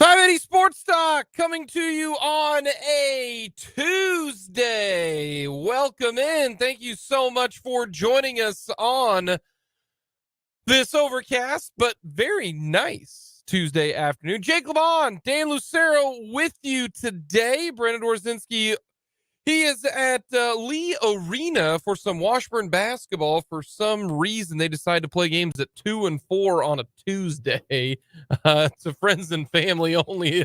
580 Sports Talk coming to you on a Tuesday. Welcome in. Thank you so much for joining us on this overcast, but very nice Tuesday afternoon. Jake LeBon, Dan Lucero with you today. Brandon Dorzinski, he is at Lee Arena for some Washburn basketball. For some reason, they decided to play games at 2 and 4 on a Tuesday. It's a friends and family only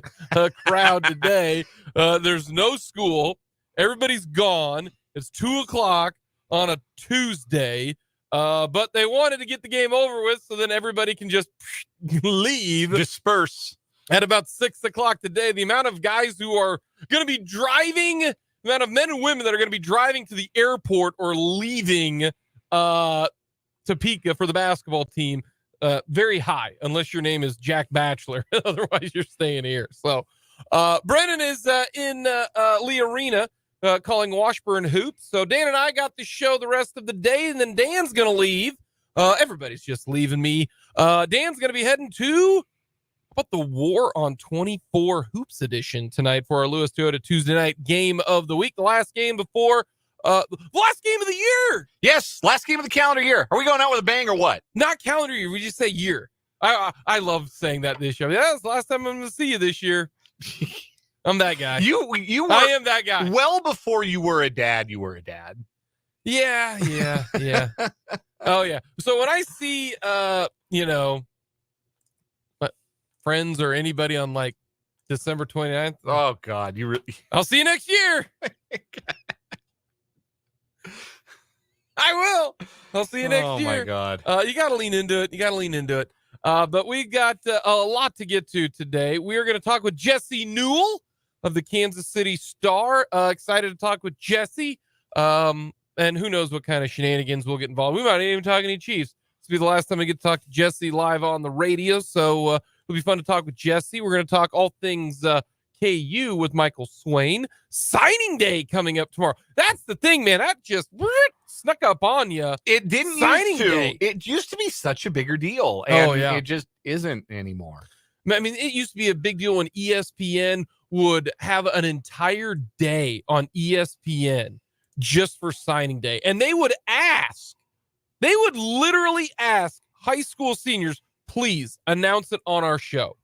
crowd today. There's no school. Everybody's gone. It's 2 o'clock on a Tuesday. But they wanted to get the game over with so then everybody can just leave. Disperse. At about 6 o'clock today, the amount of guys who are going to be driving, the amount of men and women that are going to be driving to the airport or leaving Topeka for the basketball team, very high, unless your name is Jack Batchelor. Otherwise, you're staying here. So Brennan is in Lee Arena calling Washburn hoops. So Dan and I got the show the rest of the day, and then Dan's going to leave. Everybody's just leaving me. Dan's going to be heading to about the War on 24 Hoops edition tonight for our Lewis Toyota Tuesday night game of the week. The last game before, the last game of the year. Yes, last game of the calendar year. Are we going out with a bang or what? Not calendar year. We just say year. I love saying that this year. That's the last time I'm going to see you this year. I'm that guy. You were, I am that guy. Well before you were a dad, you were a dad. Yeah. Oh, yeah. So when I see, friends or anybody on like December 29th. Oh God, I'll see you next year. I will. I'll see you next year. Oh my God. You got to lean into it. But we got a lot to get to today. We are going to talk with Jesse Newell of the Kansas City Star. Excited to talk with Jesse. And who knows what kind of shenanigans we'll get involved. We might even talk any Chiefs. This will be the last time I get to talk to Jesse live on the radio. So it'll be fun to talk with Jesse. We're going to talk all things KU with Michael Swain. Signing day coming up tomorrow. That's the thing, man. That just snuck up on you. It didn't Signing used to. day. It used to be such a bigger deal. And yeah. It just isn't anymore. I mean, it used to be a big deal when ESPN would have an entire day on ESPN just for signing day. And they would literally ask high school seniors, please announce it on our show.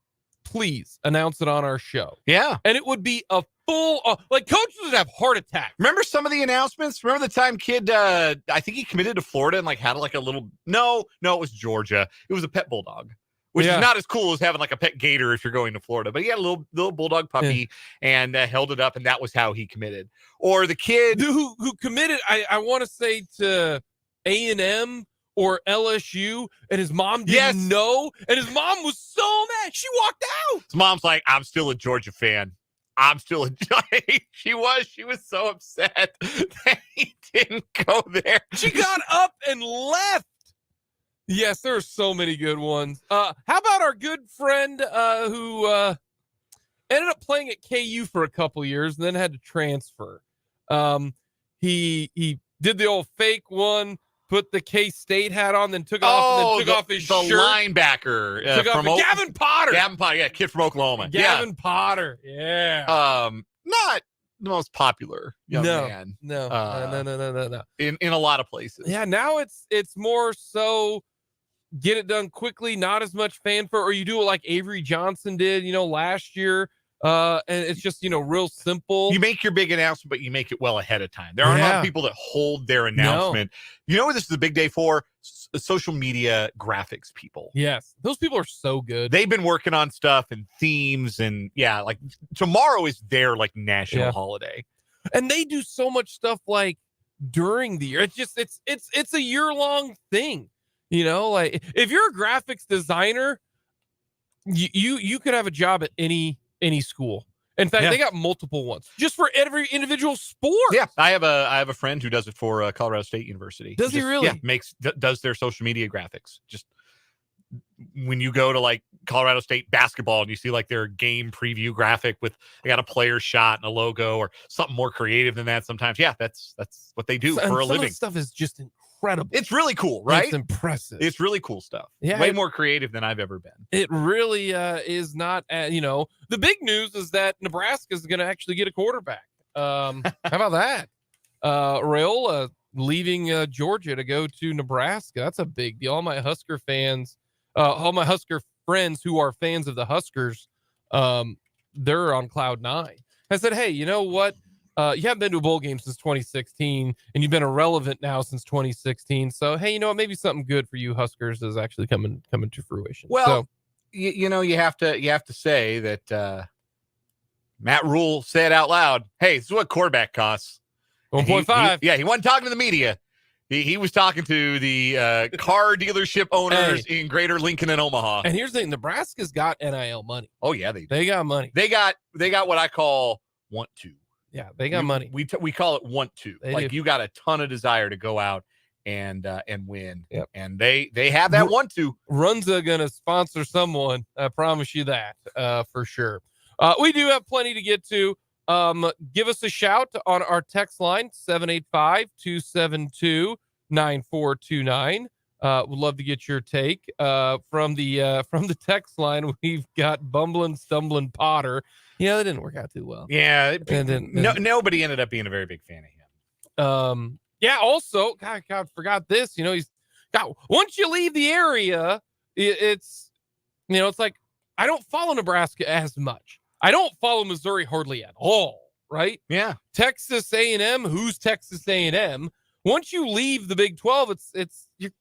Please announce it on our show. Yeah. And it would be a full, like coaches would have heart attacks. Remember some of the announcements? Remember the time kid, I think he committed to Florida and like had like a little, no, it was Georgia. It was a pet bulldog, which is not as cool as having like a pet gator if you're going to Florida, but he had a little bulldog puppy and held it up, and that was how he committed. Or the kid who committed, I want to say to A&M or LSU, and his mom didn't know, and his mom was so mad. She walked out. His mom's like, I'm still a Georgia fan. She was so upset that he didn't go there. She got up and left. Yes, there are so many good ones. How about our good friend who ended up playing at KU for a couple years and then had to transfer? He did the old fake one, put the K-State hat on, then took off his shirt. The linebacker Gavin Potter. Gavin Potter, yeah, kid from Oklahoma. Gavin Potter, yeah. Not the most popular young man. No. In a lot of places. Yeah, now it's more so get it done quickly, not as much fanfare, or you do it like Avery Johnson did, last year. And it's just, real simple. You make your big announcement, but you make it well ahead of time. There aren't a lot of people that hold their announcement. No. You know what this is a big day for? Social media graphics people. Yes. Those people are so good. They've been working on stuff and themes, and like tomorrow is their like national holiday. And they do so much stuff like during the year. It's just, it's a year-long thing. Like if you're a graphics designer, you could have a job at any school. In fact, they got multiple ones just for every individual sport. Yeah, I have a friend who does it for Colorado State University. Does he really? Yeah, does their social media graphics. Just when you go to like Colorado State basketball and you see like their game preview graphic with they got a player shot and a logo or something more creative than that. Sometimes, that's what they do for a living. Stuff is just incredible. It's really cool, right? It's impressive. It's really cool stuff. Yeah, Way more creative than I've ever been. It really is not, the big news is that Nebraska is going to actually get a quarterback. How about that? Raiola leaving Georgia to go to Nebraska. That's a big deal. All my Husker fans, all my Husker friends who are fans of the Huskers, they're on cloud nine. I said, hey, you know what? You haven't been to a bowl game since 2016, and you've been irrelevant now since 2016. So, hey, you know what? Maybe something good for you Huskers is actually coming to fruition. Well, so, you have to say that Matt Rule said out loud, "Hey, this is what quarterback costs." 1.5. Yeah, he wasn't talking to the media. He was talking to the car dealership owners in Greater Lincoln and Omaha. And here's the thing: Nebraska's got NIL money. Oh yeah, they got money. They got what I call want to. Yeah, they got money. We call it want to. Like do. You got a ton of desire to go out and win. Yep. And they have that want to. Runza gonna sponsor someone. I promise you that for sure. We do have plenty to get to. Give us a shout on our text line 785-272-9429. Would love to get your take from the text line. We've got Bumbling Stumbling Potter. Yeah, that didn't work out too well. Yeah, nobody ended up being a very big fan of him. Yeah. Also, God, forgot this. He's got once you leave the area, it's like I don't follow Nebraska as much. I don't follow Missouri hardly at all, right? Yeah. Texas A&M, who's Texas A&M? Once you leave the Big 12,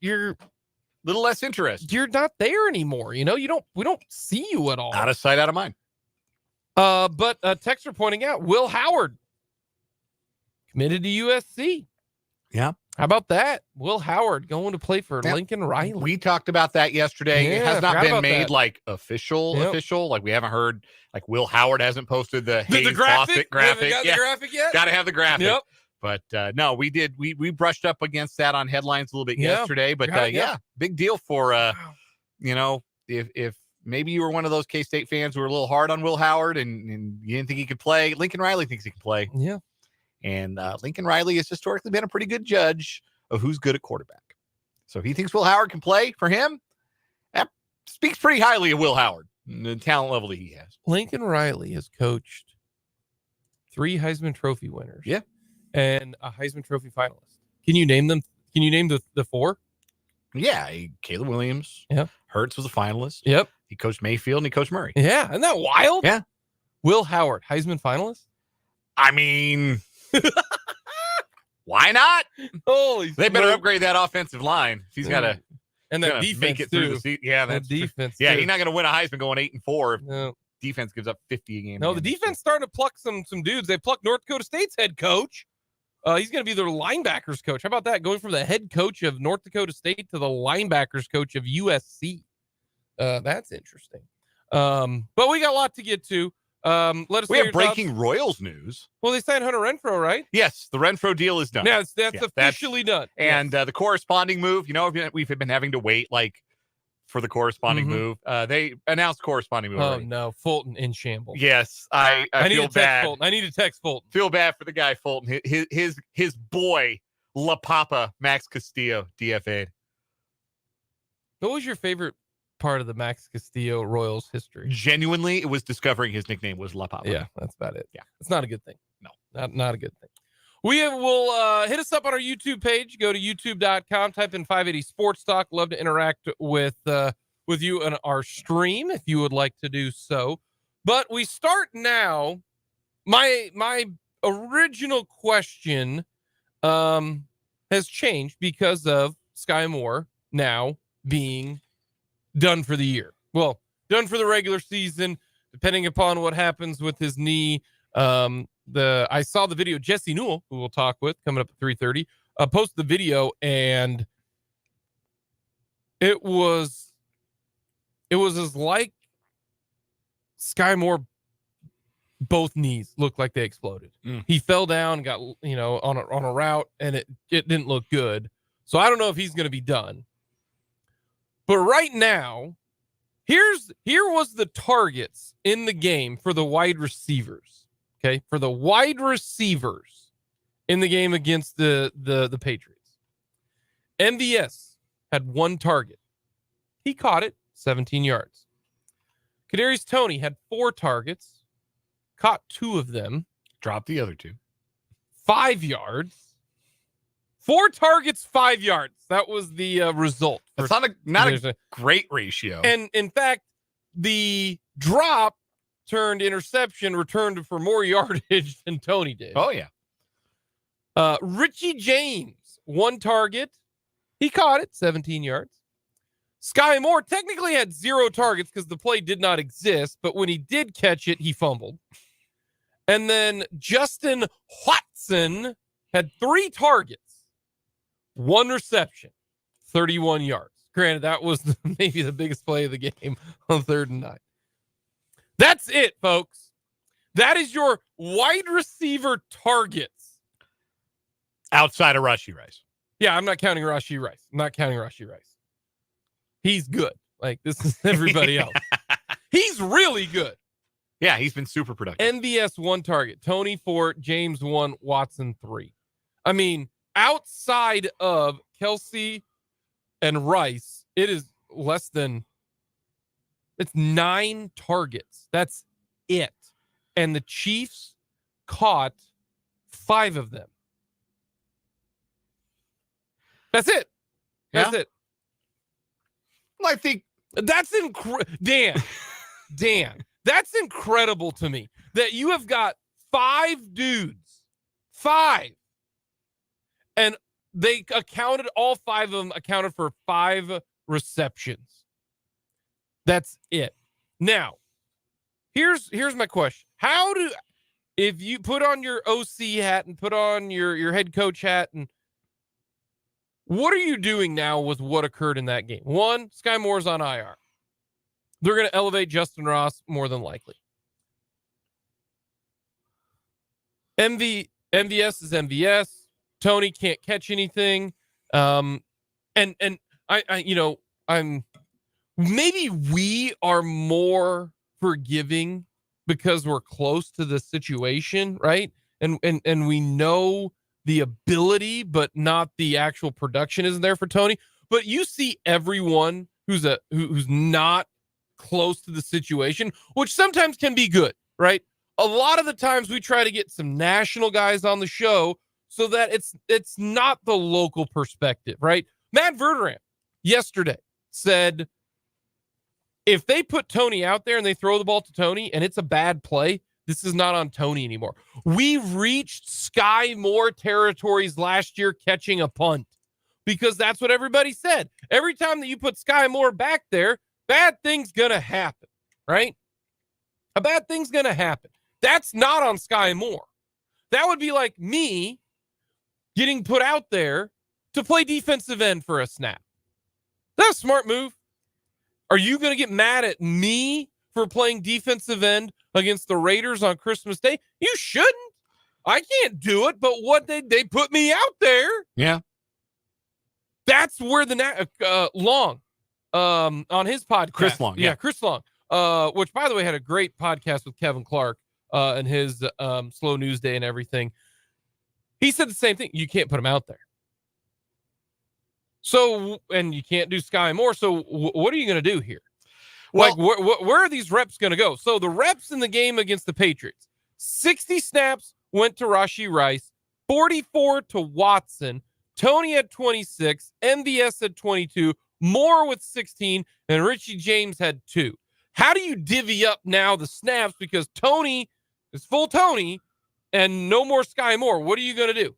you're a little less interested. You're not there anymore. We don't see you at all. Out of sight, out of mind. But texter pointing out Will Howard committed to USC. Yeah. How about that? Will Howard going to play for Lincoln Riley. We talked about that yesterday. Yeah, it has not been made that. Like official. Like we haven't heard, like Will Howard hasn't posted the graphic. Graphic. Got the graphic yet? Got to have the graphic. Yep. But no, we did. We brushed up against that on headlines a little bit yesterday. But big deal for if maybe you were one of those K-State fans who were a little hard on Will Howard and you didn't think he could play. Lincoln Riley thinks he can play. Yeah. And Lincoln Riley has historically been a pretty good judge of who's good at quarterback. So if he thinks Will Howard can play for him, that speaks pretty highly of Will Howard and the talent level that he has. Lincoln Riley has coached 3 Heisman Trophy winners. Yeah. And a Heisman Trophy finalist. Can you name them? Can you name the 4? Yeah. Caleb Williams. Yep. Hertz was a finalist. Yep. He coached Mayfield and he coached Murray. Yeah. Isn't that wild? Yeah. Will Howard, Heisman finalist? I mean, why not? They better upgrade that offensive line. He's got to and that defense make it too. through the season. Yeah, that defense. Yeah, too. he's not going to win a Heisman going 8-4 if no. defense gives up 50 a game. No, the defense starting to pluck some dudes. They plucked North Dakota State's head coach. He's going to be their linebackers coach. How about that? Going from the head coach of North Dakota State to the linebackers coach of USC. That's interesting. But we got a lot to get to. Let us. We have breaking Royals news. Well, they signed Hunter Renfrow, right? Yes, the Renfrow deal is done. Yeah, that's officially done. And the corresponding move, we've been having to wait for the corresponding move. They announced corresponding move. Oh already. no, Fulton in shambles. Yes, I feel bad. Fulton. I need to text Fulton. Feel bad for the guy Fulton. His boy La Papa Max Castillo DFA'd. What was your favorite part of the Max Castillo Royals history? Genuinely, it was discovering his nickname was La Papa. Yeah, that's about it. Yeah, it's not a good thing. No, not a good thing. We will hit us up on our YouTube page. Go to youtube.com, type in 580 Sports Talk. Love to interact with you on our stream if you would like to do so. But we start now. My original question has changed because of Sky Moore now being done for the year. Well, done for the regular season, depending upon what happens with his knee. I saw the video. Jesse Newell, who we'll talk with coming up at 3:30, posted the video, and it was as like Sky Moore. Both knees looked like they exploded. He fell down, got on a route, and it didn't look good. So I don't know if he's going to be done. But right now, here was the targets in the game for the wide receivers. Okay, for the wide receivers in the game against the Patriots. MVS had 1 target. He caught it, 17 yards. Kadarius Toney had 4 targets, caught 2 of them. Dropped the other 2. 5 yards. 4 targets, 5 yards. That was the result. That's not a great ratio. And in fact, the drop turned interception, returned for more yardage than Toney did. Oh, yeah. Richie James, 1 target. He caught it, 17 yards. Sky Moore technically had 0 targets because the play did not exist, but when he did catch it, he fumbled. And then Justin Watson had 3 targets, 1 reception, 31 yards. Granted, that was maybe the biggest play of the game on 3rd and 9. That's it, folks. That is your wide receiver targets. Outside of Rashee Rice. Yeah, I'm not counting Rashee Rice. He's good. Like, this is everybody else. He's really good. Yeah, he's been super productive. MVS 1 target. Toney 4, James 1, Watson 3. I mean, outside of Kelsey and Rice, it is less than, it's 9 targets. That's it. And the Chiefs caught 5 of them. That's it. That's it. Well, I think that's Dan, that's incredible to me that you have got 5 dudes, 5, and they accounted, all 5 of them accounted for 5 receptions. That's it. Now, here's my question. If you put on your OC hat and put on your head coach hat, and what are you doing now with what occurred in that game? 1, Sky Moore's on IR. They're going to elevate Justin Ross more than likely. MVS is MVS. Toney can't catch anything. And I'm maybe we are more forgiving because we're close to the situation, right? And we know the ability, but not the actual production isn't there for Toney. But you see everyone who's not close to the situation, which sometimes can be good, right? A lot of the times we try to get some national guys on the show so that it's not the local perspective, right? Matt Verderame yesterday said, if they put Toney out there and they throw the ball to Toney and it's a bad play, this is not on Toney anymore. We reached Sky Moore territories last year catching a punt because that's what everybody said. Every time that you put Sky Moore back there, bad thing's going to happen, right? A bad thing's going to happen. That's not on Sky Moore. That would be like me getting put out there to play defensive end for a snap. That's a smart move. Are you going to get mad at me for playing defensive end against the Raiders on Christmas Day? You shouldn't. I can't do it, but what they put me out there. Yeah. That's where the Long on his podcast. Chris Long. Yeah, Chris Long. Which, by the way, had a great podcast with Kevin Clark and his Slow News Day and everything. He said the same thing. You can't put him out there. So, and you can't do Sky Moore. So what are you going to do here? Well, like, where are these reps going to go? So the reps in the game against the Patriots, 60 snaps went to Rashee Rice, 44 to Watson, Toney had 26, MVS had 22, Moore with 16, and Richie James had 2. How do you divvy up now the snaps? Because Toney is full Toney and no more Sky Moore. What are you going to do?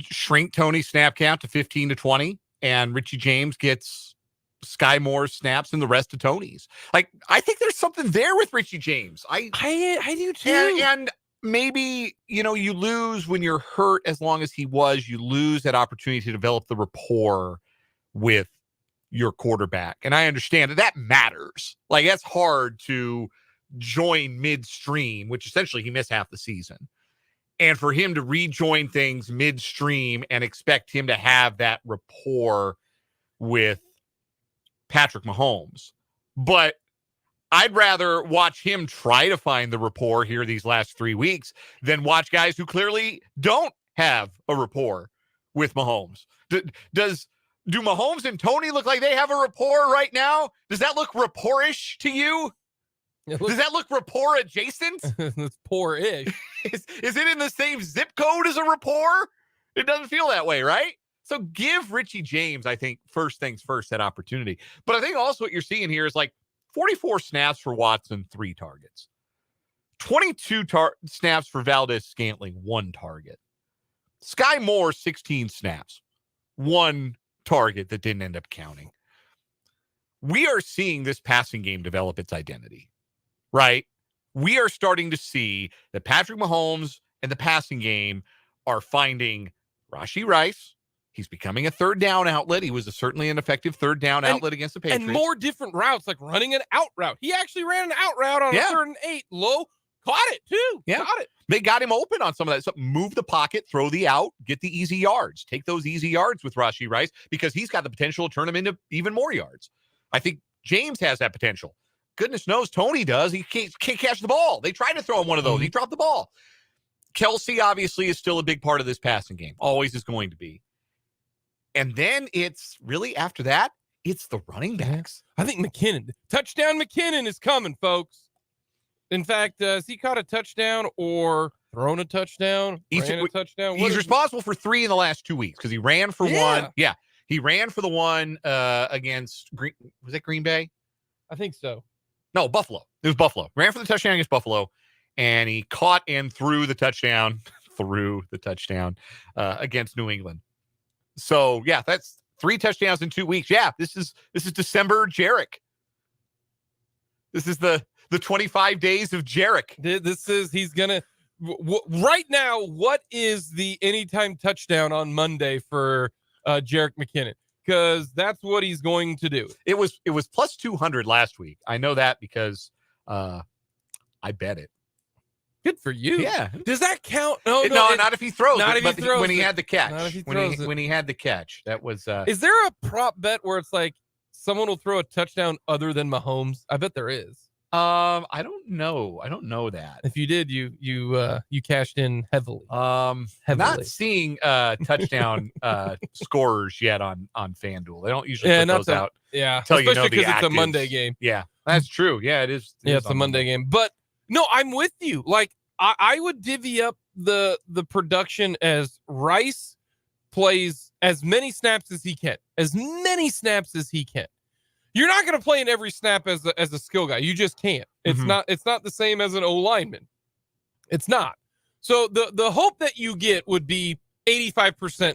Shrink Toney's snap count to 15 to 20, and Richie James gets Sky Moore's snaps and the rest of Toney's. Like, I think there's something there with Richie James. I do too. And maybe, you lose when you're hurt. As long as he was, you lose that opportunity to develop the rapport with your quarterback. And I understand that matters. Like, that's hard to join midstream, which essentially he missed half the season. And for him to rejoin things midstream and expect him to have that rapport with Patrick Mahomes. But I'd rather watch him try to find the rapport here these last 3 weeks than watch guys who clearly don't have a rapport with Mahomes. Do Mahomes and Tony look like they have a rapport right now? Does that look rapport-ish to you? Does that look rapport adjacent? It's poor-ish. Is it in the same zip code as a rapport? It doesn't feel that way, right? So give Richie James, I think, first things first, that opportunity. But I think also what you're seeing here is like 44 snaps for Watson, 3 targets. 22 snaps for Valdez-Scantling, 1 target. Sky Moore, 16 snaps, 1 target that didn't end up counting. We are seeing this passing game develop its identity, right? We are starting to see that Patrick Mahomes and the passing game are finding Rashee Rice. He's becoming a third down outlet. He was certainly an effective third down outlet against the Patriots. And more different routes, like running an out route. He actually ran an out route on a 3rd and 8. Low, caught it too. Yeah. Caught it. They got him open on some of that. So move the pocket, throw the out, get the easy yards. Take those easy yards with Rashee Rice because he's got the potential to turn him into even more yards. I think James has that potential. Goodness knows Tony does. He can't catch the ball. They tried to throw him one of those. He dropped the ball. Kelsey obviously is still a big part of this passing game. Always is going to be. And then it's really after that, it's the running backs. I think McKinnon, touchdown McKinnon is coming, folks. In fact, has he caught a touchdown or thrown a touchdown? He's responsible for 3 in the last 2 weeks because he ran for 1. Yeah, he ran for the one against Green. Was it Green Bay? I think so. No, Buffalo. It was Buffalo. Ran for the touchdown against Buffalo, and he caught and threw the touchdown. Against New England. So yeah, that's 3 touchdowns in 2 weeks. Yeah, this is December Jarek. This is the 25 days of Jarek. He's gonna right now. What is the anytime touchdown on Monday for Jerick McKinnon? Because that's what he's going to do. It was plus 200 last week. I know that because I bet it. Good for you. Yeah. Does that count? No, not if he throws. Not if he throws. When he had the catch. Not if he throws when he had the catch. That was. Is there a prop bet where it's like someone will throw a touchdown other than Mahomes? I bet there is. I don't know. I don't know that. If you did, you cashed in heavily. Not seeing touchdown scorers yet on FanDuel. They don't usually put those out. Yeah, especially because it's a Monday game. Yeah, that's true. Yeah, it is. It's a Monday game. But no, I'm with you. Like I would divvy up the production as Rice plays as many snaps as he can. You're not going to play in every snap as a skill guy. You just can't. It's not the same as an O lineman. It's not. So the hope that you get would be 85%,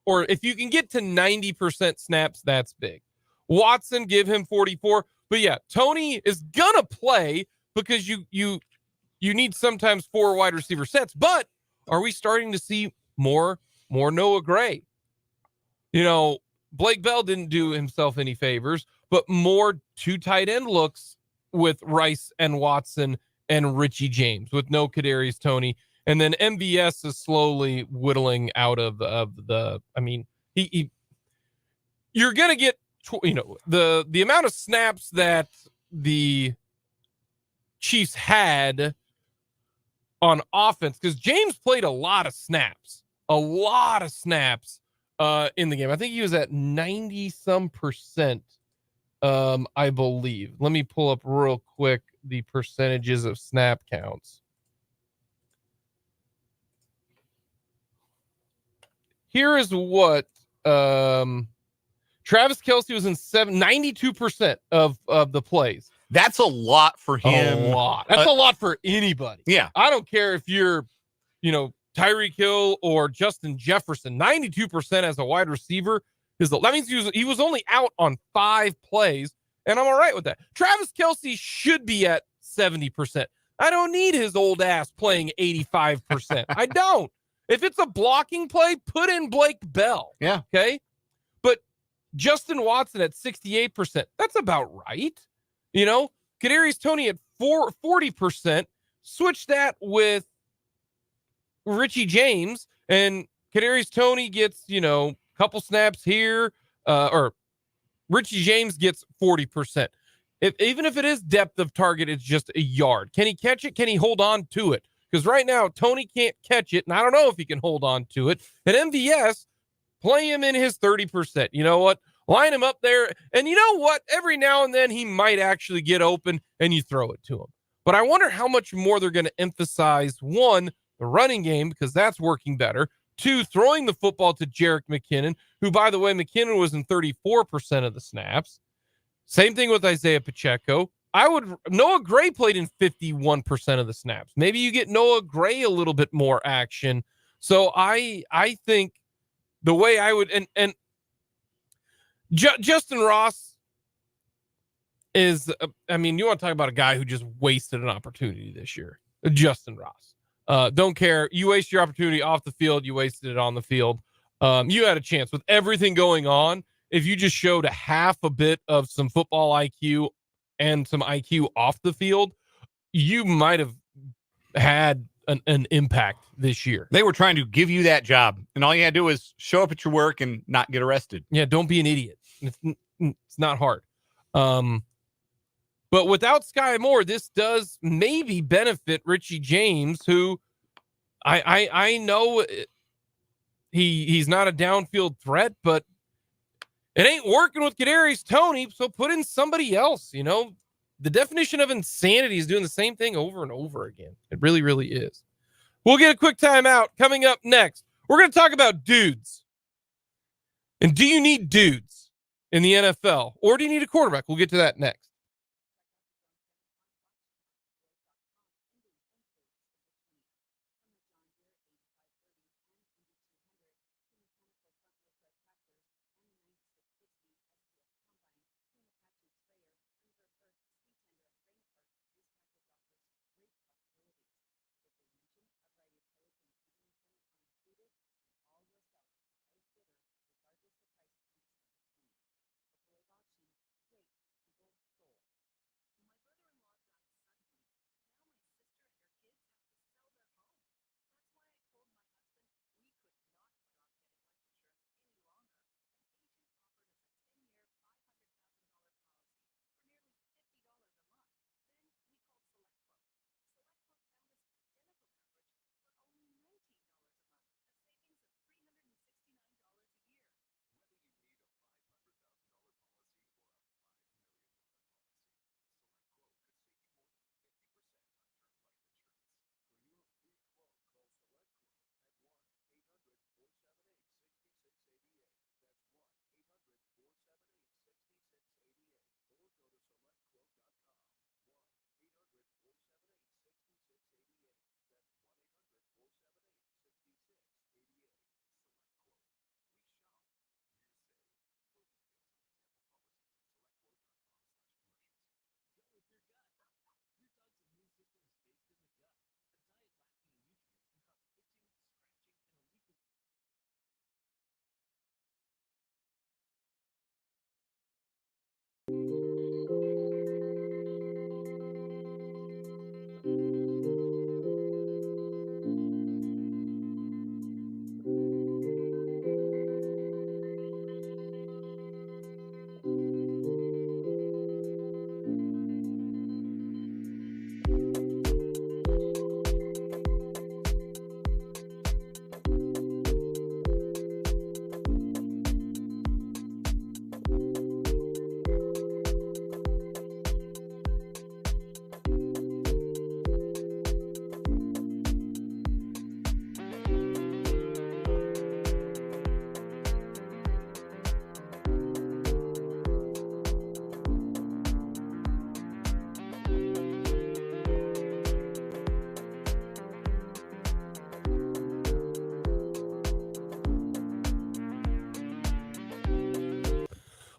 or if you can get to 90% snaps, that's big. Watson, give him 44. But yeah, Tony is gonna play because you need sometimes 4 wide receiver sets. But are we starting to see more Noah Gray? Blake Bell didn't do himself any favors, but more 2 tight end looks with Rice and Watson and Richie James with no Kadarius Toney. And then MVS is slowly whittling out of the, I mean, you're going to get, the amount of snaps that the Chiefs had on offense, because James played a lot of snaps in the game. I think he was at 90% I believe. Let me pull up real quick the percentages of snap counts. Here is what Travis Kelce was in 92% of the plays. That's a lot for him. A lot. That's a lot for anybody. Yeah. I don't care if you're, Tyreek Hill or Justin Jefferson. 92% as a wide receiver. That means he was only out on 5 plays, and I'm all right with that. Travis Kelce should be at 70%. I don't need his old ass playing 85%. I don't. If it's a blocking play, put in Blake Bell. Yeah. Okay. But Justin Watson at 68%. That's about right. Kadarius Toney at 40%. Switch that with Richie James, and Kadarius Toney gets, couple snaps here, or Richie James gets 40%. Even if it is depth of target, it's just a yard. Can he catch it? Can he hold on to it? Because right now, Toney can't catch it, and I don't know if he can hold on to it. And MVS, Play him in his 30%. You know what? Line him up there. And you know what? Every now and then he might actually get open and you throw it to him. But I wonder how much more they're going to emphasize, one, the running game, because that's working better. Two, throwing the football to Jerick McKinnon, who, by the way, McKinnon was in 34% of the snaps. Same thing with Isaiah Pacheco. Noah Gray played in 51% of the snaps. Maybe you get Noah Gray a little bit more action. So I think the way I would, and Justin Ross is, you want to talk about a guy who just wasted an opportunity this year. Justin Ross. Don't care. You waste your opportunity off the field. You wasted it on the field. You had a chance with everything going on. If you just showed a half a bit of some football IQ and some IQ off the field, you might have had an impact this year. They were trying to give you that job, and all you had to do is show up at your work and not get arrested. Yeah, don't be an idiot. It's not hard. But without Sky Moore, this does maybe benefit Richie James, who I know he's not a downfield threat, but it ain't working with Kadarius Toney, so put in somebody else. You know, the definition of insanity is doing the same thing over and over again. It really, really is. We'll get a quick timeout. Coming up next, we're going to talk about dudes. And do you need dudes in the NFL, or do you need a quarterback? We'll get to that next.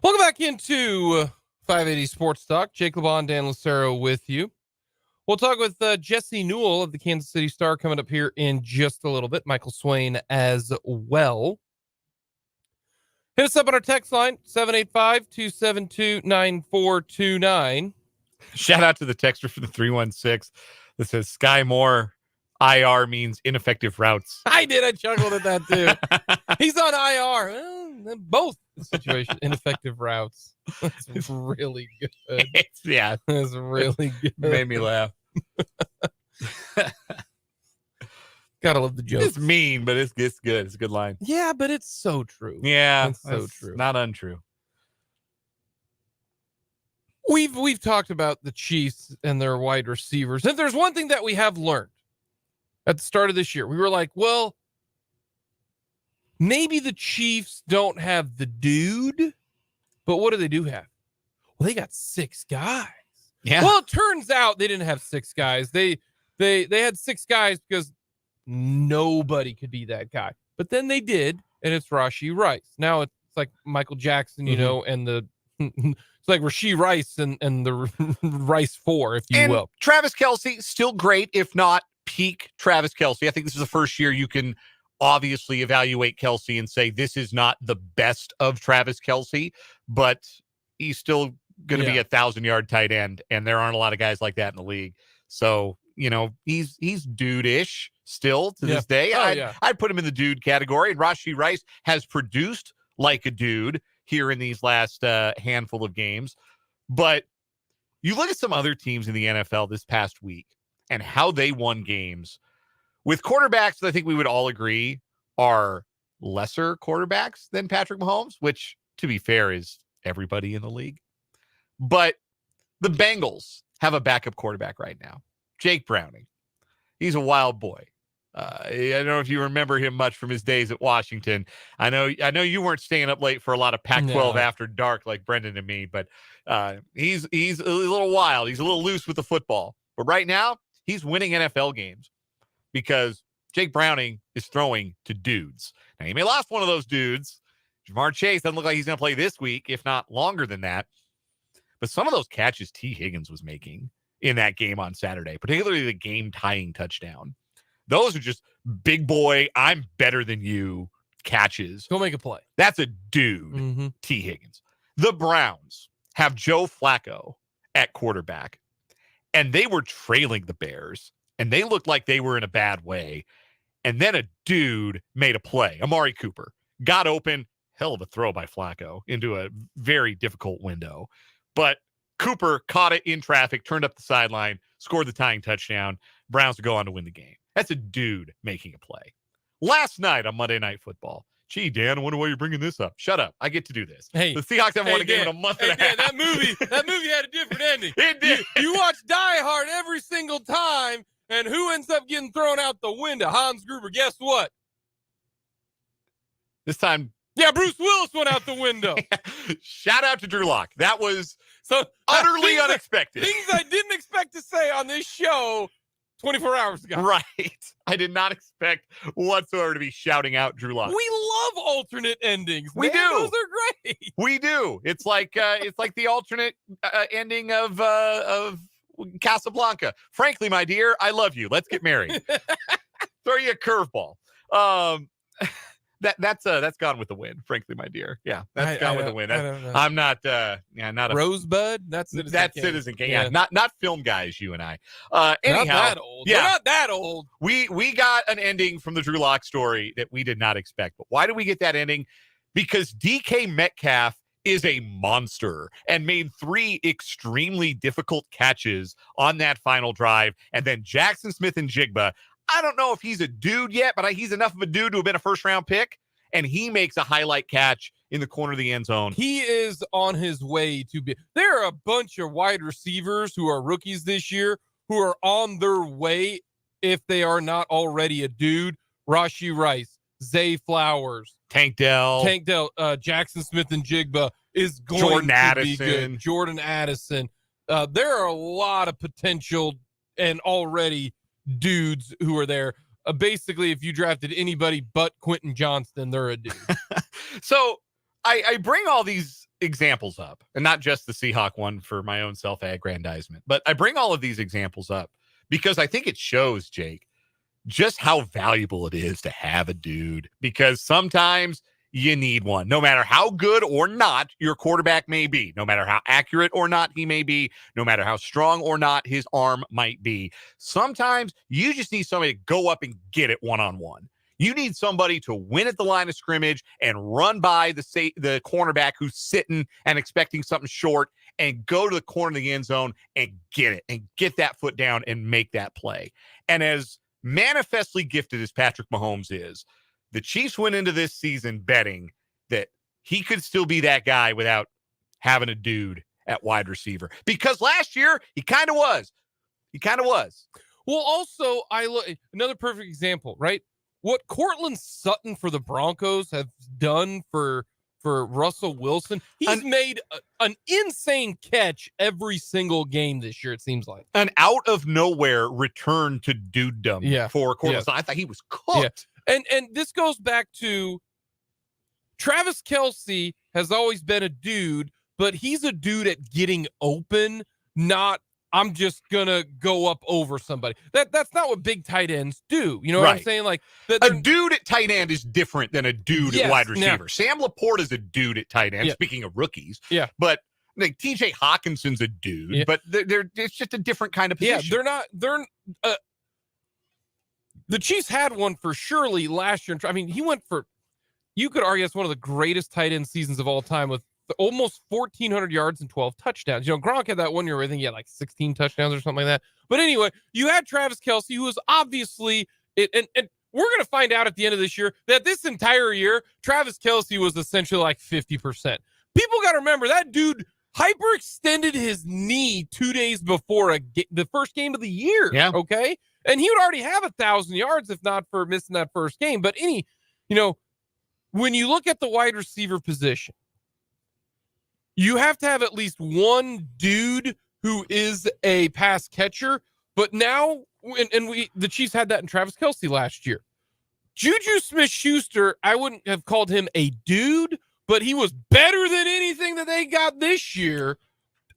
Welcome back into 580 Sports Talk. Jake LeBon, Dan Lucero with you. We'll talk with Jesse Newell of the Kansas City Star coming up here in just a little bit. Michael Swain as well. Hit us up on our text line, 785-272-9429. Shout out to the texter for the 316 that says Sky Moore IR means ineffective routes. I did. I chuckled at that too. He's on IR. Well, both situations, ineffective routes. That's really good. Yeah. That's really good. Made me laugh. Gotta love the jokes. It's mean, but it's good. It's a good line. Yeah, but it's so true. Yeah, it's so true. Not untrue. We've talked about the Chiefs and their wide receivers. And there's one thing that we have learned at the start of this year. We were like, well, maybe the Chiefs don't have the dude, but what do have? Well, they got 6 guys. Yeah. Well, it turns out they didn't have 6 guys. They had 6 guys because nobody could be that guy. But then they did, and it's Rashee Rice. Now it's like Michael Jackson, you know, and the it's like Rashee Rice and the Rice 4, if you will. Travis Kelce, still great, if not peak Travis Kelce. I think this is the first year you can obviously evaluate Kelce and say this is not the best of Travis Kelce, but he's still going to be a 1,000-yard tight end, and there aren't a lot of guys like that in the league. So, you know, he's dude-ish still to this day. I'd put him in the dude category, and Rashee Rice has produced like a dude here in these last handful of games. But you look at some other teams in the NFL this past week and how they won games with quarterbacks that I think we would all agree are lesser quarterbacks than Patrick Mahomes, which, to be fair, is everybody in the league. But the Bengals have a backup quarterback right now, Jake Browning. He's a wild boy. I don't know if you remember him much from his days at Washington. I know you weren't staying up late for a lot of Pac-12 after dark like Brendan and me, but he's a little wild. He's a little loose with the football. But right now, he's winning NFL games because Jake Browning is throwing to dudes. Now, he may lost one of those dudes. Jamar Chase doesn't look like he's going to play this week, if not longer than that. But some of those catches T. Higgins was making in that game on Saturday, particularly the game-tying touchdown, those are just big boy, I'm better than you catches. Go make a play. That's a dude, T. Higgins. The Browns have Joe Flacco at quarterback, and they were trailing the Bears, and they looked like they were in a bad way. And then a dude made a play. Amari Cooper got open, hell of a throw by Flacco into a very difficult window. But Cooper caught it in traffic, turned up the sideline, scored the tying touchdown. Browns to go on to win the game. That's a dude making a play. Last night on Monday Night Football. Gee, Dan, I wonder why you're bringing this up. Shut up. I get to do this. Hey, the Seahawks haven't won a game in a month and a half. That movie had a different ending. It did. You watch Die Hard every single time, and who ends up getting thrown out the window? Hans Gruber. Guess what? This time. Yeah, Bruce Willis went out the window. Shout out to Drew Lock. That was so utterly unexpected. Things I didn't expect to say on this show 24 hours ago. Right. I did not expect whatsoever to be shouting out Drew Lock. We love alternate endings. We man. do. Those are great. We do. It's like the alternate ending of Casablanca. Frankly, my dear, I love you. Let's get married. Throw you a curveball. That's gone with the wind, frankly, my dear. Yeah, that's gone with the wind. I'm not not a Rosebud. That's Citizen Kane. Yeah, not film guys, you and I. Anyhow, not that old. Yeah, we're not that old. We got an ending from the Drew Lock story that we did not expect. But why did we get that ending? Because DK Metcalf is a monster and made 3 extremely difficult catches on that final drive, and then Jackson Smith-Njigba. I don't know if he's a dude yet, but he's enough of a dude to have been a first-round pick, and he makes a highlight catch in the corner of the end zone. He is on his way to be. There are a bunch of wide receivers who are rookies this year who are on their way, if they are not already a dude. Rashee Rice, Zay Flowers, Tank Dell, Jackson Smith-Njigba is going to be good. Jordan Addison. There are a lot of potential and already dudes who are there. Basically, if you drafted anybody but Quentin Johnston, they're a dude. So I bring all these examples up, and not just the Seahawk one for my own self-aggrandizement, but I bring all of these examples up because I think it shows, Jake, just how valuable it is to have a dude, because sometimes you need one. No matter how good or not your quarterback may be, no matter how accurate or not he may be, no matter how strong or not his arm might be, sometimes you just need somebody to go up and get it one-on-one. You need somebody to win at the line of scrimmage and run by the cornerback who's sitting and expecting something short and go to the corner of the end zone and get it and get that foot down and make that play. And as manifestly gifted as Patrick Mahomes is, the Chiefs went into this season betting that he could still be that guy without having a dude at wide receiver. Because last year, he kind of was. Well, also, another perfect example, right? What Cortland Sutton for the Broncos have done for Russell Wilson, he's made an insane catch every single game this year, it seems like. An out-of-nowhere return to dudedom for Cortland Sutton. I thought he was cooked. Yeah. And this goes back to Travis Kelce has always been a dude, but he's a dude at getting open, not I'm just gonna go up over somebody. That's not what big tight ends do. You know what I'm saying? Like a dude at tight end is different than a dude at wide receiver. Sam Laporte is a dude at tight end. Speaking of rookies, but like TJ Hawkinson's a dude, but it's just a different kind of position. They're the Chiefs had one for Shirley last year. I mean, he went for, you could argue it's one of the greatest tight end seasons of all time with almost 1,400 yards and 12 touchdowns. You know, Gronk had that one year where I think he had like 16 touchdowns or something like that. But anyway, you had Travis Kelce, who was obviously, and we're going to find out at the end of this year that this entire year, Travis Kelce was essentially like 50%. People got to remember that dude hyperextended his knee 2 days before the first game of the year. Yeah. Okay. And he would already have 1,000 yards if not for missing that first game. But when you look at the wide receiver position, you have to have at least one dude who is a pass catcher. But now, the Chiefs had that in Travis Kelce last year. Juju Smith-Schuster, I wouldn't have called him a dude, but he was better than anything that they got this year.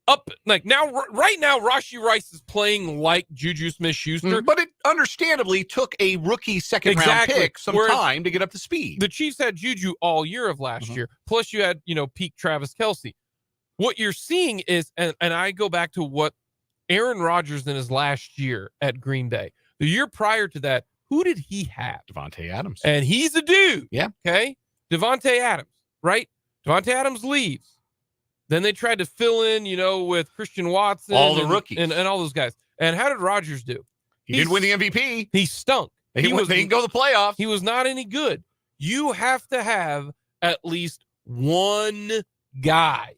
Right now, Rashee Rice is playing like Juju Smith-Schuster. But it understandably took a rookie second-round pick some time to get up to speed. The Chiefs had Juju all year of last year. Plus, you had, peak Travis Kelce. What you're seeing is, and I go back to what Aaron Rodgers in his last year at Green Bay. The year prior to that, who did he have? Davante Adams. And he's a dude. Yeah. Okay? Davante Adams, right? Davante Adams leaves. Then they tried to fill in, with Christian Watson. All the rookies. And all those guys. And how did Rodgers do? He did win the MVP. He stunk. They didn't go to the playoffs. He was not any good. You have to have at least one guy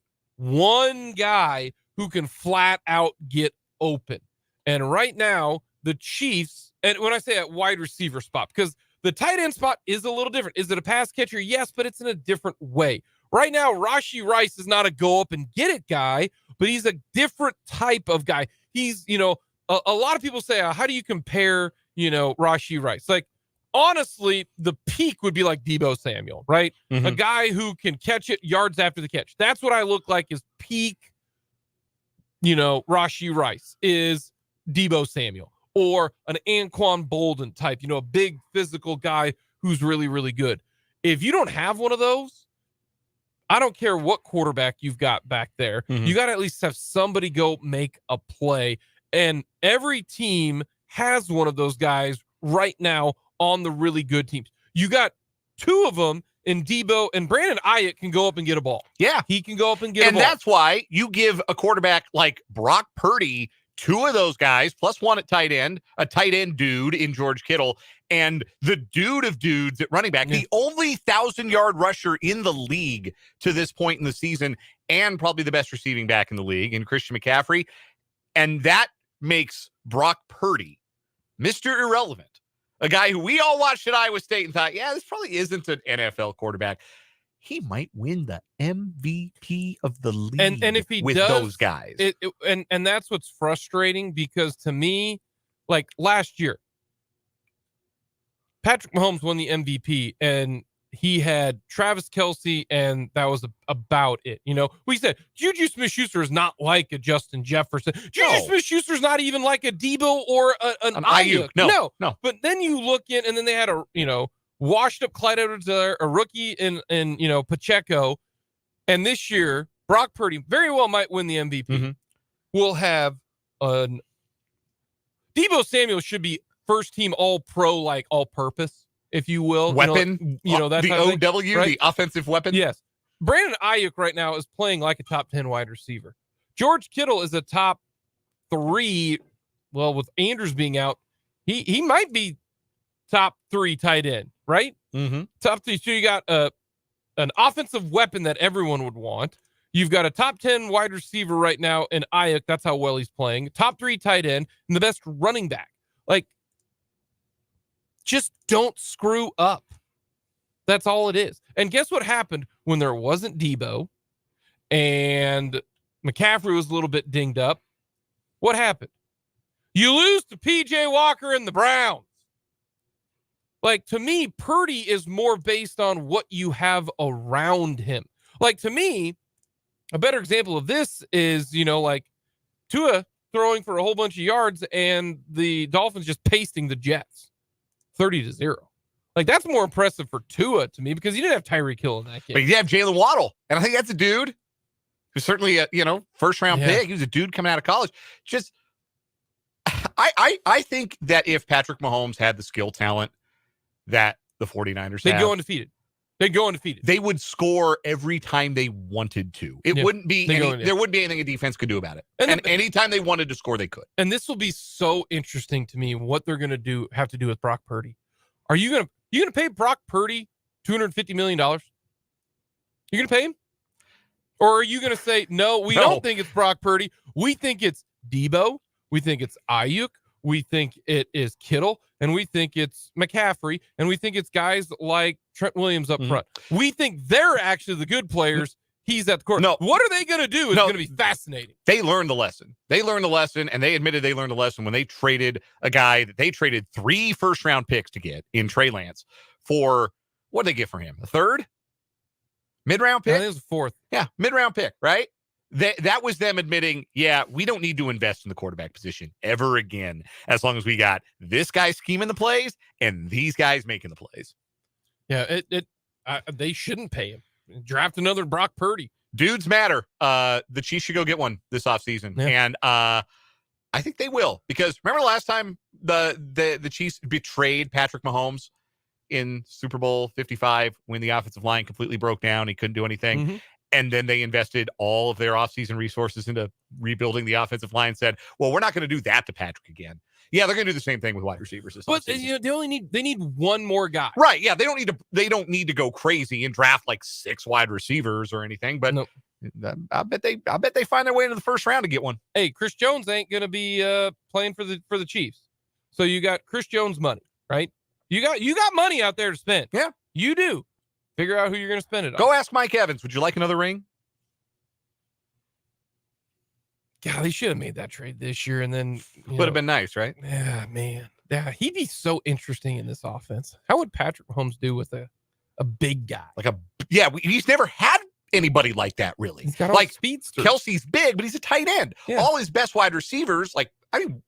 who can flat out get open. And right now, the Chiefs, and when I say at wide receiver spot, because the tight end spot is a little different. Is it a pass catcher? Yes, but it's in a different way. Right now, Rashee Rice is not a go up and get it guy, but he's a different type of guy. He's, a lot of people say, how do you compare, Rashee Rice? Like, honestly, the peak would be like Deebo Samuel, right? A guy who can catch it yards after the catch. That's what I look like is peak, Rashee Rice is Deebo Samuel or an Anquan Bolden type, a big physical guy who's really, really good. If you don't have one of those, I don't care what quarterback you've got back there. You got to at least have somebody go make a play. And every team has one of those guys right now on the really good teams. You got two of them in Deebo, and Brandon Ayuk can go up and get a ball. Yeah. He can go up and get a ball. And that's why you give a quarterback like Brock Purdy two of those guys, plus one at tight end, a tight end dude in George Kittle, and the dude of dudes at running back, the only 1,000-yard rusher in the league to this point in the season, and probably the best receiving back in the league in Christian McCaffrey. And that makes Brock Purdy Mr. Irrelevant, a guy who we all watched at Iowa State and thought, this probably isn't an NFL quarterback. He might win the MVP of the league and if he with does, those guys. And that's what's frustrating, because to me, like last year, Patrick Mahomes won the MVP and he had Travis Kelce, and that was about it. We said Juju Smith-Schuster is not like a Justin Jefferson. Juju Smith-Schuster is not even like a Debo or an Ayuk. No. But then you look in, and then they had a washed up Clyde Edwards-Helaire, a rookie in Pacheco, and this year Brock Purdy very well might win the MVP. We'll have Deebo Samuel should be first team all pro, like all purpose, if you will. Weapon. That the OW, right? The offensive weapon. Yes. Brandon Ayuk right now is playing like a top 10 wide receiver. George Kittle is a top 3. Well, with Andrews being out, he might be top 3 tight end, right? Mm-hmm. Top 3. So you got an offensive weapon that everyone would want. You've got a top 10 wide receiver right now in Ayuk. That's how well he's playing. Top 3 tight end and the best running back. Like, just don't screw up. That's all it is. And guess what happened when there wasn't Debo and McCaffrey was a little bit dinged up? What happened? You lose to PJ Walker and the Browns. Like, to me, Purdy is more based on what you have around him. Like, to me, a better example of this is, like Tua throwing for a whole bunch of yards and the Dolphins just pasting the Jets 30-0. Like, that's more impressive for Tua to me because he didn't have Tyreek Hill in that game. But you have Jalen Waddle. And I think that's a dude who's certainly a, first round pick. He was a dude coming out of college. Just, I think that if Patrick Mahomes had the skill talent that the 49ers They'd have, go undefeated. They would score every time they wanted to. It wouldn't be there wouldn't be anything a defense could do about it. And anytime they wanted to score, they could. And this will be so interesting to me what they're going to have to do with Brock Purdy. Are you going to pay Brock Purdy $250 million? You going to pay him? Or are you going to say, no, we don't think it's Brock Purdy. We think it's Debo. We think it's Ayuk. We think it is Kittle. And we think it's McCaffrey. And we think it's guys like Trent Williams up front. We think they're actually the good players. He's at the court. No. What are they going to do? It's going to be fascinating. They learned the lesson. And they admitted they learned the lesson when they traded a guy that they traded 3 first-round picks to get in Trey Lance for, what did they get for him? A third? Mid-round pick? I think it was a 4th. Yeah, mid-round pick, right? That was them admitting, we don't need to invest in the quarterback position ever again, as long as we got this guy scheming the plays and these guys making the plays. Yeah, they shouldn't pay him. Draft another Brock Purdy. Dudes matter. The Chiefs should go get one this offseason. Yeah. And I think they will, because remember last time the Chiefs betrayed Patrick Mahomes in Super Bowl 55 when the offensive line completely broke down. He couldn't do anything. Mm-hmm. And then they invested all of their offseason resources into rebuilding the offensive line, said, well, we're not going to do that to Patrick again. Yeah, they're going to do the same thing with wide receivers this offseason. They need one more guy. Right. Yeah, they don't need to go crazy and draft like 6 wide receivers or anything, but nope. I bet they find their way into the first round to get one. Hey, Chris Jones ain't going to be playing for the Chiefs. So you got Chris Jones money, right? You got money out there to spend. Yeah. You do. Figure out who you're going to spend it on. Go ask Mike Evans. Would you like another ring? God, they should have made that trade this year, and then would have been nice, right? Yeah, man. Yeah, he'd be so interesting in this offense. How would Patrick Mahomes do with a big guy? He's never had anybody like that, really. He's got all speedsters. Kelsey's big, but he's a tight end. Yeah. All his best wide receivers,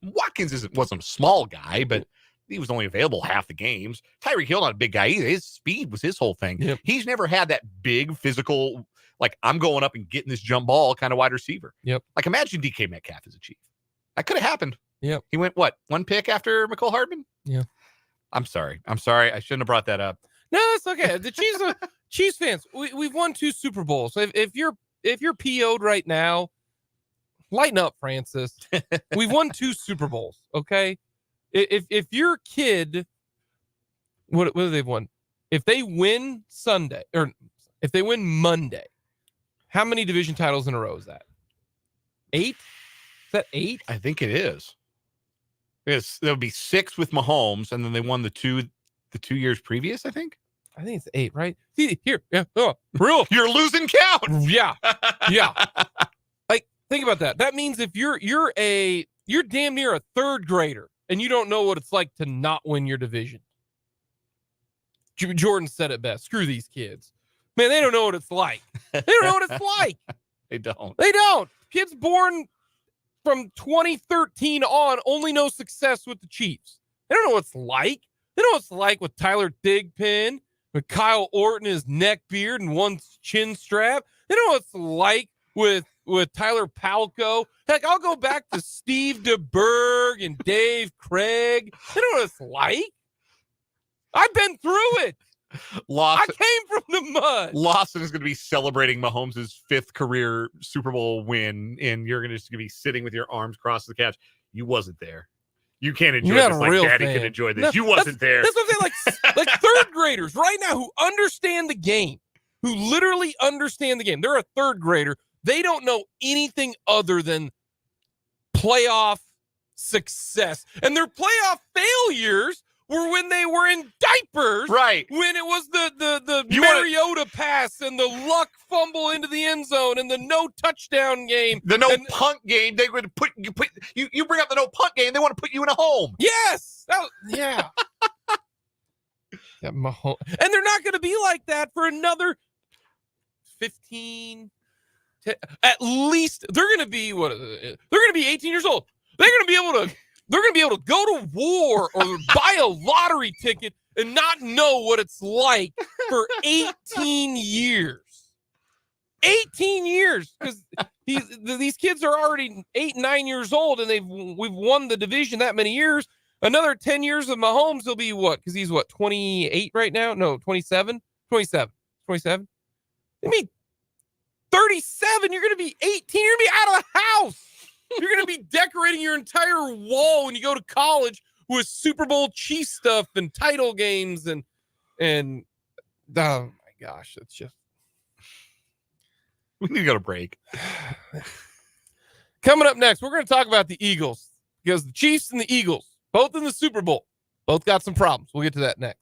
Watkins wasn't a small guy, but he was only available half the games. Tyreek Hill, not a big guy either. His speed was his whole thing. Yep. He's never had that big physical, I'm going up and getting this jump ball kind of wide receiver. Yep. Imagine DK Metcalf as a Chief. That could have happened. Yep. He went, 1 pick after McCole Hardman? Yeah. I'm sorry. I shouldn't have brought that up. No, it's okay. The Chiefs fans, we've won 2 Super Bowls. So if you're PO'd right now, lighten up, Francis. We've won 2 Super Bowls, okay? If your kid, what have they won? If they win Sunday, or if they win Monday, how many division titles in a row is that? 8? Is that 8? I think it is. There'll be 6 with Mahomes, and then they won the 2 years previous, I think. I think it's 8, right? See, here, yeah, real. You're losing count. Yeah. Think about that. That means if you're damn near a 3rd grader, and you don't know what it's like to not win your division. Jordan said it best. Screw these kids. Man, they don't know what it's like. They don't know what it's like. They don't. They don't. Kids born from 2013 on only know success with the Chiefs. They don't know what it's like. They know what it's like with Tyler Thigpen, with Kyle Orton, his neck beard, and one chin strap. They know what it's like with Tyler Palco. Heck, I'll go back to Steve DeBerg and Dave Craig. They know what it's like. I've been through it. I came from the mud. Lawson is going to be celebrating Mahomes' 5th career Super Bowl win, and you're going to just be sitting with your arms crossed the couch. You wasn't there. You can't enjoy You're not this a like real Daddy fan. can enjoy this. No, You wasn't there. That's what I'm saying. Like third graders right now who understand the game, who literally understand the game. They're a third grader. They don't know anything other than playoff success. And their playoff failures were when they were in diapers. Right. When it was the Mariota pass and the luck fumble into the end zone and the no touchdown game. The no punt game. They would put you bring up the no punt game, they want to put you in a home. Yes. Yeah. And they're not going to be like that for another 15 at least. They're going to be they're going to be 18 years old. They're going to be able to go to war or buy a lottery ticket and not know what it's like for 18 years. 18 years, because these kids are already 8, 9 years old, and we've won the division that many years. Another 10 years of Mahomes will be what? Because he's 28 right now? No, 27? 27. I mean, 37, you're going to be 18, you're going to be out of the house. You're going to be decorating your entire wall when you go to college with Super Bowl Chiefs stuff and title games and oh my gosh, it's just. We need to go to break. Coming up next, we're going to talk about the Eagles, because the Chiefs and the Eagles, both in the Super Bowl, both got some problems. We'll get to that next.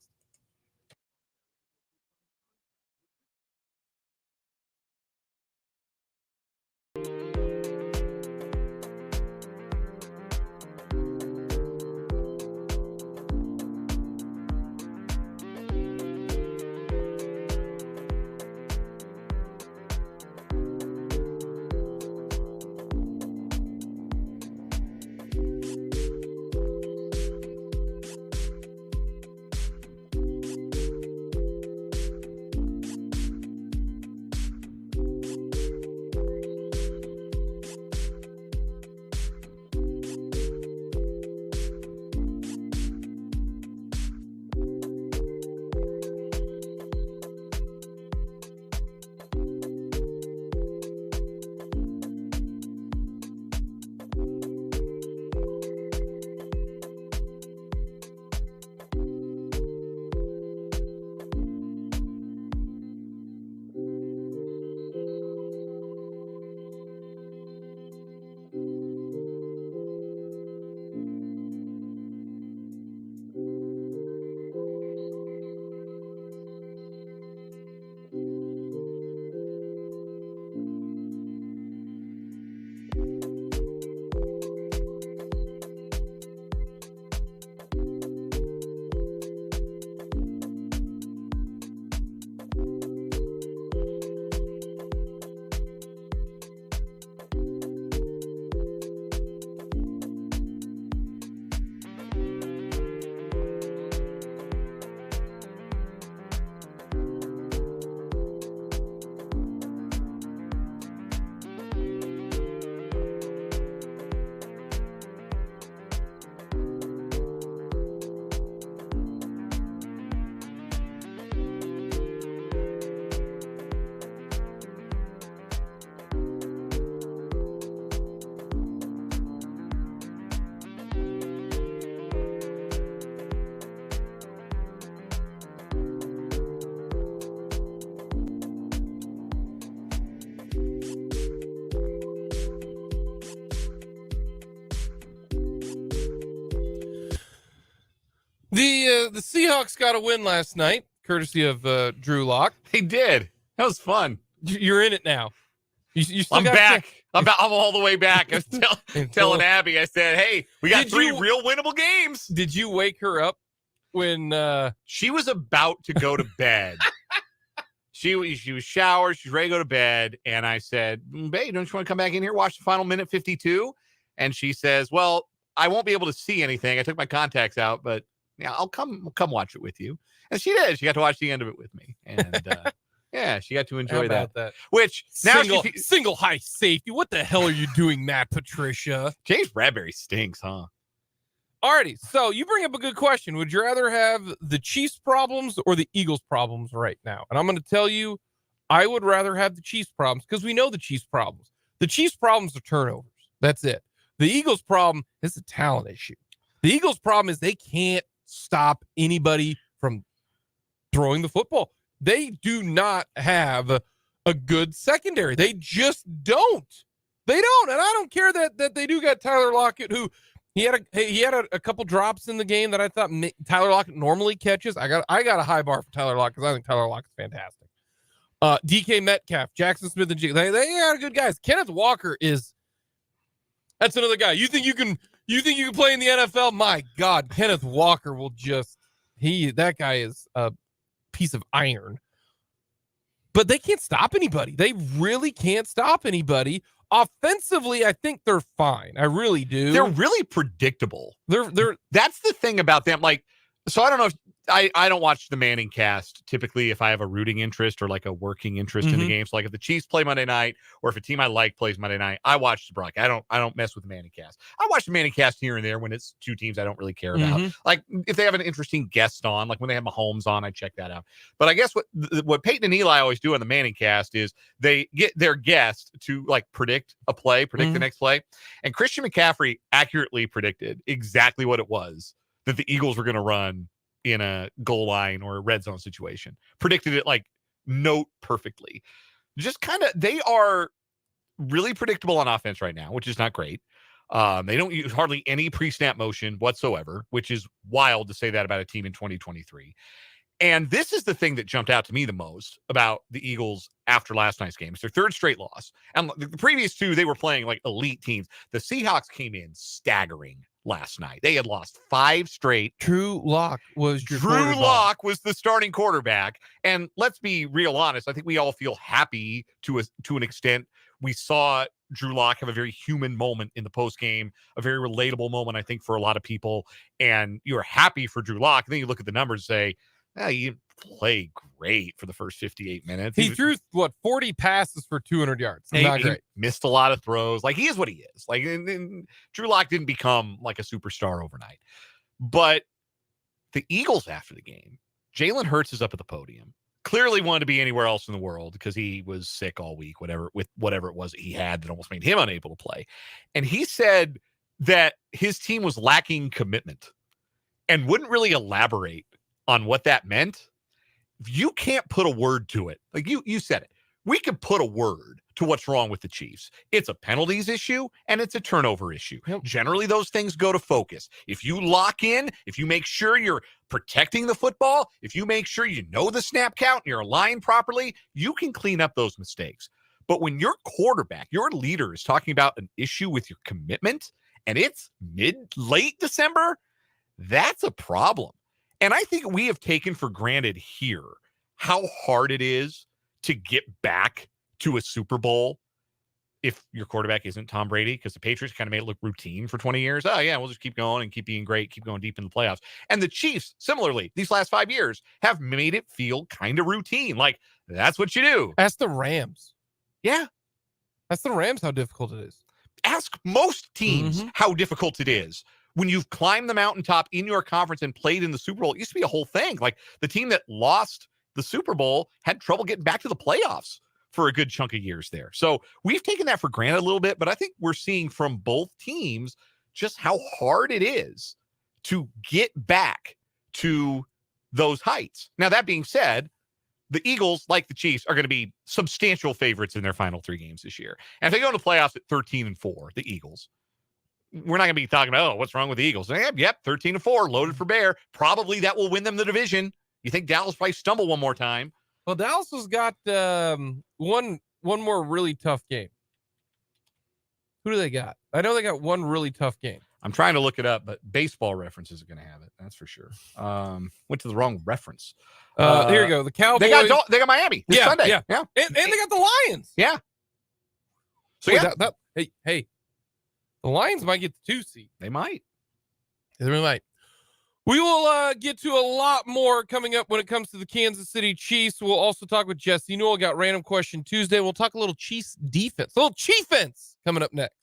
The Seahawks got a win last night, courtesy of Drew Lock. They did. That was fun. You're in it now. You still I'm back. I'm all the way back. I was telling Abby, I said, hey, we got 3 real winnable games. Did you wake her up when she was about to go to bed? She was showered. She's ready to go to bed. And I said, babe, don't you want to come back in here, watch the final minute 52? And she says, well, I won't be able to see anything. I took my contacts out, but yeah, I'll come watch it with you. And she did. She got to watch the end of it with me. And yeah, she got to enjoy that. Which now single high safety. What the hell are you doing, Matt Patricia? James Bradbury stinks, huh? Alrighty, so you bring up a good question. Would you rather have the Chiefs problems or the Eagles problems right now? And I'm going to tell you, I would rather have the Chiefs problems, because we know the Chiefs problems. The Chiefs problems are turnovers. That's it. The Eagles problem is a talent issue. The Eagles' problem is they can't stop anybody from throwing the football. They do not have a good secondary. They just don't. They don't. And I don't care that they do got Tyler Lockett, who he had a couple drops in the game that I thought Tyler Lockett normally catches. I got a high bar for Tyler Lockett because I think Tyler Lockett's fantastic. DK Metcalf, Jackson Smith, and they are good guys. Kenneth Walker that's another guy. You think you can play in the NFL? My God, Kenneth Walker will that guy is a piece of iron. But they can't stop anybody. They really can't stop anybody. Offensively, I think they're fine. I really do. They're really predictable. That's the thing about them. Like, so I don't know if I don't watch the Manning cast typically if I have a rooting interest or like a working interest in the game. So like if the Chiefs play Monday night or if a team I like plays Monday night, I watch the broadcast. I don't mess with the Manning cast. I watch the Manning cast here and there when it's two teams I don't really care about. Like if they have an interesting guest on, like when they have Mahomes on, I check that out. But I guess what Peyton and Eli always do on the Manning cast is they get their guest to like predict the next play. And Christian McCaffrey accurately predicted exactly what it was that the Eagles were going to run in a goal line or a red zone situation. Predicted it like note perfectly. Just kind of, they are really predictable on offense right now, which is not great. They don't use hardly any pre-snap motion whatsoever, which is wild to say that about a team in 2023. And this is the thing that jumped out to me the most about the Eagles after last night's game. It's their third straight loss. And the previous two, they were playing like elite teams. The Seahawks came in staggering last night. They had lost 5 straight. Drew Lock was the starting quarterback. And let's be real honest. I think we all feel happy to an extent. We saw Drew Lock have a very human moment in the post game, a very relatable moment, I think, for a lot of people. And you're happy for Drew Lock. And then you look at the numbers and say, he didn't play great for the first 58 minutes. He threw 40 passes for 200 yards. Not great. He missed a lot of throws. Like, he is what he is. Like, and Drew Lock didn't become like a superstar overnight. But the Eagles after the game, Jalen Hurts is up at the podium. Clearly wanted to be anywhere else in the world because he was sick all week, whatever it was that he had that almost made him unable to play. And he said that his team was lacking commitment and wouldn't really elaborate on what that meant. You can't put a word to it. Like you said it. We could put a word to what's wrong with the Chiefs. It's a penalties issue and it's a turnover issue. Yep. Generally, those things go to focus. If you lock in, if you make sure you're protecting the football, if you make sure you know the snap count and you're aligned properly, you can clean up those mistakes. But when your quarterback, your leader is talking about an issue with your commitment and it's late December, that's a problem. And I think we have taken for granted here how hard it is to get back to a Super Bowl if your quarterback isn't Tom Brady, because the Patriots kind of made it look routine for 20 years. Oh, yeah, we'll just keep going and keep being great, keep going deep in the playoffs. And the Chiefs, similarly, these last 5 years have made it feel kind of routine. Like, that's what you do. Ask the Rams. Yeah. Ask the Rams how difficult it is. Ask most teams how difficult it is. When you've climbed the mountaintop in your conference and played in the Super Bowl, it used to be a whole thing. Like the team that lost the Super Bowl had trouble getting back to the playoffs for a good chunk of years there. So we've taken that for granted a little bit, but I think we're seeing from both teams just how hard it is to get back to those heights. Now, that being said, the Eagles, like the Chiefs, are going to be substantial favorites in their final 3 games this year. And if they go into playoffs at 13-4, the Eagles, we're not going to be talking about, what's wrong with the Eagles? Yep, 13-4, loaded for bear. Probably that will win them the division. You think Dallas might stumble one more time? Well, Dallas has got one more really tough game. Who do they got? I know they got one really tough game. I'm trying to look it up, but Baseball Reference isn't going to have it. That's for sure. Went to the wrong reference. Here you go. The Cowboys. They got Miami this Sunday. Yeah. And they got the Lions. Yeah. So hey, the Lions might get the 2 seed. They might. They might. We will get to a lot more coming up when it comes to the Kansas City Chiefs. We'll also talk with Jesse Newell. Got Random Question Tuesday. We'll talk a little Chiefs defense, a little Chiefense coming up next.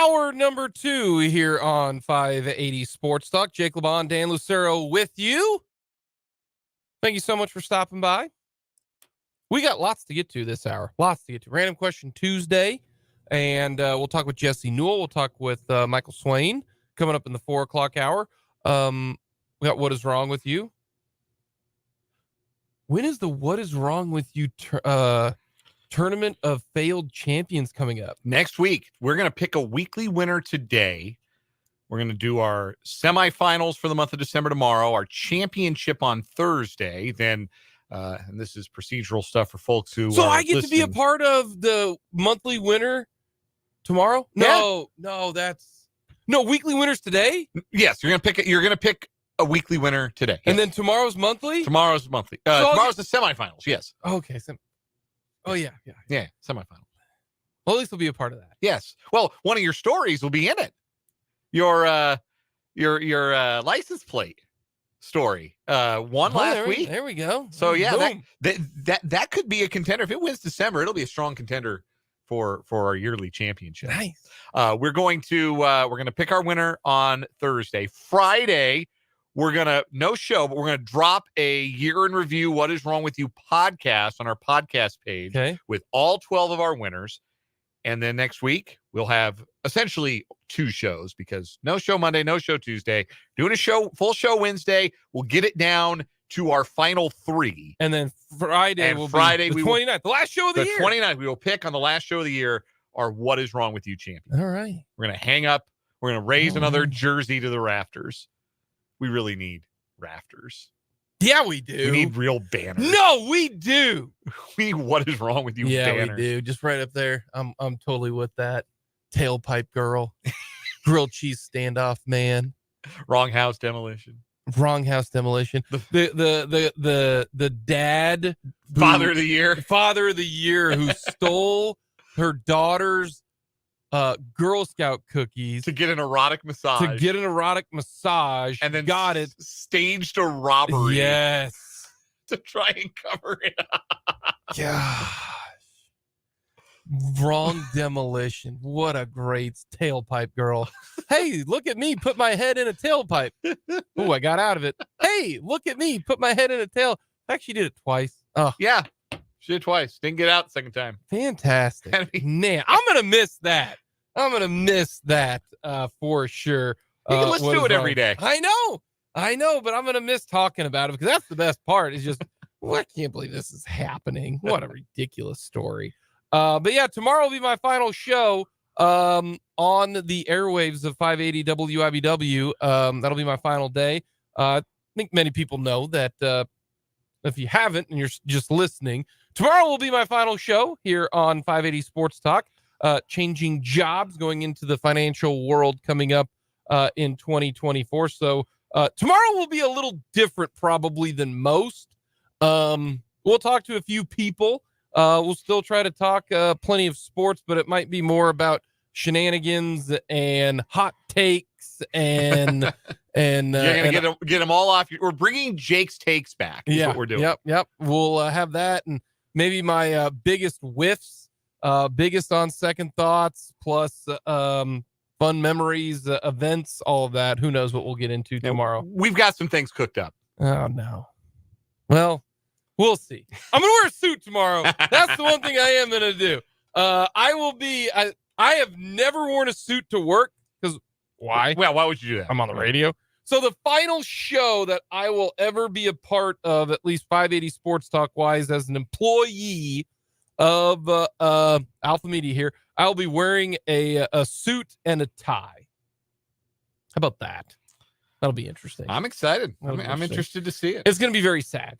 hour number 2 here on 580 Sports Talk. Jake LeBon, Dan Lucero with you. Thank you so much for stopping by. We got lots to get to this hour. Lots to get to. Random Question Tuesday. And we'll talk with Jesse Newell. We'll talk with Michael Swain coming up in the 4 o'clock hour. We got What Is Wrong With You? When is the What Is Wrong With You Tournament of Failed Champions coming up? Next week. We're going to pick a weekly winner today. We're going to do our semifinals for the month of December tomorrow, our championship on Thursday. Then, and this is procedural stuff for folks who So are I get listening. to be a part of the monthly winner tomorrow? No, weekly winners today? Yes, you're going to pick a weekly winner today. And yes. then tomorrow's monthly? Tomorrow's monthly. Tomorrow's the semifinals. Yes. Okay. Yeah. Semifinal. Well, at least we'll be a part of that. Yes. Well, one of your stories will be in it. Your license plate story. Last week. There we go. So yeah, Boom. that could be a contender. If it wins December, it'll be a strong contender for our yearly championship. Nice. We're going to pick our winner on Thursday. Friday, we're gonna no show, but we're gonna drop a year in review What Is Wrong With You podcast on our podcast page with all 12 of our winners. And then next week we'll have essentially 2 shows because no show Monday, no show Tuesday. Doing a full show Wednesday. We'll get it down to our final 3. And then Friday will be the 29th, the last show of the year. The 29th, we will pick on the last show of the year our What Is Wrong With You champion. All right. We're going to hang up. We're going to raise another jersey to the rafters. We really need rafters. Yeah, we do. We need real banners. No, we do. We need What Is Wrong With You banners. We do. Just right up there. I'm totally with that. Tailpipe girl. Grilled cheese standoff man. Wrong house demolition. The dad Father of the year who stole her daughter's Girl Scout cookies to get an erotic massage. And then got it staged a robbery. Yes. To try and cover it up. Gosh. Wrong demolition. What a great tailpipe girl. Hey, look at me. Put my head in a tailpipe. Oh, I got out of it. Hey, look at me. Put my head in a tail. In fact, she did it twice. Oh, yeah. She did twice. Didn't get out the second time. Fantastic. Man, I'm going to miss that. For sure. You can listen to it every day. I know, but I'm going to miss talking about it because that's the best part. Is just, well, I can't believe this is happening. What a ridiculous story. But yeah, tomorrow will be my final show on the airwaves of 580 WIBW. That'll be my final day. I think many people know that if you haven't and you're just listening, tomorrow will be my final show here on 580 Sports Talk. Changing jobs, going into the financial world coming up in 2024. So tomorrow will be a little different probably than most. We'll talk to a few people. We'll still try to talk plenty of sports, but it might be more about shenanigans and hot takes and you're gonna get them all off. We're bringing Jake's takes back. Is what we're doing. Yep. We'll have that and maybe my biggest whiffs, biggest on second thoughts, plus fun memories, events, all of that. Who knows what we'll get into tomorrow? We've got some things cooked up. Oh no. Well. We'll see. I'm going to wear a suit tomorrow. That's the one thing I am going to do. I have never worn a suit to work because why? Well, why would you do that? I'm on the radio. So the final show that I will ever be a part of, at least 580 Sports Talk wise, as an employee of Alpha Media here, I'll be wearing a suit and a tie. How about that? That'll be interesting. I'm excited. I'm interested to see it. It's going to be very sad.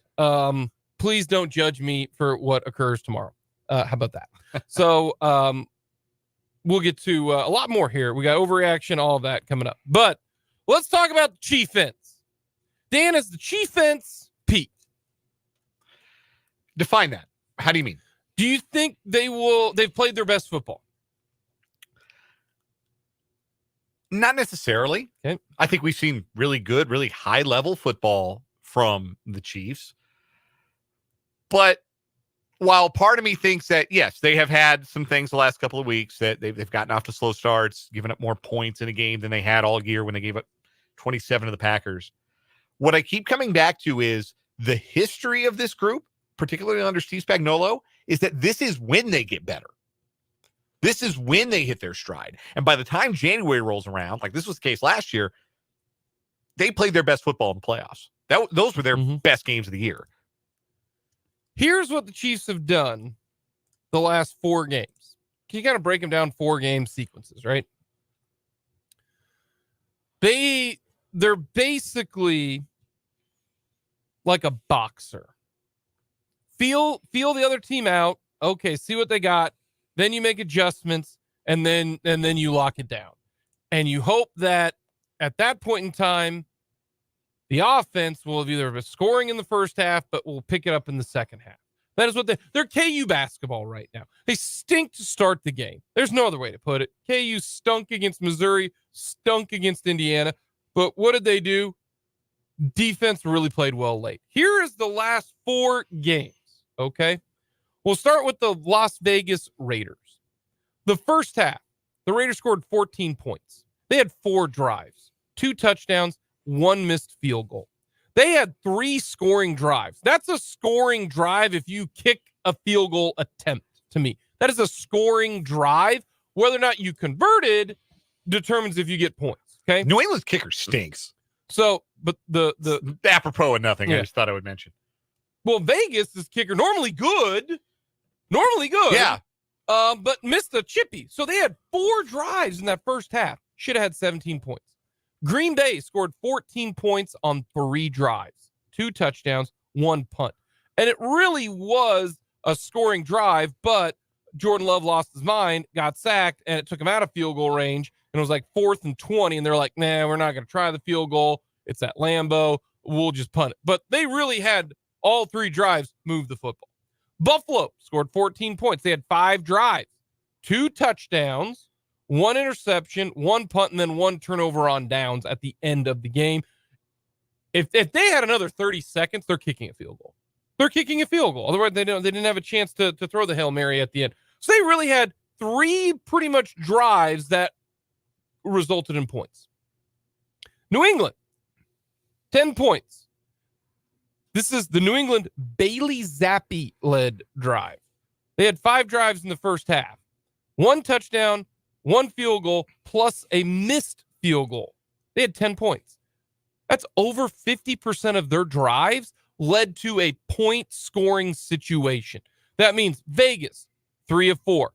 Please don't judge me for what occurs tomorrow. How about that? So we'll get to a lot more here. We got overreaction, all of that coming up. But let's talk about the Chiefense. Dan, is the Chiefense peaked? Define that. How do you mean? Do you think they've played their best football? Not necessarily. Okay. I think we've seen really good, really high-level football from the Chiefs. But while part of me thinks that, yes, they have had some things the last couple of weeks that they've gotten off to slow starts, given up more points in a game than they had all year when they gave up 27 to the Packers. What I keep coming back to is the history of this group, particularly under Steve Spagnuolo, is that this is when they get better. This is when they hit their stride. And by the time January rolls around, like this was the case last year, they played their best football in the playoffs. Those were their best games of the year. Here's what the Chiefs have done the last 4 games. Can you kind of break them down 4 game sequences, right? They're basically like a boxer. Feel the other team out. Okay, see what they got. Then you make adjustments, and then you lock it down. And you hope that at that point in time, the offense will have either been scoring in the first half, but will pick it up in the second half. That is what they're KU basketball right now. They stink to start the game. There's no other way to put it. KU stunk against Missouri, stunk against Indiana. But what did they do? Defense really played well late. Here is the last 4 games, okay? We'll start with the Las Vegas Raiders. The first half, the Raiders scored 14 points. They had 4 drives, 2 touchdowns, 1 missed field goal. They had 3 scoring drives. That's a scoring drive if you kick a field goal attempt to me. That is a scoring drive. Whether or not you converted determines if you get points, okay? New England's kicker stinks. So, but the apropos of nothing, I just thought I would mention. Well, Vegas is kicker normally good. Yeah. But missed a chippy. So they had 4 drives in that first half. Should have had 17 points. Green Bay scored 14 points on 3 drives, 2 touchdowns, 1 punt. And it really was a scoring drive, but Jordan Love lost his mind, got sacked, and it took him out of field goal range. And it was like 4th and 20. And they're like, nah, we're not going to try the field goal. It's at Lambeau. We'll just punt it. But they really had all 3 drives move the football. Buffalo scored 14 points. They had 5 drives, 2 touchdowns, 1 interception, 1 punt, and then 1 turnover on downs at the end of the game. If they had another 30 seconds, they're kicking a field goal. Otherwise, they didn't have a chance to throw the Hail Mary at the end. So they really had 3 pretty much drives that resulted in points. New England, 10 points. This is the New England Bailey Zappi-led drive. They had 5 drives in the first half. 1 touchdown, 1 field goal, plus a missed field goal. They had 10 points. That's over 50% of their drives led to a point-scoring situation. That means Vegas, 3 of 4.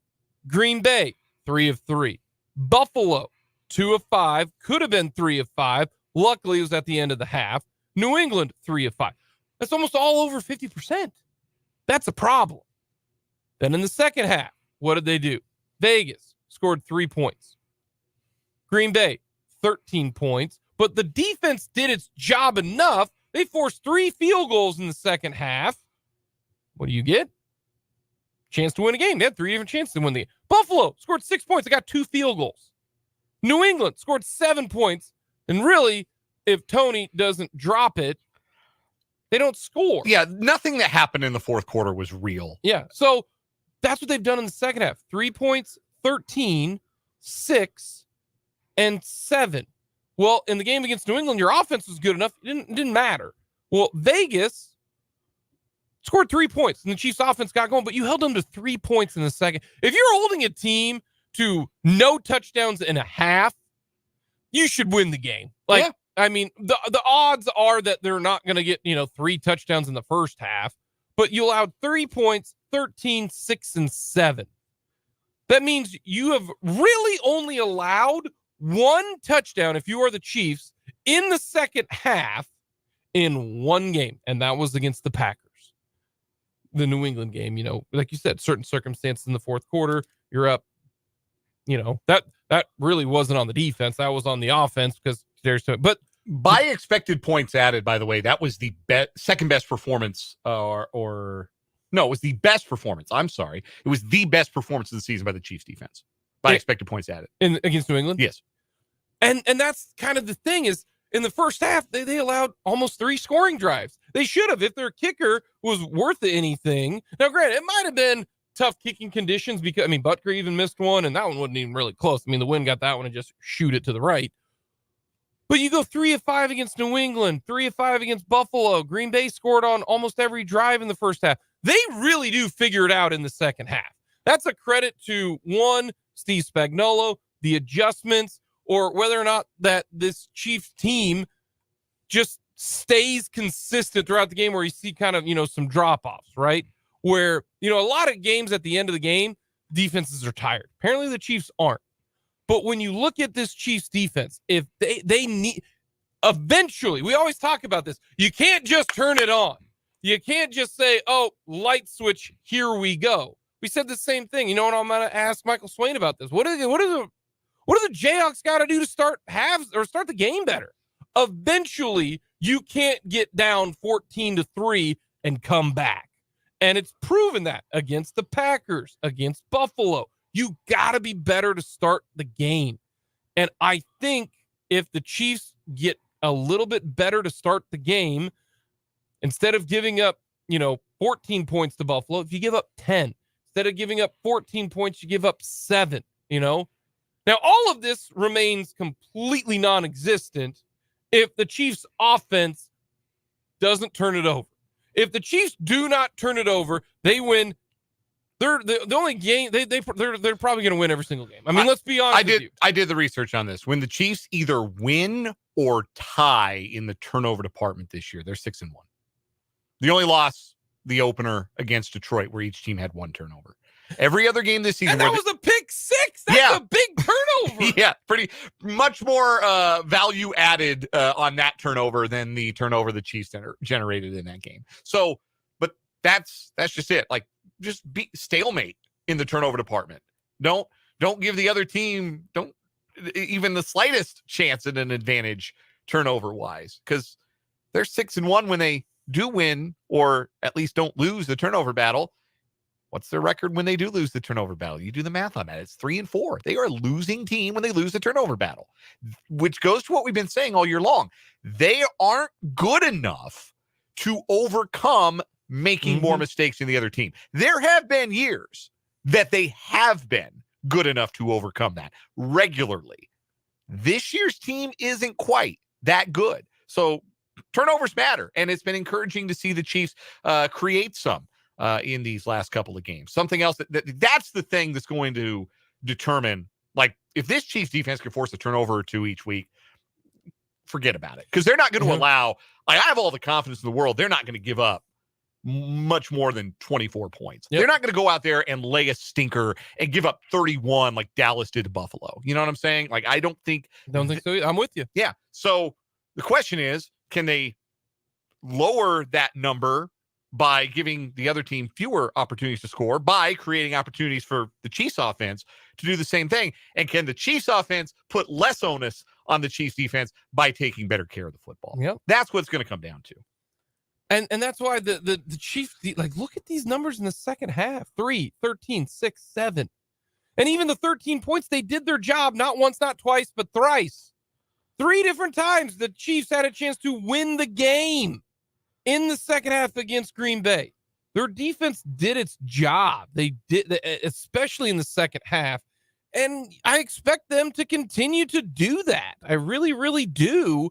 Green Bay, 3 of 3. Buffalo, 2 of 5. Could have been 3 of 5. Luckily, it was at the end of the half. New England, 3 of 5. That's almost all over 50%. That's a problem. Then in the second half, what did they do? Vegas scored 3 points. Green Bay, 13 points. But the defense did its job enough. They forced 3 field goals in the second half. What do you get? Chance to win a game. They had 3 different chances to win the game. Buffalo scored 6 points. They got 2 field goals. New England scored 7 points. And really, if Tony doesn't drop it, they don't score. Yeah, nothing that happened in the fourth quarter was real. Yeah, so that's what they've done in the second half. 3 points, 13, 6, and 7. Well, in the game against New England, your offense was good enough. It didn't matter. Well, Vegas scored 3 points, and the Chiefs' offense got going, but you held them to 3 points in the second. If you're holding a team to no touchdowns in a half, you should win the game. Yeah. I mean, the odds are that they're not going to get, 3 touchdowns in the first half, but you allowed 3 points, 13, 6, and 7. That means you have really only allowed 1 touchdown, if you are the Chiefs, in the second half in 1 game, and that was against the Packers. The New England game, like you said, certain circumstances in the fourth quarter, you're up. That really wasn't on the defense. That was on the offense because but by expected points added, by the way, that was the second best performance no, it was the best performance. I'm sorry. It was the best performance of the season by the Chiefs defense by expected points added against New England. Yes. And that's kind of the thing is In the first half, they allowed almost 3 scoring drives. They should have if their kicker was worth anything. Now, granted, it might have been tough kicking conditions because, Butker even missed one, and that one wasn't even really close. The wind got that one and just shoot it to the right. But you go 3 of 5 against New England, 3 of 5 against Buffalo. Green Bay scored on almost every drive in the first half. They really do figure it out in the second half. That's a credit to, one, Steve Spagnuolo, the adjustments, or whether or not that this Chiefs team just stays consistent throughout the game where you see kind of, some drop-offs, right? Where, a lot of games at the end of the game, defenses are tired. Apparently the Chiefs aren't. But when you look at this Chiefs defense, if they need, eventually, we always talk about this, you can't just turn it on. You can't just say, oh, light switch, here we go. We said the same thing. You know what, I'm going to ask Michael Swain about this. What do the Jayhawks got to do to start the game better? Eventually, you can't get down 14-3 and come back. And it's proven that against the Packers, against Buffalo. You got to be better to start the game. And I think if the Chiefs get a little bit better to start the game, instead of giving up, 14 points to Buffalo, if you give up 10, instead of giving up 14 points, you give up 7, Now, all of this remains completely non-existent if the Chiefs' offense doesn't turn it over. If the Chiefs do not turn it over, they win. They're the only game they're probably going to win every single game. Let's be honest with you. I did the research on this. When the Chiefs either win or tie in the turnover department this year, they're 6-1. The only loss, the opener against Detroit, where each team had 1 turnover. Every other game this season, and that was a pick 6. That's a big turnover. Yeah, pretty much more value added on that turnover than the turnover the Chiefs generated in that game. So, but that's just it. Like, just be stalemate in the turnover department. Don't give the other team even the slightest chance at an advantage turnover wise, because they're 6-1 when they do win, or at least don't lose the turnover battle. What's their record when they do lose the turnover battle? You do the math on that. It's 3-4. They are a losing team when they lose the turnover battle, which goes to what we've been saying all year long. They aren't good enough to overcome making more mistakes than the other team. There have been years that they have been good enough to overcome that regularly. This year's team isn't quite that good. So turnovers matter, and it's been encouraging to see the Chiefs create some in these last couple of games. Something else that's the thing that's going to determine, like, if this Chiefs defense can force a turnover or 2 each week, forget about it, because they're not going to allow. I have all the confidence in the world. They're not going to give up much more than 24 points. Yep. They're not going to go out there and lay a stinker and give up 31 like Dallas did to Buffalo. You know what I'm saying? Like, I don't think so. I'm with you. Yeah. So the question is, can they lower that number by giving the other team fewer opportunities to score, by creating opportunities for the Chiefs offense to do the same thing? And can the Chiefs offense put less onus on the Chiefs defense by taking better care of the football? Yep. That's what it's going to come down to. And that's why the Chiefs, like, look at these numbers in the second half: 3, 13, 6, 7. And even the 13 points, they did their job, not once, not twice, but thrice. 3 different times the Chiefs had a chance to win the game in the second half against Green Bay. Their defense did its job. They did, especially in the second half. And I expect them to continue to do that. I really, really do,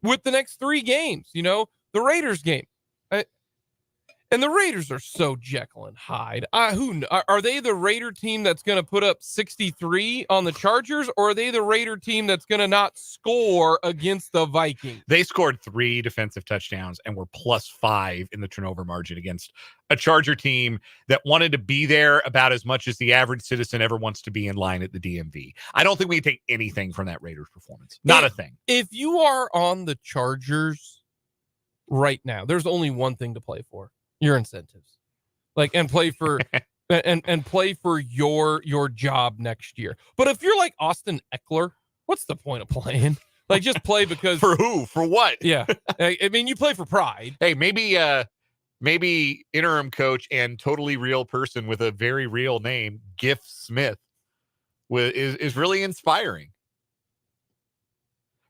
with the next 3 games. The Raiders game. And the Raiders are so Jekyll and Hyde. Are they the Raider team that's going to put up 63 on the Chargers, or are they the Raider team that's going to not score against the Vikings? They scored 3 defensive touchdowns and were +5 in the turnover margin against a Charger team that wanted to be there about as much as the average citizen ever wants to be in line at the DMV. I don't think we can take anything from that Raiders performance. Not a thing. If you are on the Chargers right now, there's only one thing to play for: your incentives, and play for and play for your job next year. But if you're like Austin Eckler, what's the point of playing? Just play because for who? For what? Yeah, you play for pride. Hey, maybe interim coach and totally real person with a very real name, Giff Smith, is really inspiring.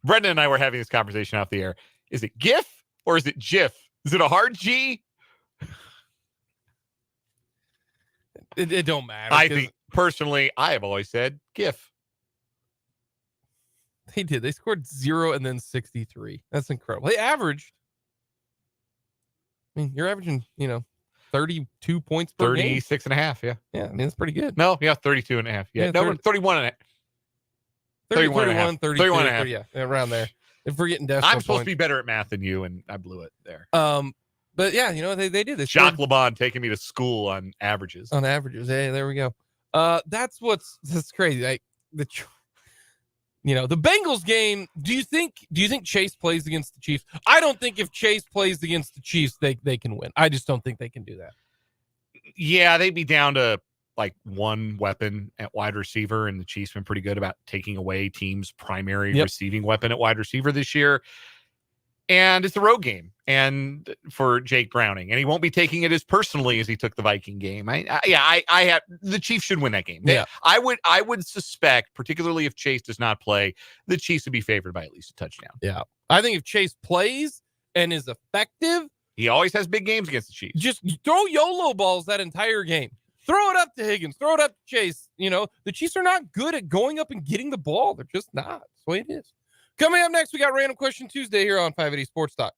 Brendan and I were having this conversation off the air. Is it GIF or is it GIF? Is it a hard G? It don't matter. I think, personally, I have always said GIF. They did. They scored 0 and then 63. That's incredible. They averaged. I mean, you're averaging, 32 points per 36 game. and a half, yeah. Yeah, I mean, that's pretty good. No, yeah, 32 and a half. Yeah, no, 31 and a half. 31 and a half. 31 and a half. Yeah, around there. If we're getting decimal I'm supposed points. to be better at math than you, and I blew it there. But yeah, they did. They Jacques LeBon taking me to school on averages. On averages. Hey, there we go. That's crazy. Like the Bengals game. Do you think Chase plays against the Chiefs? I don't think if Chase plays against the Chiefs, they can win. I just don't think they can do that. Yeah, they'd be down to like one weapon at wide receiver, and the Chiefs been pretty good about taking away teams' primary receiving weapon at wide receiver this year. And it's a road game, and for Jake Browning, and he won't be taking it as personally as he took the Viking game. I have the Chiefs should win that game. Yeah, I would suspect, particularly if Chase does not play, the Chiefs would be favored by at least a touchdown. Yeah, I think if Chase plays and is effective, he always has big games against the Chiefs. Just throw YOLO balls that entire game. Throw it up to Higgins. Throw it up to Chase. The Chiefs are not good at going up and getting the ball. They're just not. That's the way it is. Coming up next, we got Random Question Tuesday here on 580 Sports Talk.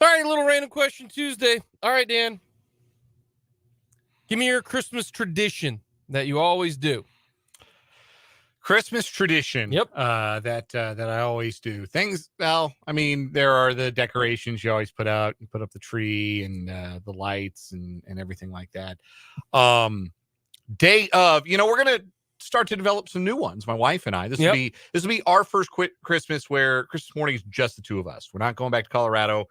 All right, little Random Question Tuesday. All right, Dan. Give me your Christmas tradition that you always do. Christmas tradition. Yep. That I always do. Things. Well, I mean, there are the decorations you always put out. You put up the tree and the lights and everything like that. Day of, we're gonna start to develop some new ones. My wife and I. This will be our first Christmas where Christmas morning is just the two of us. We're not going back to Colorado.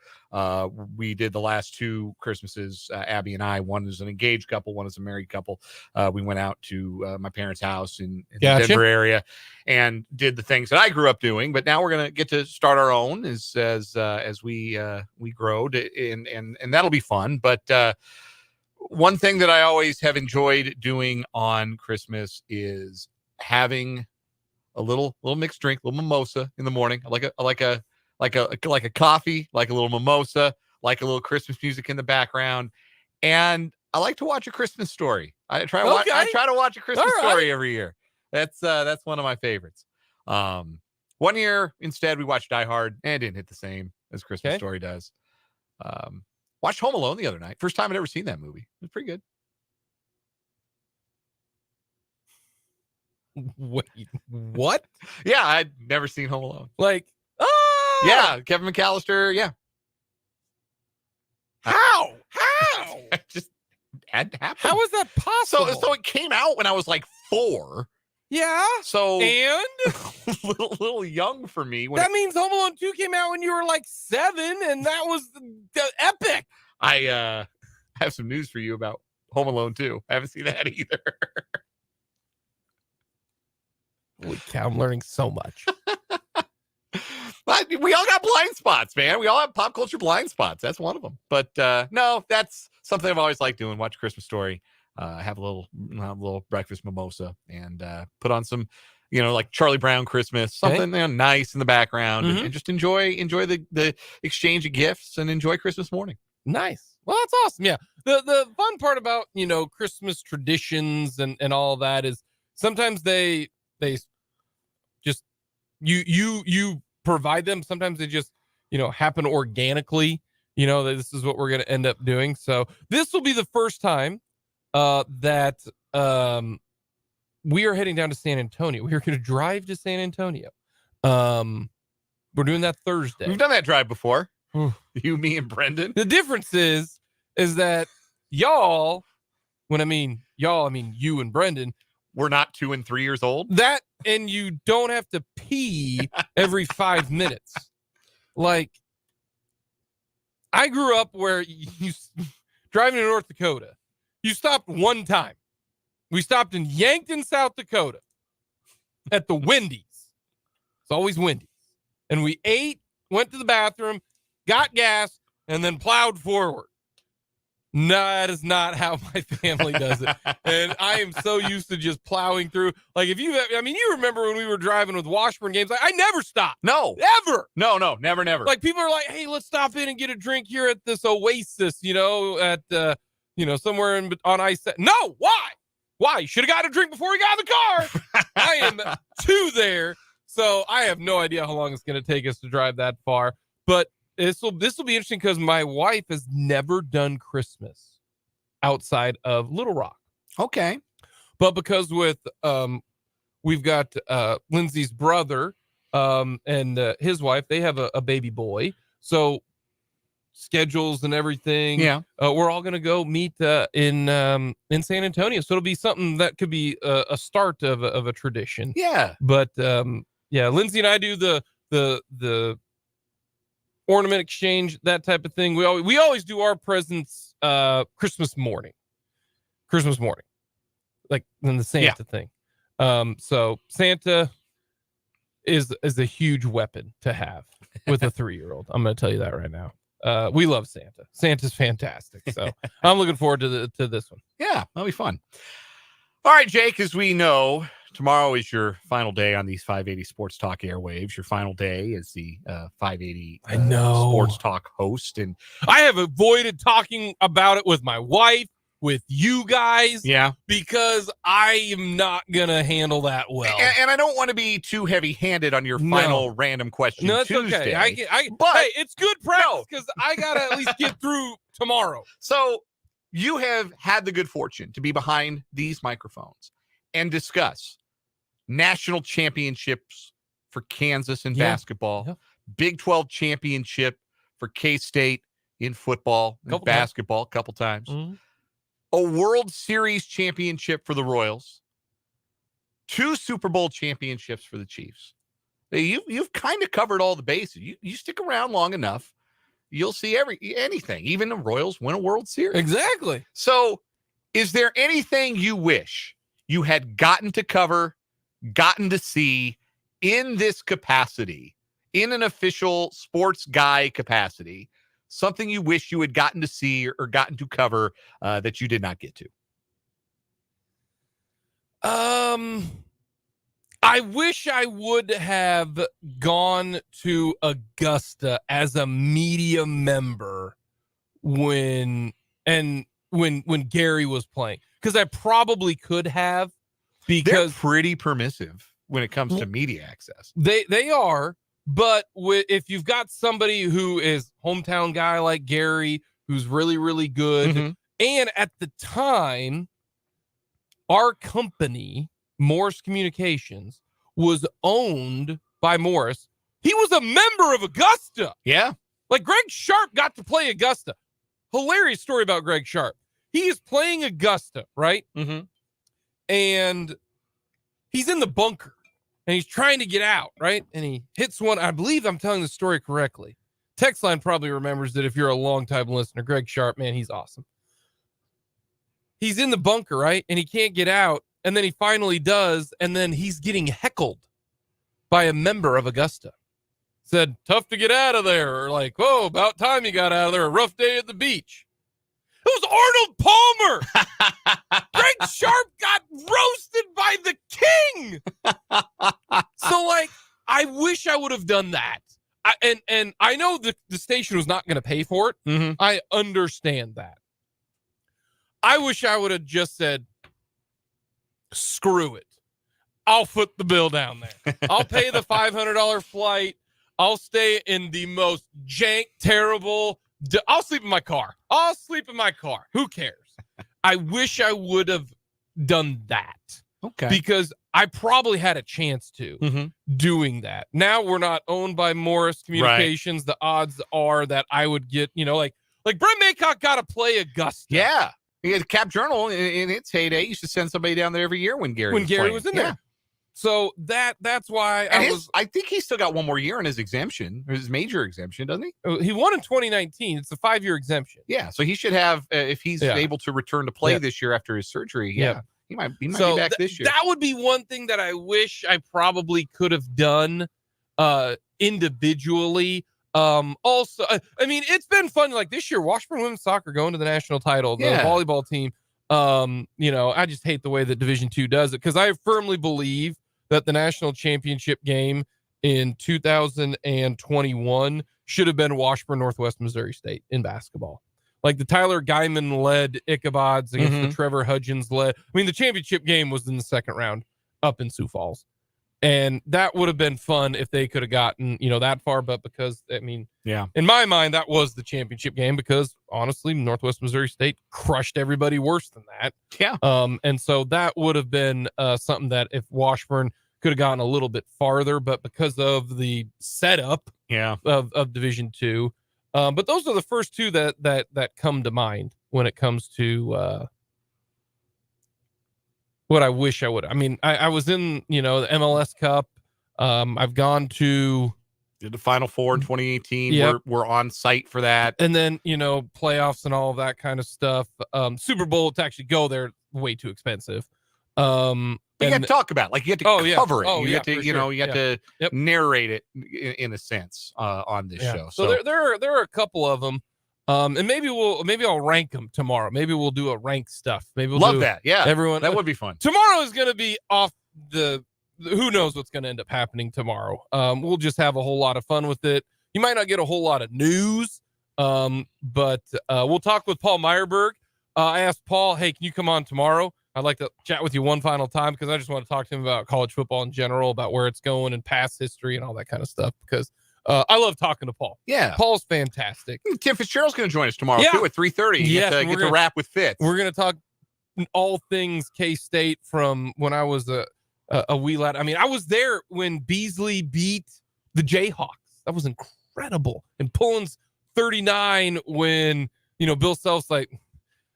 We did the last two Christmases, Abby and I. One is an engaged couple, one is a married couple. We went out to my parents' house in the Denver area and did the things that I grew up doing. But now we're gonna get to start our own as we grow, and that'll be fun. But one thing that I always have enjoyed doing on Christmas is having a little mixed drink, a little mimosa in the morning. I like a coffee, like a little mimosa, like a little Christmas music in the background, and I like to watch A Christmas Story. I try to watch A Christmas Story every year. That's one of my favorites. One year instead we watched Die Hard, and it didn't hit the same as Christmas Story does. Watched Home Alone the other night. First time I'd ever seen that movie. It was pretty good. Wait, what? Yeah, I'd never seen Home Alone. Yeah, Kevin McAllister. Yeah. How? It just had to happen. How is that possible? So it came out when I was like 4. Yeah. So and little young for me. That means Home Alone 2 came out when you were like 7, and that was the epic. I have some news for you about Home Alone 2. I haven't seen that either. Holy cow, I'm learning so much. But we all got blind spots, man. We all have pop culture blind spots. That's one of them. But no, that's something I've always liked doing. Watch Christmas Story. Have a little breakfast mimosa and put on some, like Charlie Brown Christmas, something nice in the background, and just enjoy the exchange of gifts and enjoy Christmas morning. Nice. Well, that's awesome. Yeah. The fun part about, Christmas traditions and all that is sometimes they just, you provide them. Sometimes they just, happen organically, that this is what we're going to end up doing. So this will be the first time that we are heading down to San Antonio. We are going to drive to San Antonio. We're doing that Thursday. We've done that drive before. You, me, and Brendan. The difference is that y'all, when I mean y'all, I mean you and Brendan. We're not 2 and 3 years old. That, and you don't have to pee every 5 minutes. Like, I grew up where you driving to North Dakota. You stopped one time. We stopped in Yankton, South Dakota at the Wendy's. It's always Wendy's. And we ate, went to the bathroom, got gas, and then plowed forward. No, that is not how my family does it. And I am so used to just plowing through. Like, you remember when we were driving with Washburn games, like, I never stopped. No. Ever. No, never. Like, people are like, hey, let's stop in and get a drink here at this Oasis, at, somewhere on ice. No, why? Why? You should have got a drink before we got in the car. I am 2 there. So I have no idea how long it's going to take us to drive that far. But this will be interesting because my wife has never done Christmas outside of Little Rock. Okay. But because we've got Lindsay's brother and his wife, they have a baby boy. So schedules and everything. Yeah. We're all going to go meet in San Antonio. So it'll be something that could be a start of a tradition. Yeah. But Lindsay and I do the ornament exchange, that type of thing. We always do our presents Christmas morning, like in the Santa thing. So Santa is a huge weapon to have with a 3-year-old. I'm going to tell you that right now. We love Santa. Santa's fantastic. So I'm looking forward to this one. Yeah, that'll be fun. All right, Jake, as we know, tomorrow is your final day on these 580 Sports Talk airwaves. Your final day as the 580 Sports Talk host. And I have avoided talking about it with my wife, with you guys. Yeah. Because I am not going to handle that well. And I don't want to be too heavy-handed on your final random question Tuesday. Okay. But hey, it's good practice because I got to at least get through tomorrow. So you have had the good fortune to be behind these microphones and discuss national championships for Kansas in basketball, Big 12 championship for K-State in football, and basketball, a couple times, a World Series championship for the Royals, 2 Super Bowl championships for the Chiefs. You've kind of covered all the bases. You stick around long enough, you'll see anything. Even the Royals win a World Series. Exactly. So, is there anything you wish you had gotten to cover, gotten to see in this capacity, in an official sports guy capacity, something you wish you had gotten to see or gotten to cover that you did not get to? I wish I would have gone to Augusta as a media member when Gary was playing, because I probably could have, because they're pretty permissive when it comes to media access. They are, but if you've got somebody who is hometown guy like Gary, who's really, really good, and at the time, our company, Morris Communications, was owned by Morris. He was a member of Augusta. Yeah. Like, Greg Sharp got to play Augusta. Hilarious story about Greg Sharp. He is playing Augusta, right? And he's in the bunker, and he's trying to get out, right? And he hits one. I believe I'm telling the story correctly. Text line probably remembers that if you're a longtime listener. Greg Sharp, man, he's awesome. He's in the bunker, right? And he can't get out. And then he finally does. And then he's getting heckled by a member of Augusta. Said, tough to get out of there. Or like, whoa, about time you got out of there. A rough day at the beach. It was Arnold Palmer. Greg Sharp got roasted by the king. So, like, I wish I would have done that. And I know the station was not going to pay for it. I understand that. I wish I would have just said, screw it. I'll foot the bill down there. I'll pay the $500 flight. I'll stay in the most jank, terrible. I'll sleep in my car. Who cares? I wish I would have done that. Okay. Because I probably had a chance to doing that. Now we're not owned by Morris Communications. Right. The odds are that I would get, like Brent Maycock got to play Augusta. Yeah. The Cap Journal in its heyday used to send somebody down there every year when Gary was in there. So that's why I think he's still got one more year in his exemption, or his major exemption, doesn't he? He won in 2019. It's a 5-year exemption. Yeah, so he should have, if he's able to return to play this year after his surgery. He might be back this year. That would be one thing that I wish I probably could have done individually. Also, I mean, it's been fun. Like this year, Washburn women's soccer going to the national title, the volleyball team. I just hate the way that Division II does it, because I firmly believe that the national championship game in 2021 should have been Washburn Northwest Missouri State in basketball. Like the Tyler Guyman led Ichabods against the Trevor Hudgens led. I mean, the championship game was in the second round up in Sioux Falls. And that would have been fun if they could have gotten, that far. But because, I mean, in my mind, that was the championship game, because honestly, Northwest Missouri State crushed everybody worse than that. Yeah. And so that would have been something that if Washburn could have gotten a little bit farther, but because of the setup of Division II. But those are the first two that come to mind when it comes to what I wish I would. I mean, I was in, the MLS Cup. I've gone to the Final Four in 2018. We're on site for that. And then, playoffs and all of that kind of stuff. Super Bowl, to actually go there, way too expensive. But you got to talk about it. Like, you have to cover it. You have to, you have to narrate it in a sense on this show. So there are a couple of them. And maybe I'll rank them tomorrow. Maybe we'll do a rank stuff. Maybe we'll love that. Yeah, everyone. That would be fun. Tomorrow is going to be off who knows what's going to end up happening tomorrow. We'll just have a whole lot of fun with it. You might not get a whole lot of news. But we'll talk with Paul Meyerberg. I asked Paul, hey, can you come on tomorrow? I'd like to chat with you one final time, because I just want to talk to him about college football in general, about where it's going and past history and all that kind of stuff, because I love talking to Paul. Yeah. Paul's fantastic. Tim Fitzgerald's going to join us tomorrow too at 3:30. Get to wrap with Fitz. We're going to talk all things K-State from when I was a wee lad. I mean, I was there when Beasley beat the Jayhawks. That was incredible. And Pullen's 39 when, Bill Self's like,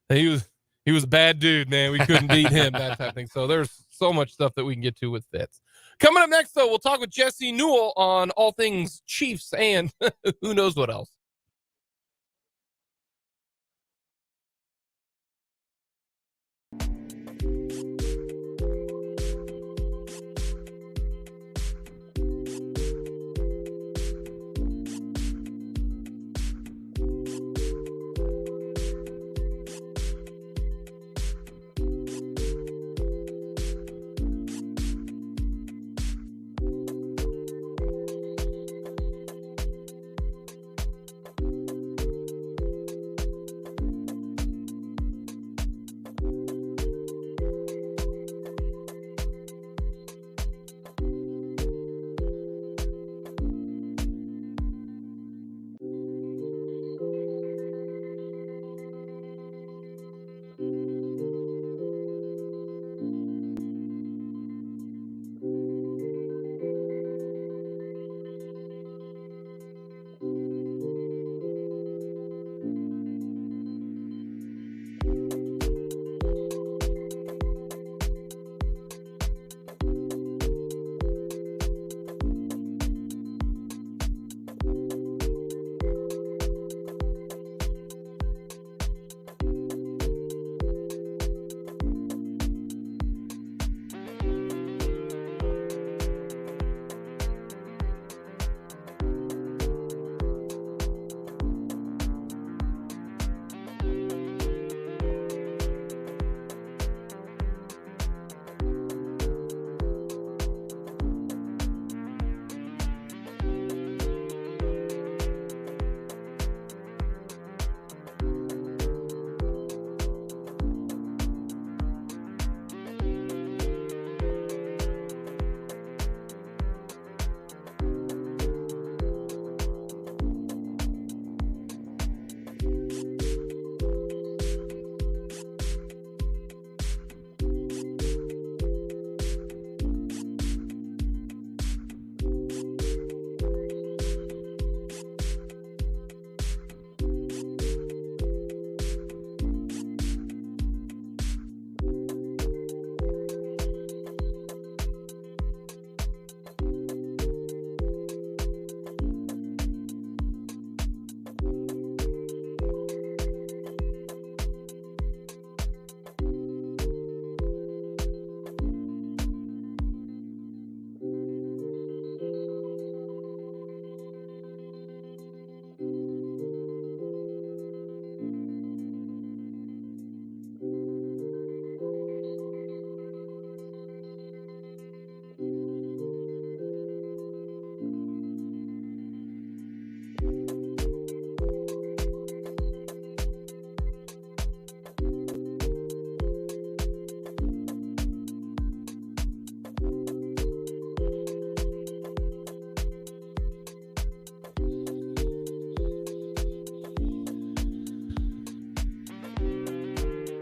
he was a bad dude, man. We couldn't beat him, that type of thing. So there's so much stuff that we can get to with Fitz. Coming up next, though, we'll talk with Jesse Newell on all things Chiefs and who knows what else.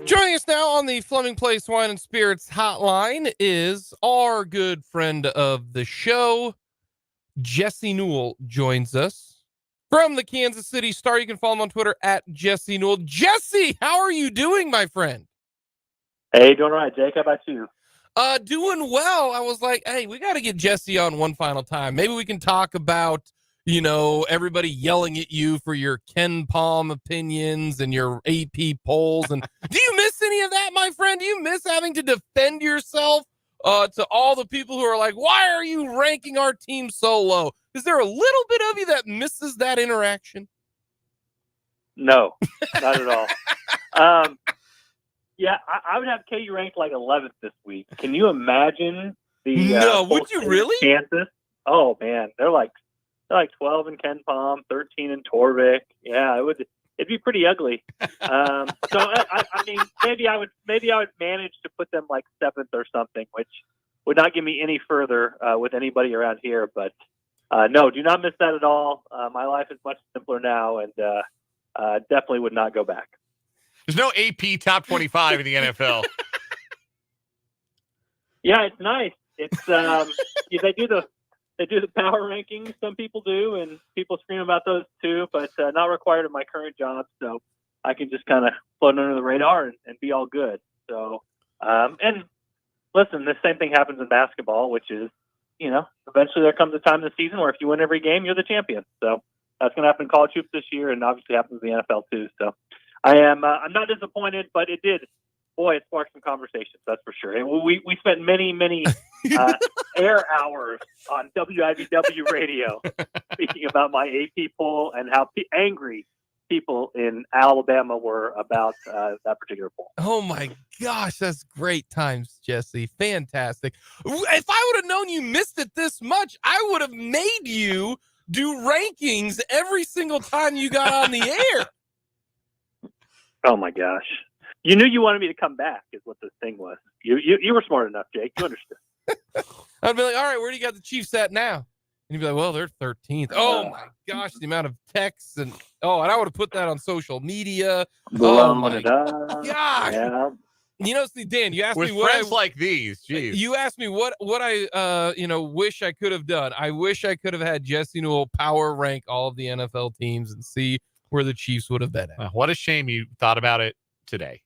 Joining us now on the Fleming Place Wine and Spirits hotline is our good friend of the show, Jesse Newell joins us from the Kansas City Star. You can follow him on Twitter at Jesse Newell. Jesse, how are you doing, my friend? Hey, doing all right, Jake. How about you? Doing well. I was like, hey, we got to get Jesse on one final time. Maybe we can talk about, everybody yelling at you for your Ken Palm opinions and your AP polls. And do you miss any of that, my friend? Do you miss having to defend yourself to all the people who are like, why are you ranking our team so low? Is there a little bit of you that misses that interaction? No, not at all. Yeah, I would have KU ranked like 11th this week. Can you imagine the? No, would you really? Kansas. Oh man, they're like 12 in Ken Palm, 13 in Torvik. Yeah, it would. It'd be pretty ugly. So I mean, maybe I would manage to put them like 7th or something, which would not get me any further with anybody around here. But no, do not miss that at all. My life is much simpler now, and definitely would not go back. There's no AP top 25 in the NFL. Yeah, it's nice. It's yeah, they do the power rankings. Some people do, and people scream about those too, but not required in my current job. So I can just kind of float under the radar and be all good. So and listen, the same thing happens in basketball, which is, eventually there comes a time in the season where if you win every game, you're the champion. So that's going to happen in college hoops this year, and obviously happens in the NFL too. So I'm not disappointed, but it sparked some conversations, that's for sure. And we spent many air hours on WIVW radio speaking about my AP poll and how angry people in Alabama were about that particular poll. Oh my gosh, that's great times, Jesse. Fantastic. If I would have known you missed it this much, I would have made you do rankings every single time you got on the air. Oh my gosh. You knew you wanted me to come back is what this thing was. You were smart enough, Jake. You understood. I'd be like, all right, where do you got the Chiefs at now? And you'd be like, well, they're 13th. Oh my gosh, the amount of texts and I would have put that on social media. Oh my gosh. Yeah. See, Dan, you asked with me what friends like these. Geez. You asked me what I wish I could have done. I wish I could have had Jesse Newell power rank all of the NFL teams and see where the Chiefs would have been at. What a shame you thought about it today.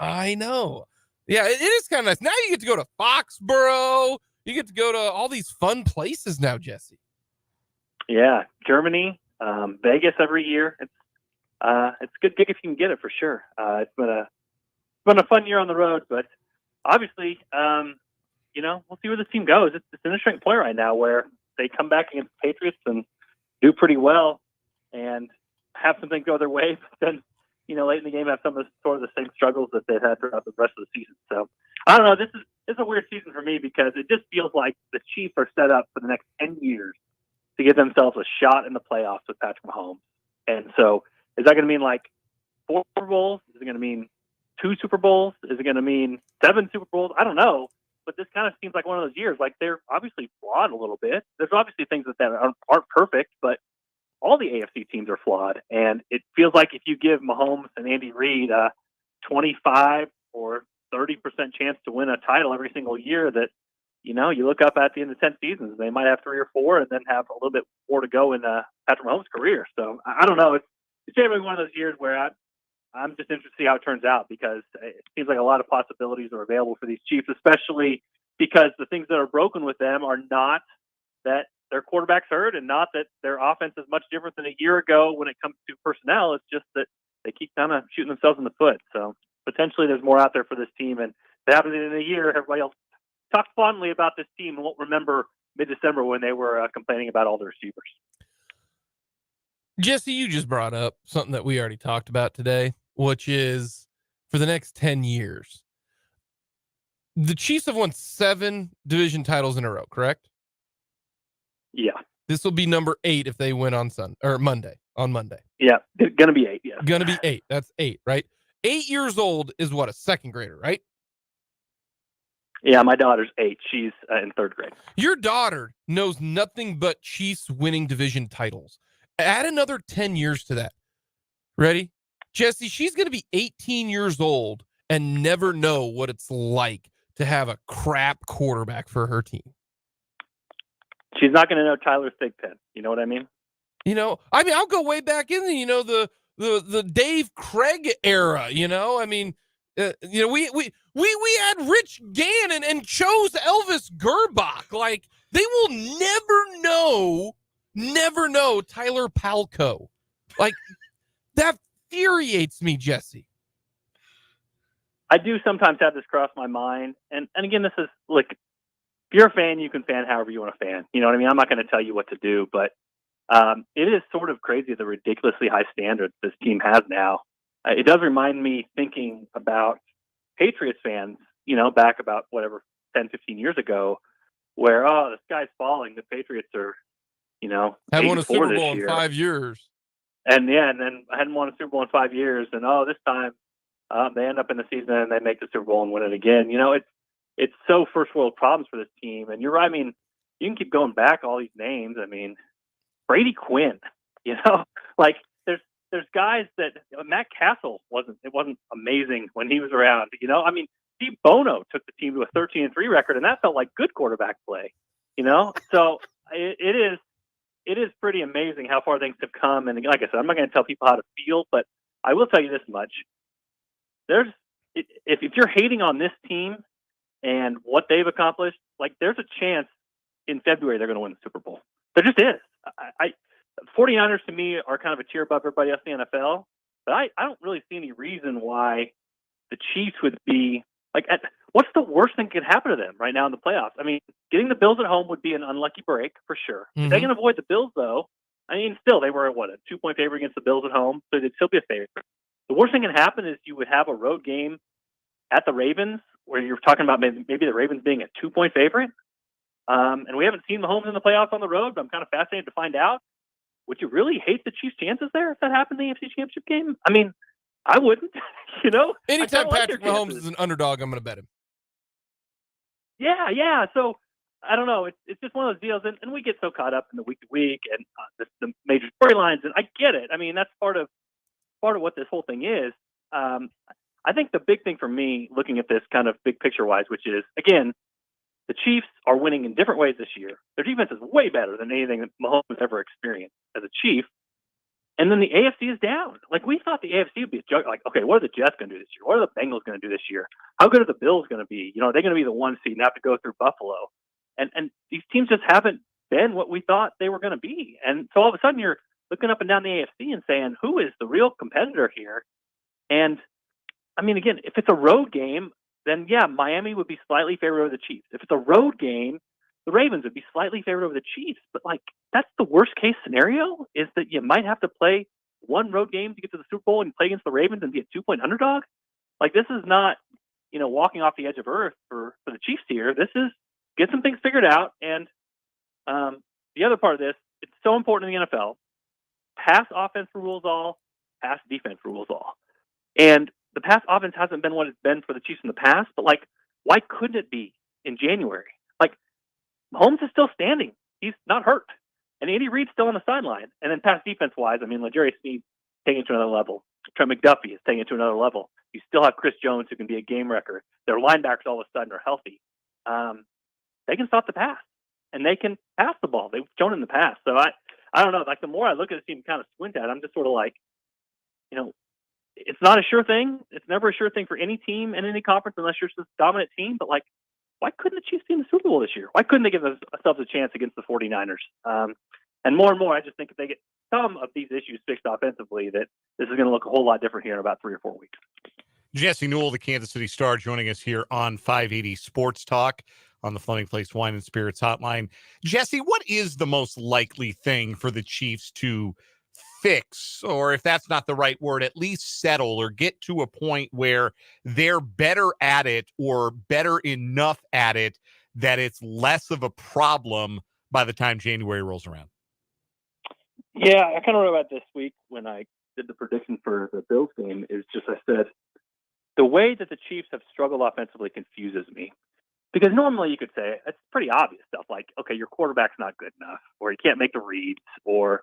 I know. Yeah, it is kind of nice. Now you get to go to Foxborough. You get to go to all these fun places now, Jesse. Yeah, Germany, Vegas every year. It's a good gig if you can get it for sure. It's been a fun year on the road, but obviously, we'll see where this team goes. It's an interesting point right now where they come back against the Patriots and do pretty well and have some things go their way, but then, late in the game have some of the same struggles that they've had throughout the rest of the season. So I don't know. This is a weird season for me because it just feels like the Chiefs are set up for the next 10 years to give themselves a shot in the playoffs with Patrick Mahomes. And so is that going to mean like 4 Super Bowls? Is it going to mean 2 Super Bowls? Is it going to mean 7 Super Bowls? I don't know. But this kind of seems like one of those years. Like they're obviously flawed a little bit. There's obviously things that aren't perfect, but all the AFC teams are flawed. And it feels like if you give Mahomes and Andy Reid a 25 or 30% chance to win a title every single year, that, you look up at the end of 10 seasons, they might have 3 or 4 and then have a little bit more to go in Patrick Mahomes' career. So I don't know. It's generally one of those years where I'm just interested to see how it turns out because it seems like a lot of possibilities are available for these Chiefs, especially because the things that are broken with them are not that their quarterback's hurt and not that their offense is much different than a year ago when it comes to personnel. It's just that they keep kind of shooting themselves in the foot. So potentially there's more out there for this team. And if it happens in a year, everybody else talks fondly about this team and won't remember mid-December when they were complaining about all the receivers. Jesse, you just brought up something that we already talked about today, which is for the next 10 years. The Chiefs have won 7 division titles in a row, correct? Yeah. This will be number 8 if they win on Monday. Yeah, it's going to be 8, yeah. Going to be 8. That's 8, right? 8 years old is what, a second grader, right? Yeah, my daughter's 8. She's in 3rd grade. Your daughter knows nothing but Chiefs winning division titles. Add another 10 years to that. Ready? Jesse, she's going to be 18 years old and never know what it's like to have a crap quarterback for her team. She's not going to know Tyler Thigpen. You know what I mean? I'll go way back in the Dave Craig era. We had Rich Gannon and chose Elvis Gerbach. Like they will never know Tyler Palco. Like that infuriates me, Jesse. I do sometimes have this cross my mind, and again, this is like, if you're a fan, you can fan however you want to fan. You know what I mean? I'm not going to tell you what to do, but it is sort of crazy the ridiculously high standards this team has now. It does remind me thinking about Patriots fans, back about 10, 15 years ago, where, the sky's falling. The Patriots are, Have won a Super this Bowl year. in 5 years. And then I hadn't won a Super Bowl in 5 years. And, this time they end up in the season and they make the Super Bowl and win it again. It's so first world problems for this team. And you're right. I mean, you can keep going back all these names. I mean, Brady Quinn, like there's guys that Matt Castle wasn't amazing when he was around, I mean, Steve Bono took the team to a 13-3 record, and that felt like good quarterback play, So it is pretty amazing how far things have come. And like I said, I'm not going to tell people how to feel, but I will tell you this much: if you're hating on this team and what they've accomplished, like there's a chance in February they're going to win the Super Bowl. There just is. 49ers to me are kind of a tier above everybody else in the NFL, but I don't really see any reason why the Chiefs would be like. What's the worst thing that could happen to them right now in the playoffs? I mean, getting the Bills at home would be an unlucky break for sure. If they can avoid the Bills, though, I mean, still they were a 2-point favorite against the Bills at home, so they'd still be a favorite. The worst thing that can happen is you would have a road game at the Ravens where you're talking about maybe the Ravens being a 2-point favorite. And we haven't seen Mahomes in the playoffs on the road, but I'm kind of fascinated to find out. Would you really hate the Chiefs' chances there if that happened in the AFC Championship game? I mean, I wouldn't. Anytime Patrick Mahomes is an underdog, I'm going to bet him. Yeah. So I don't know. It's just one of those deals, and we get so caught up in the week to week and the major storylines, and I get it. I mean, that's part of what this whole thing is. I think the big thing for me, looking at this kind of big picture wise, which is again, the Chiefs are winning in different ways this year. Their defense is way better than anything that Mahomes has ever experienced as a Chief. And then the AFC is down. Like, we thought the AFC would be a joke. Like, okay, what are the Jets going to do this year? What are the Bengals going to do this year? How good are the Bills going to be? Are they going to be the 1 seed and have to go through Buffalo? And these teams just haven't been what we thought they were going to be. And so all of a sudden you're looking up and down the AFC and saying, who is the real competitor here? And, I mean, again, if it's a road game, then, yeah, Miami would be slightly favored over the Chiefs. If it's a road game, the Ravens would be slightly favored over the Chiefs. But, like, that's the worst-case scenario, is that you might have to play one road game to get to the Super Bowl and play against the Ravens and be a 2-point underdog. Like, this is not, walking off the edge of earth for the Chiefs here. This is get some things figured out. And the other part of this, it's so important in the NFL. Pass offense rules all, pass defense rules all. And the pass offense hasn't been what it's been for the Chiefs in the past, but, like, why couldn't it be in January? Like, Mahomes is still standing. He's not hurt. And Andy Reid's still on the sideline. And then pass defense-wise, I mean, L'Jarius Sneed's taking it to another level. Trent McDuffie is taking it to another level. You still have Chris Jones, who can be a game wrecker. Their linebackers all of a sudden are healthy. They can stop the pass, and they can pass the ball. They've shown in the past. So I don't know. Like, the more I look at this team, kind of squint at it, I'm just sort of like, it's not a sure thing. It's never a sure thing for any team in any conference unless you're just a dominant team. But, like, why couldn't the Chiefs be in the Super Bowl this year? Why couldn't they give themselves a chance against the 49ers? And more, I just think if they get some of these issues fixed offensively, that this is going to look a whole lot different here in about 3 or 4 weeks. Jesse Newell, the Kansas City Star, joining us here on 580 Sports Talk on the Fleming Place Wine and Spirits Hotline. Jesse, what is the most likely thing for the Chiefs to fix, or if that's not the right word, at least settle or get to a point where they're better at it or better enough at it that it's less of a problem by the time January rolls around? Yeah, I kind of wrote about this week when I did the prediction for the Bills game. Is just, I said, the way that the Chiefs have struggled offensively confuses me. Because normally you could say it's pretty obvious stuff like, okay, your quarterback's not good enough, or you can't make the reads, or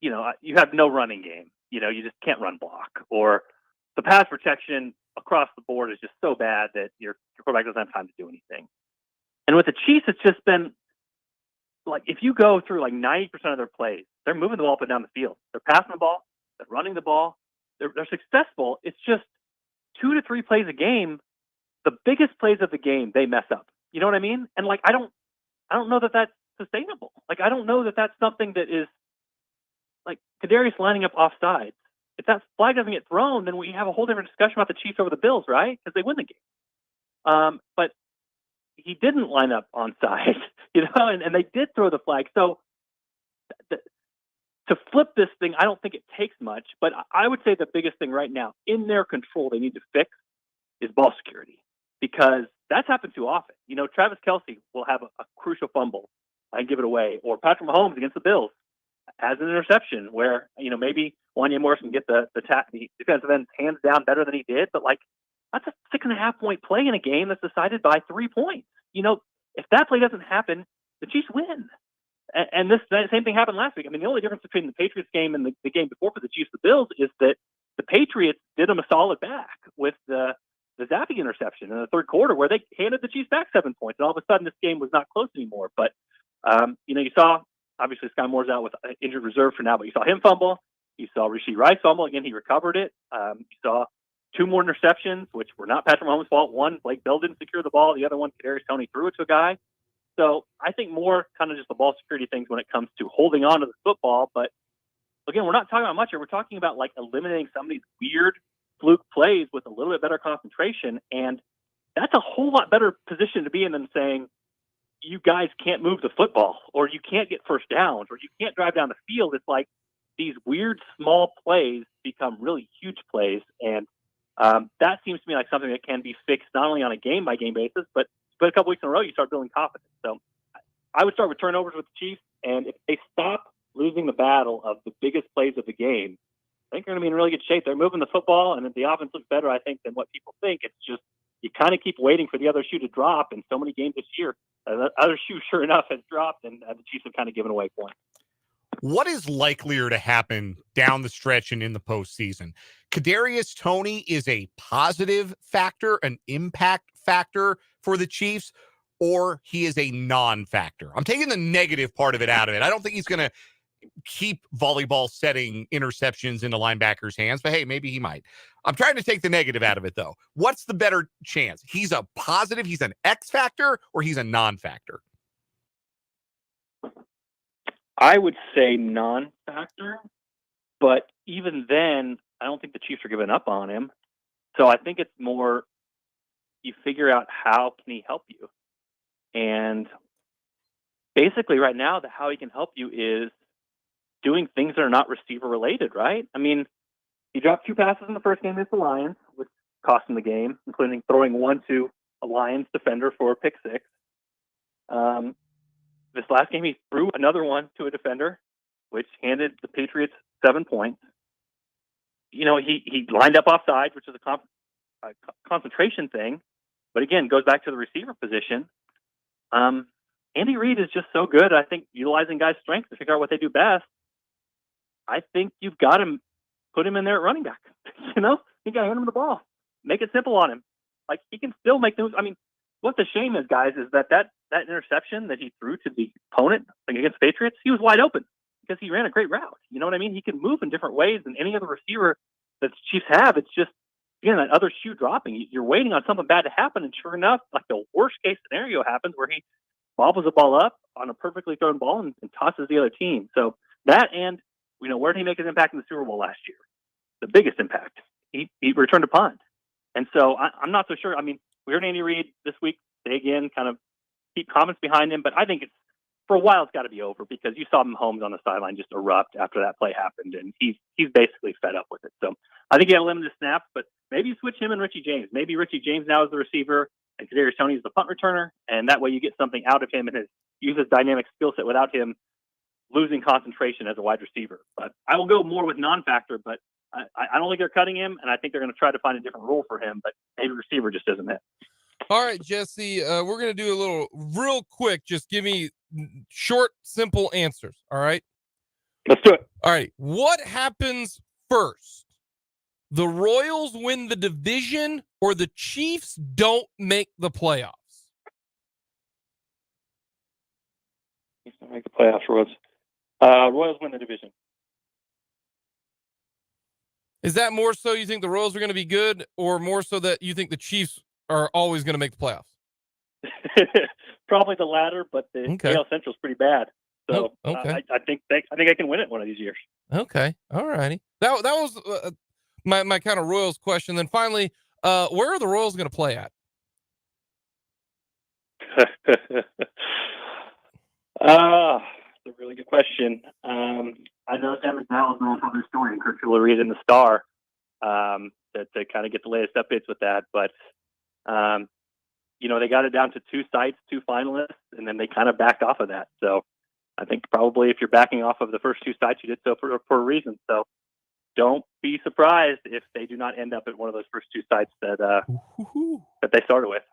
you have no running game. You just can't run block, or the pass protection across the board is just so bad that your quarterback doesn't have time to do anything. And with the Chiefs, it's just been like, if you go through like 90% of their plays, they're moving the ball up and down the field. They're passing the ball. They're running the ball. They're successful. It's just 2 to 3 plays a game. The biggest plays of the game, they mess up. You know what I mean? And, like, I don't know that that's sustainable. Like, I don't know that that's something that is, like, Kadarius lining up offsides. If that flag doesn't get thrown, then we have a whole different discussion about the Chiefs over the Bills, right? Because they win the game. But he didn't line up onside, and they did throw the flag. So to flip this thing, I don't think it takes much. But I would say the biggest thing right now in their control they need to fix is ball security, because that's happened too often. Travis Kelce will have a crucial fumble and give it away, or Patrick Mahomes against the Bills has an interception where, maybe Wanya Morris can get the defensive end hands down better than he did, but, like, that's a 6.5 point play in a game that's decided by 3 points. If that play doesn't happen, the Chiefs win. And this same thing happened last week. I mean, the only difference between the Patriots game and the game before for the Chiefs, the Bills, is that the Patriots did them a solid back with the the Zappy interception in the third quarter where they handed the Chiefs back 7 points. And all of a sudden, this game was not close anymore. But, you saw, obviously, Sky Moore's out with injured reserve for now, but you saw him fumble. You saw Rashee Rice fumble. Again, he recovered it. You saw 2 more interceptions, which were not Patrick Mahomes' fault. One, Blake Bell didn't secure the ball. The other one, Kadarius Toney threw it to a guy. So I think more kind of just the ball security things when it comes to holding on to the football. But again, we're not talking about much here. We're talking about like eliminating some of these weird fluke plays with a little bit better concentration. And that's a whole lot better position to be in than saying you guys can't move the football or you can't get first downs or you can't drive down the field. It's like these weird small plays become really huge plays. And that seems to me like something that can be fixed not only on a game-by-game basis, but a couple weeks in a row, you start building confidence. So I would start with turnovers with the Chiefs, and if they stop losing the battle of the biggest plays of the game, I think they're going to be in really good shape. They're moving the football, and the offense looks better, I think, than what people think. It's just you kind of keep waiting for the other shoe to drop, and so many games this year, the other shoe, sure enough, has dropped, and the Chiefs have kind of given away points. What is likelier to happen down the stretch and in the postseason? Kadarius Toney is a positive factor, an impact factor for the Chiefs, or he is a non-factor. I'm taking the negative part of it out of it. I don't think he's going to keep volleyball setting interceptions into linebackers' hands, but hey, maybe he might. I'm trying to take the negative out of it, though. What's the better chance? He's a positive, he's an X factor, or he's a non-factor? I would say non-factor, but even then, I don't think the Chiefs are giving up on him. So I think it's more you figure out how can he help you. And basically right now, how he can help you is doing things that are not receiver related, right? I mean, he dropped 2 passes in the first game against the Lions, which cost him the game, including throwing one to a Lions defender for a pick 6. This last game, he threw another one to a defender, which handed the Patriots 7 points. He lined up offside, which is a concentration thing. But again, goes back to the receiver position. Andy Reid is just so good. I think utilizing guys' strengths to figure out what they do best. I think you've got to put him in there at running back. You got to hand him the ball. Make it simple on him. Like, he can still make those. I mean, what the shame is, guys, is that interception that he threw to the opponent against the Patriots, he was wide open because he ran a great route. You know what I mean? He can move in different ways than any other receiver that the Chiefs have. It's just, again, that other shoe dropping. You're waiting on something bad to happen, and sure enough, like the worst case scenario happens where he bobbles the ball up on a perfectly thrown ball and tosses the other team. So that, and where did he make his impact in the Super Bowl last year? The biggest impact. He returned a punt. And so I'm not so sure. I mean, we heard Andy Reid this week say again, kind of keep comments behind him, but I think for a while it's got to be over because you saw Mahomes on the sideline just erupt after that play happened, and he's basically fed up with it. So I think he had limited snaps, but maybe you switch him and Richie James. Maybe Richie James now is the receiver and Kadarius Toney is the punt returner, and that way you get something out of him and use his dynamic skill set without him losing concentration as a wide receiver. But I will go more with non-factor, but I don't think they're cutting him, and I think they're going to try to find a different role for him, but maybe receiver just doesn't hit. All right, Jesse, we're going to do a little real quick. Just give me short, simple answers. All right. Let's do it. All right. What happens first? The Royals win the division or the Chiefs don't make the playoffs? Chiefs don't make the playoffs, Royals win the division. Is that more so you think the Royals are going to be good, or more so that you think the Chiefs are always going to make the playoffs? Probably the latter, but the AL Central is pretty bad. So I think I can win it one of these years. Okay, all righty. That was my kind of Royals question. Then finally, where are the Royals going to play at? That's a really good question. I know Sam McDowell's known for their story, and Kirk will read in the Star to kind of get the latest updates with that. But they got it down to 2 sites, 2 finalists, and then they kind of backed off of that. So I think probably if you're backing off of the first 2 sites, you did so for a reason. So don't be surprised if they do not end up at one of those first 2 sites that they started with.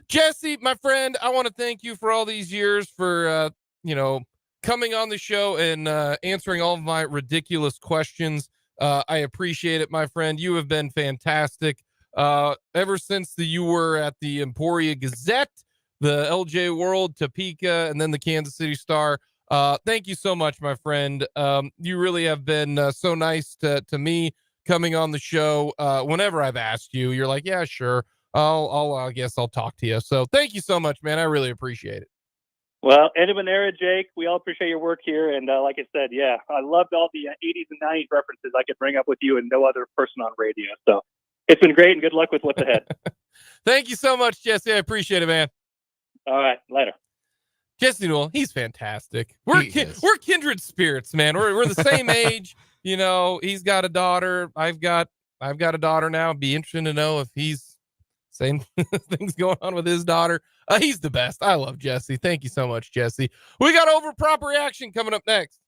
Jesse, my friend, I want to thank you for all these years for coming on the show and answering all of my ridiculous questions. I appreciate it, my friend. You have been fantastic. ever since you were at the Emporia Gazette, the LJ World, Topeka, and then the Kansas City Star. Thank you so much, my friend. You really have been so nice to me coming on the show. Whenever I've asked you, you're like, yeah, sure. I guess I'll talk to you. So thank you so much, man. I really appreciate it. Well, Edmonera, Jake, we all appreciate your work here. And like I said, yeah, I loved all the 80s and 90s references I could bring up with you and no other person on radio. So it's been great, and good luck with what's ahead. Thank you so much, Jesse. I appreciate it, man. All right, later. Jesse Newell, he's fantastic. We're kindred spirits, man. We're the same age. You know, he's got a daughter. I've got a daughter now. It'd be interesting to know if he's same things going on with his daughter. He's the best. I love Jesse. Thank you so much, Jesse. We got Over Proper Reaction coming up next.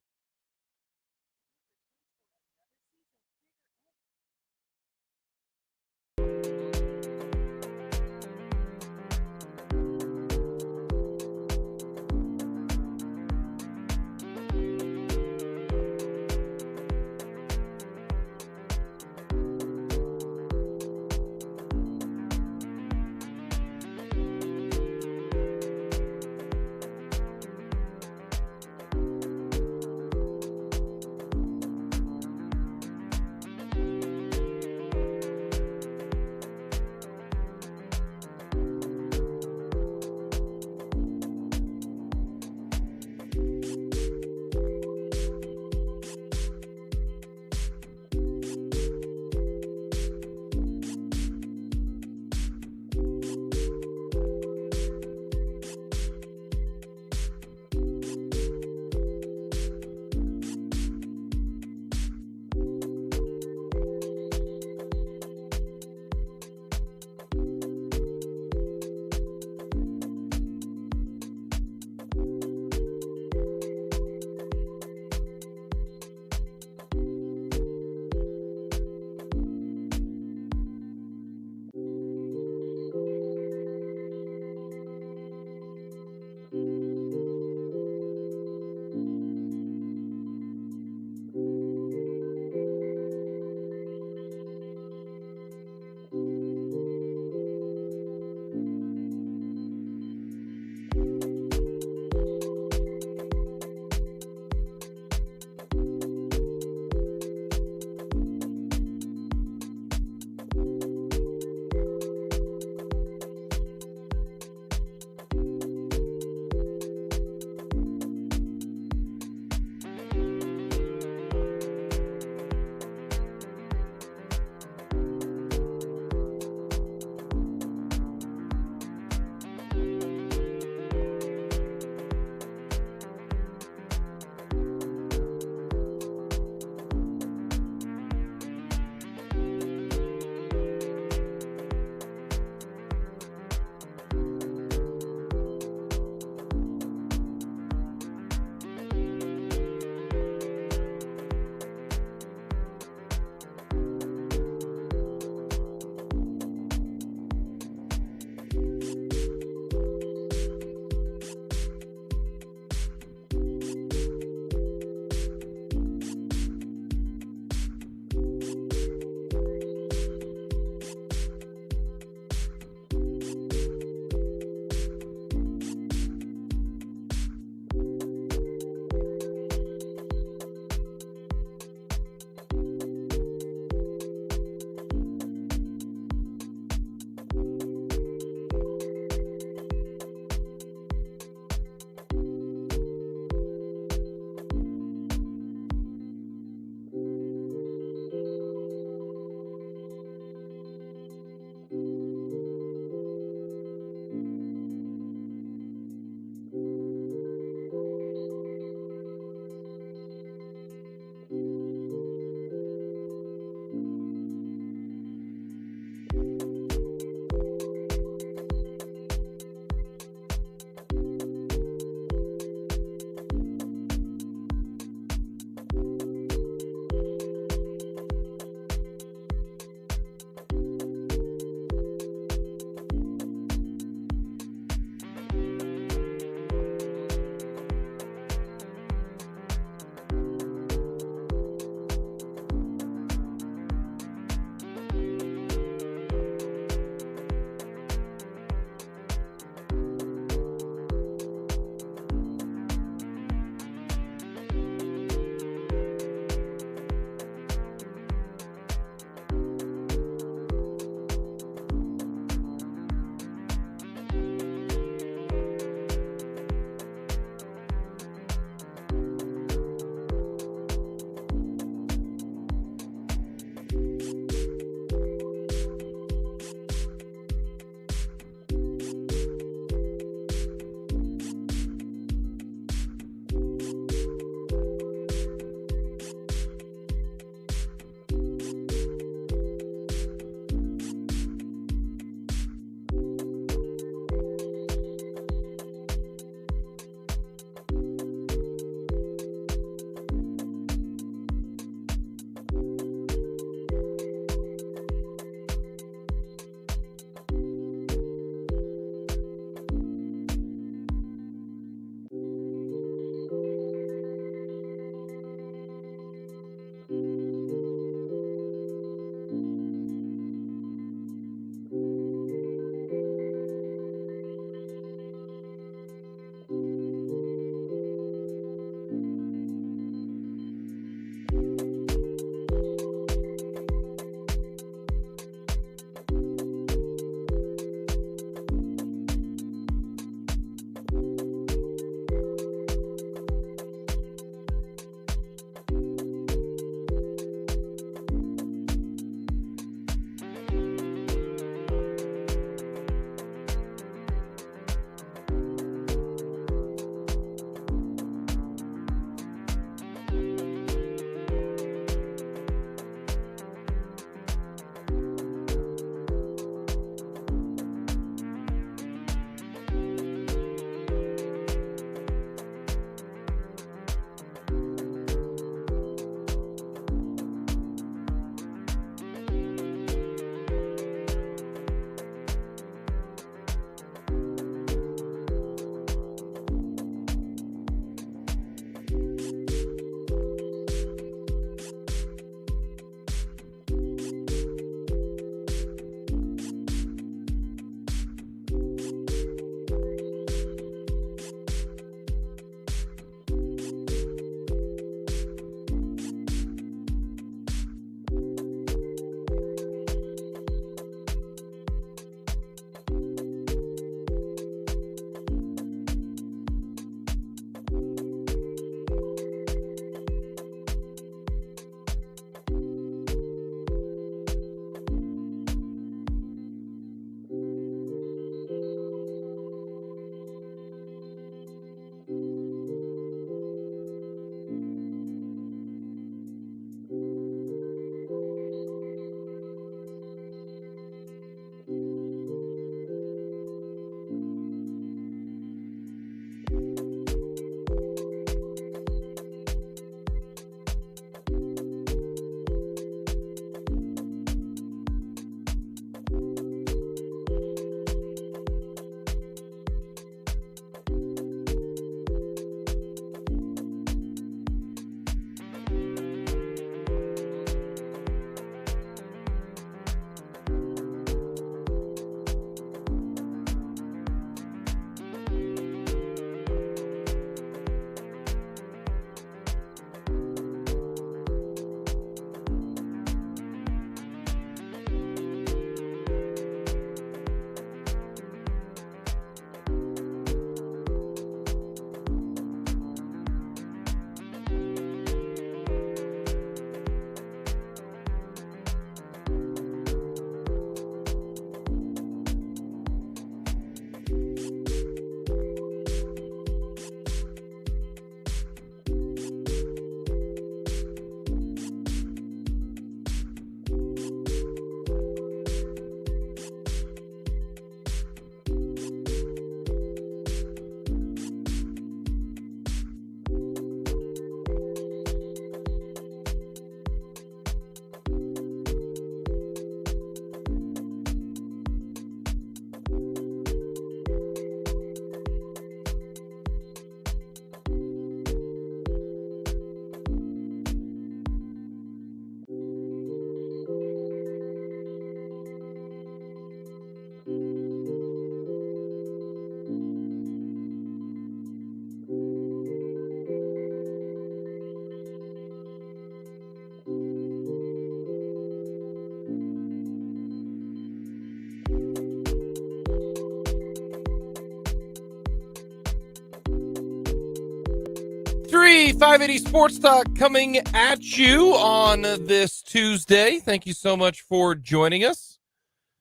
93.3 580 Sports Talk coming at you on this Tuesday. Thank you so much for joining us.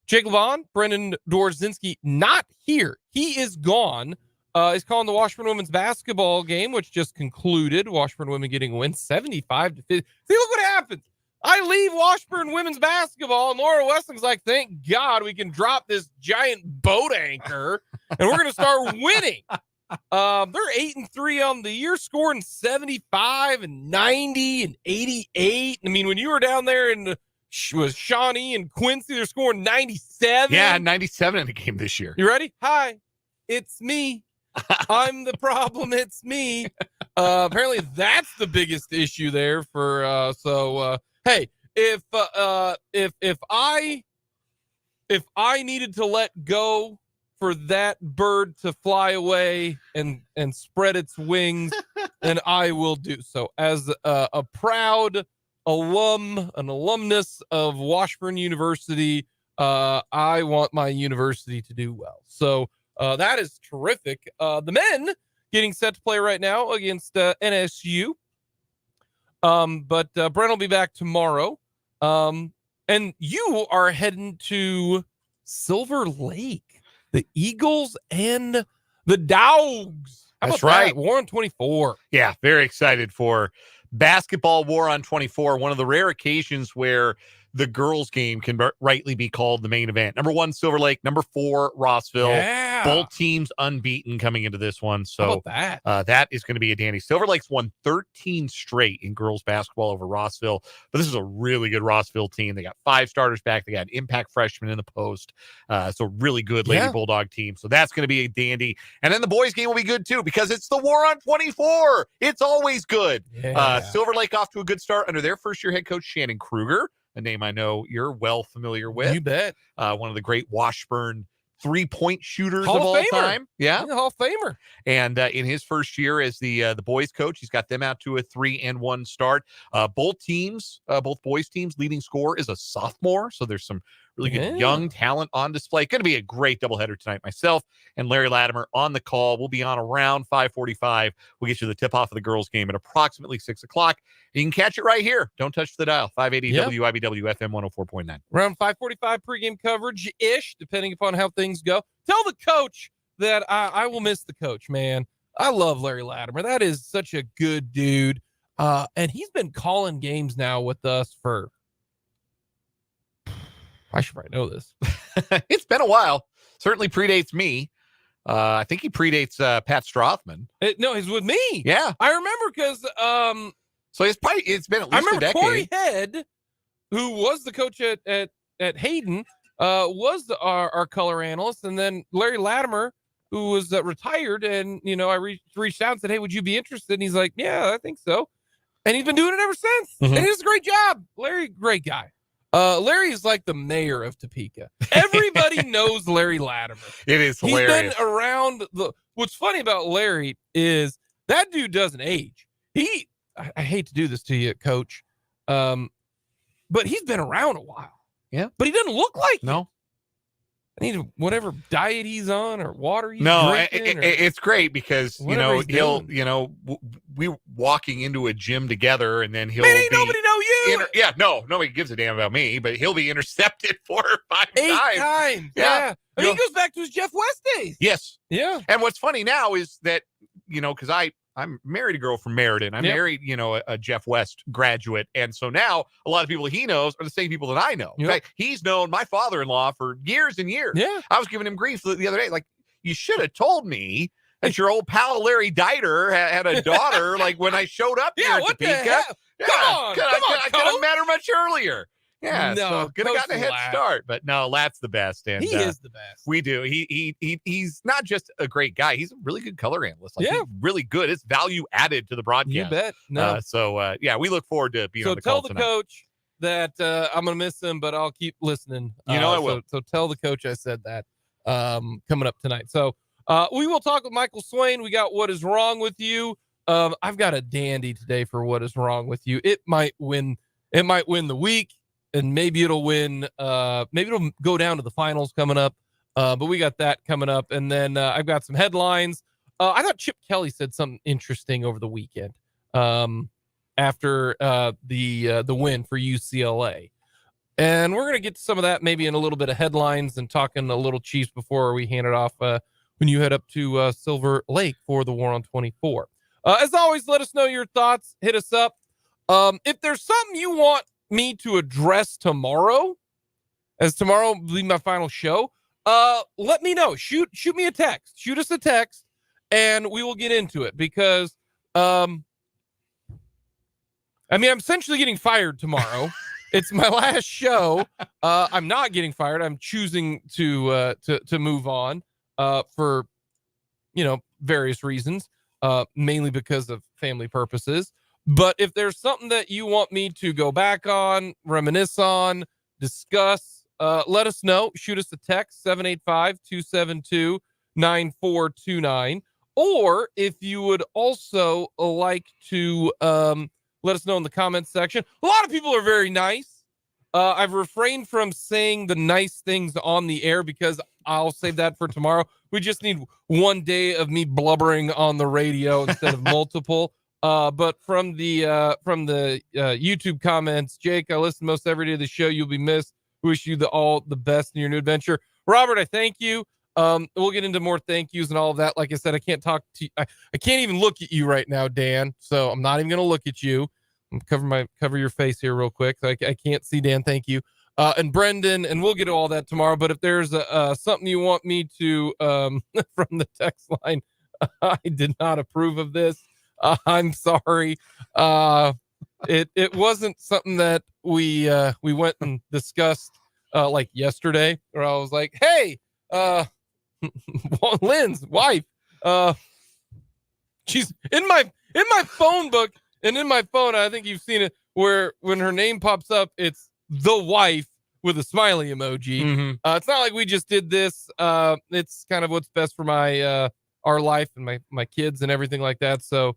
Jake Levon, Brendan Dorzinski, not here. He is gone. He's calling the Washburn women's basketball game, which just concluded. Washburn women getting a win 75-50. See, look what happens. I leave Washburn women's basketball, and Laura Westling's like, thank God we can drop this giant boat anchor, and we're going to start winning. They're 8-3 on the year, scoring 75 and 90 and 88. I mean, when you were down there and was Shawnee and Quincy, they're scoring 97. Yeah, 97 in the game this year. You ready? Hi, it's me. I'm the problem. It's me. Apparently that's the biggest issue there for, hey, if I needed to let go for that bird to fly away and spread its wings, then I will do so. As a proud alumnus of Washburn University, I want my university to do well. So that is terrific. The men getting set to play right now against NSU. But Brent will be back tomorrow. And you are heading to Silver Lake. The Eagles and the Dogs. That's right. War on 24. Yeah, very excited for basketball War on 24. One of the rare occasions where the girls game can rightly be called the main event. Number 1, Silver Lake. Number 4, Rossville. Yeah. Both teams unbeaten coming into this one. So that? That is going to be a dandy. Silver Lake's won 13 straight in girls basketball over Rossville, but this is a really good Rossville team. They got 5 starters back. They got impact freshmen in the post. So really good Lady Bulldog team. So that's going to be a dandy. And then the boys game will be good too, because it's the War on 24. It's always good. Yeah. Silver Lake off to a good start under their first-year head coach, Shannon Kruger, a name I know you're well familiar with. You bet. One of the great Washburn three-point shooters Hall of all Famer. time. Yeah. Hall of Famer. And in his first year as the boys coach, he's got them out to a 3-1 start. Both boys teams leading scorer is a sophomore. So there's some really good young talent on display. Going to be a great doubleheader tonight. Myself and Larry Latimer on the call. We'll be on around 5:45. We'll get you the tip-off of the girls game at approximately 6 o'clock. You can catch it right here. Don't touch the dial. 580 WIBW FM 104.9. Around 5:45 pregame coverage-ish, depending upon how things go. Tell the coach that I will miss the coach, man. I love Larry Latimer. That is such a good dude. And he's been calling games now with us for, I should probably know this. It's been a while. Certainly predates me. I think he predates Pat Strothman. No, he's with me. Yeah. I remember because so it's been at least I remember a decade. Corey Head, who was the coach at Hayden, was our color analyst, and then Larry Latimer, who was retired, and I reached out and said, hey, would you be interested? And he's like, yeah, I think so. And he's been doing it ever since. And he does a great job. Larry, great guy. Larry is like the mayor of Topeka. Everybody knows Larry Latimer. It is hilarious. He's been around. What's funny about Larry is that dude doesn't age. I hate to do this to you, Coach, but he's been around a while. Yeah, but he doesn't look like no. I need whatever diet he's on or water he's drinking. It's great because he'll doing. We walking into a gym together, and then he'll ain't nobody know you. Nobody gives a damn about me, but he'll be intercepted 4 or 5 8 times. Yeah. I mean, he goes back to his Jeff West days. Yes. Yeah. And what's funny now is that because I'm married a girl from Meriden. I'm married, a Jeff West graduate. And so now a lot of people he knows are the same people that I know. In fact, he's known my father-in-law for years and years. Yeah. I was giving him grief the other day. Like, you should have told me that your old pal Larry Dieter had a daughter, like when I showed up here in Topeka. Come on, I could have met her much earlier. Yeah, no, so could have gotten a head start, but no, Lat's the best, and he is the best. We do. He's not just a great guy; he's a really good color analyst. Like, he's really good. It's value added to the broadcast. You bet. No. We look forward to being on the call tonight. So tell the coach that I'm gonna miss him, but I'll keep listening. I will. So tell the coach I said that coming up tonight. So we will talk with Michael Swain. We got What Is Wrong With You. I've got a dandy today for What Is Wrong With You. It might win the week. And maybe it'll win. Maybe it'll go down to the finals coming up. But we got that coming up. And then I've got some headlines. I thought Chip Kelly said something interesting over the weekend. after the win for UCLA. And we're going to get to some of that maybe in a little bit of headlines and talking a little Chiefs before we hand it off when you head up to Silver Lake for the War on 24. As always, let us know your thoughts. Hit us up. If there's something you want me to address tomorrow, as tomorrow will be my final show, let me know. Shoot me a text. Shoot us a text, and we will get into it because, I'm essentially getting fired tomorrow. It's my last show. I'm not getting fired. I'm choosing to move on for, various reasons, mainly because of family purposes. But if there's something that you want me to go back on, reminisce on, discuss, let us know. Shoot us a text, 785-272-9429. Or if you would also like to let us know in the comments section. A lot of people are very nice. I've refrained from saying the nice things on the air because I'll save that for tomorrow. We just need one day of me blubbering on the radio instead of multiple. But from the YouTube comments, Jake, I listen most every day of the show. You'll be missed. Wish you all the best in your new adventure. Robert, I thank you. We'll get into more thank yous and all of that. Like I said, I can't talk to you. I can't even look at you right now, Dan. So I'm not even going to look at you. Cover your face here real quick. I can't see Dan. Thank you. And Brendan, and we'll get to all that tomorrow. But if there's something you want me to, from the text line, I did not approve of this. I'm sorry. It wasn't something that we went and discussed, like yesterday, where I was like, hey, Lynn's wife, she's in my phone book, and in my phone, I think you've seen it, where when her name pops up, it's the wife with a smiley emoji. Mm-hmm. It's not like we just did this. It's kind of what's best for our life and my kids and everything like that. So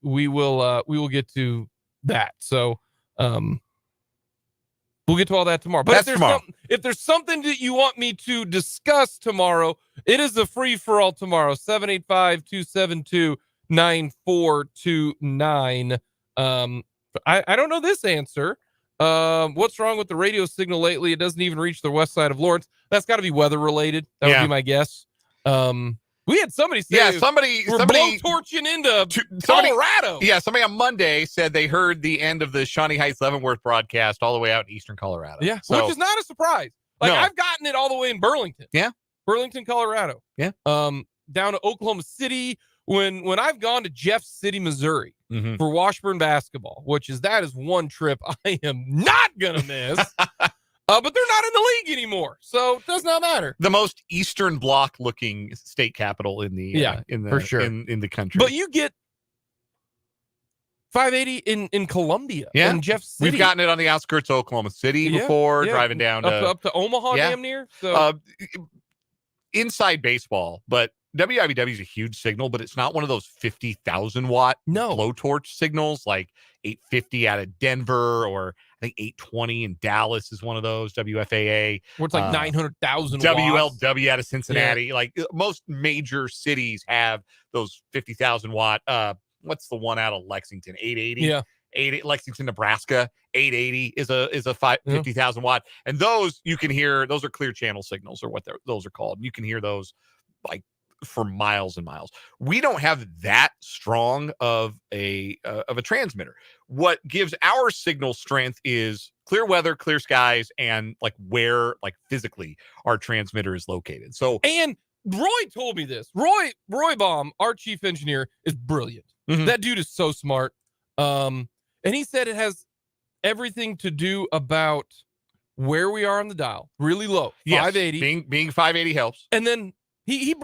we will get to that. So we'll get to all that tomorrow. But if there's something that you want me to discuss tomorrow, it is a free for all tomorrow. 785-272-9429. I don't know this answer. What's wrong with the radio signal lately? It doesn't even reach the west side of Lawrence. That's got to be weather related. That would be my guess. We had somebody say, somebody blowtorching into Colorado. Somebody on Monday said they heard the end of the Shawnee Heights Leavenworth broadcast all the way out in eastern Colorado. Yeah, so, which is not a surprise. Like, no. I've gotten it all the way in Burlington. Yeah, Burlington, Colorado. Yeah, down to Oklahoma City. When I've gone to Jeff City, Missouri for Washburn basketball, that is one trip I am not gonna miss. But they're not in the league anymore, so it does not matter. The most Eastern Bloc looking state capital in the for sure in the country. But you get 580 in Columbia, in Jeff City. We've gotten it on the outskirts of Oklahoma City before, driving down up to Omaha, damn near. So inside baseball, but WIBW is a huge signal, but it's not one of those 50,000 watt blowtorch signals like 850 out of Denver, or I think 820 in Dallas is one of those. WFAA, where it's like 900,000 WLW out of Cincinnati. Yeah. Like most major cities have those 50,000 watt. What's the one out of Lexington? 880. Yeah. Lexington, Nebraska, 880 is a 50,000 watt, and those you can hear. Those are clear channel signals, or what those are called. You can hear those like for miles and miles. We don't have that strong of a transmitter. What gives our signal strength is clear weather, clear skies, and like where like physically our transmitter is located. So, and Roy told me this. Roy Baum, our chief engineer, is brilliant. Mm-hmm. That dude is so smart. And he said it has everything to do about where we are on the dial, really low, 580. Being 580 helps. And then he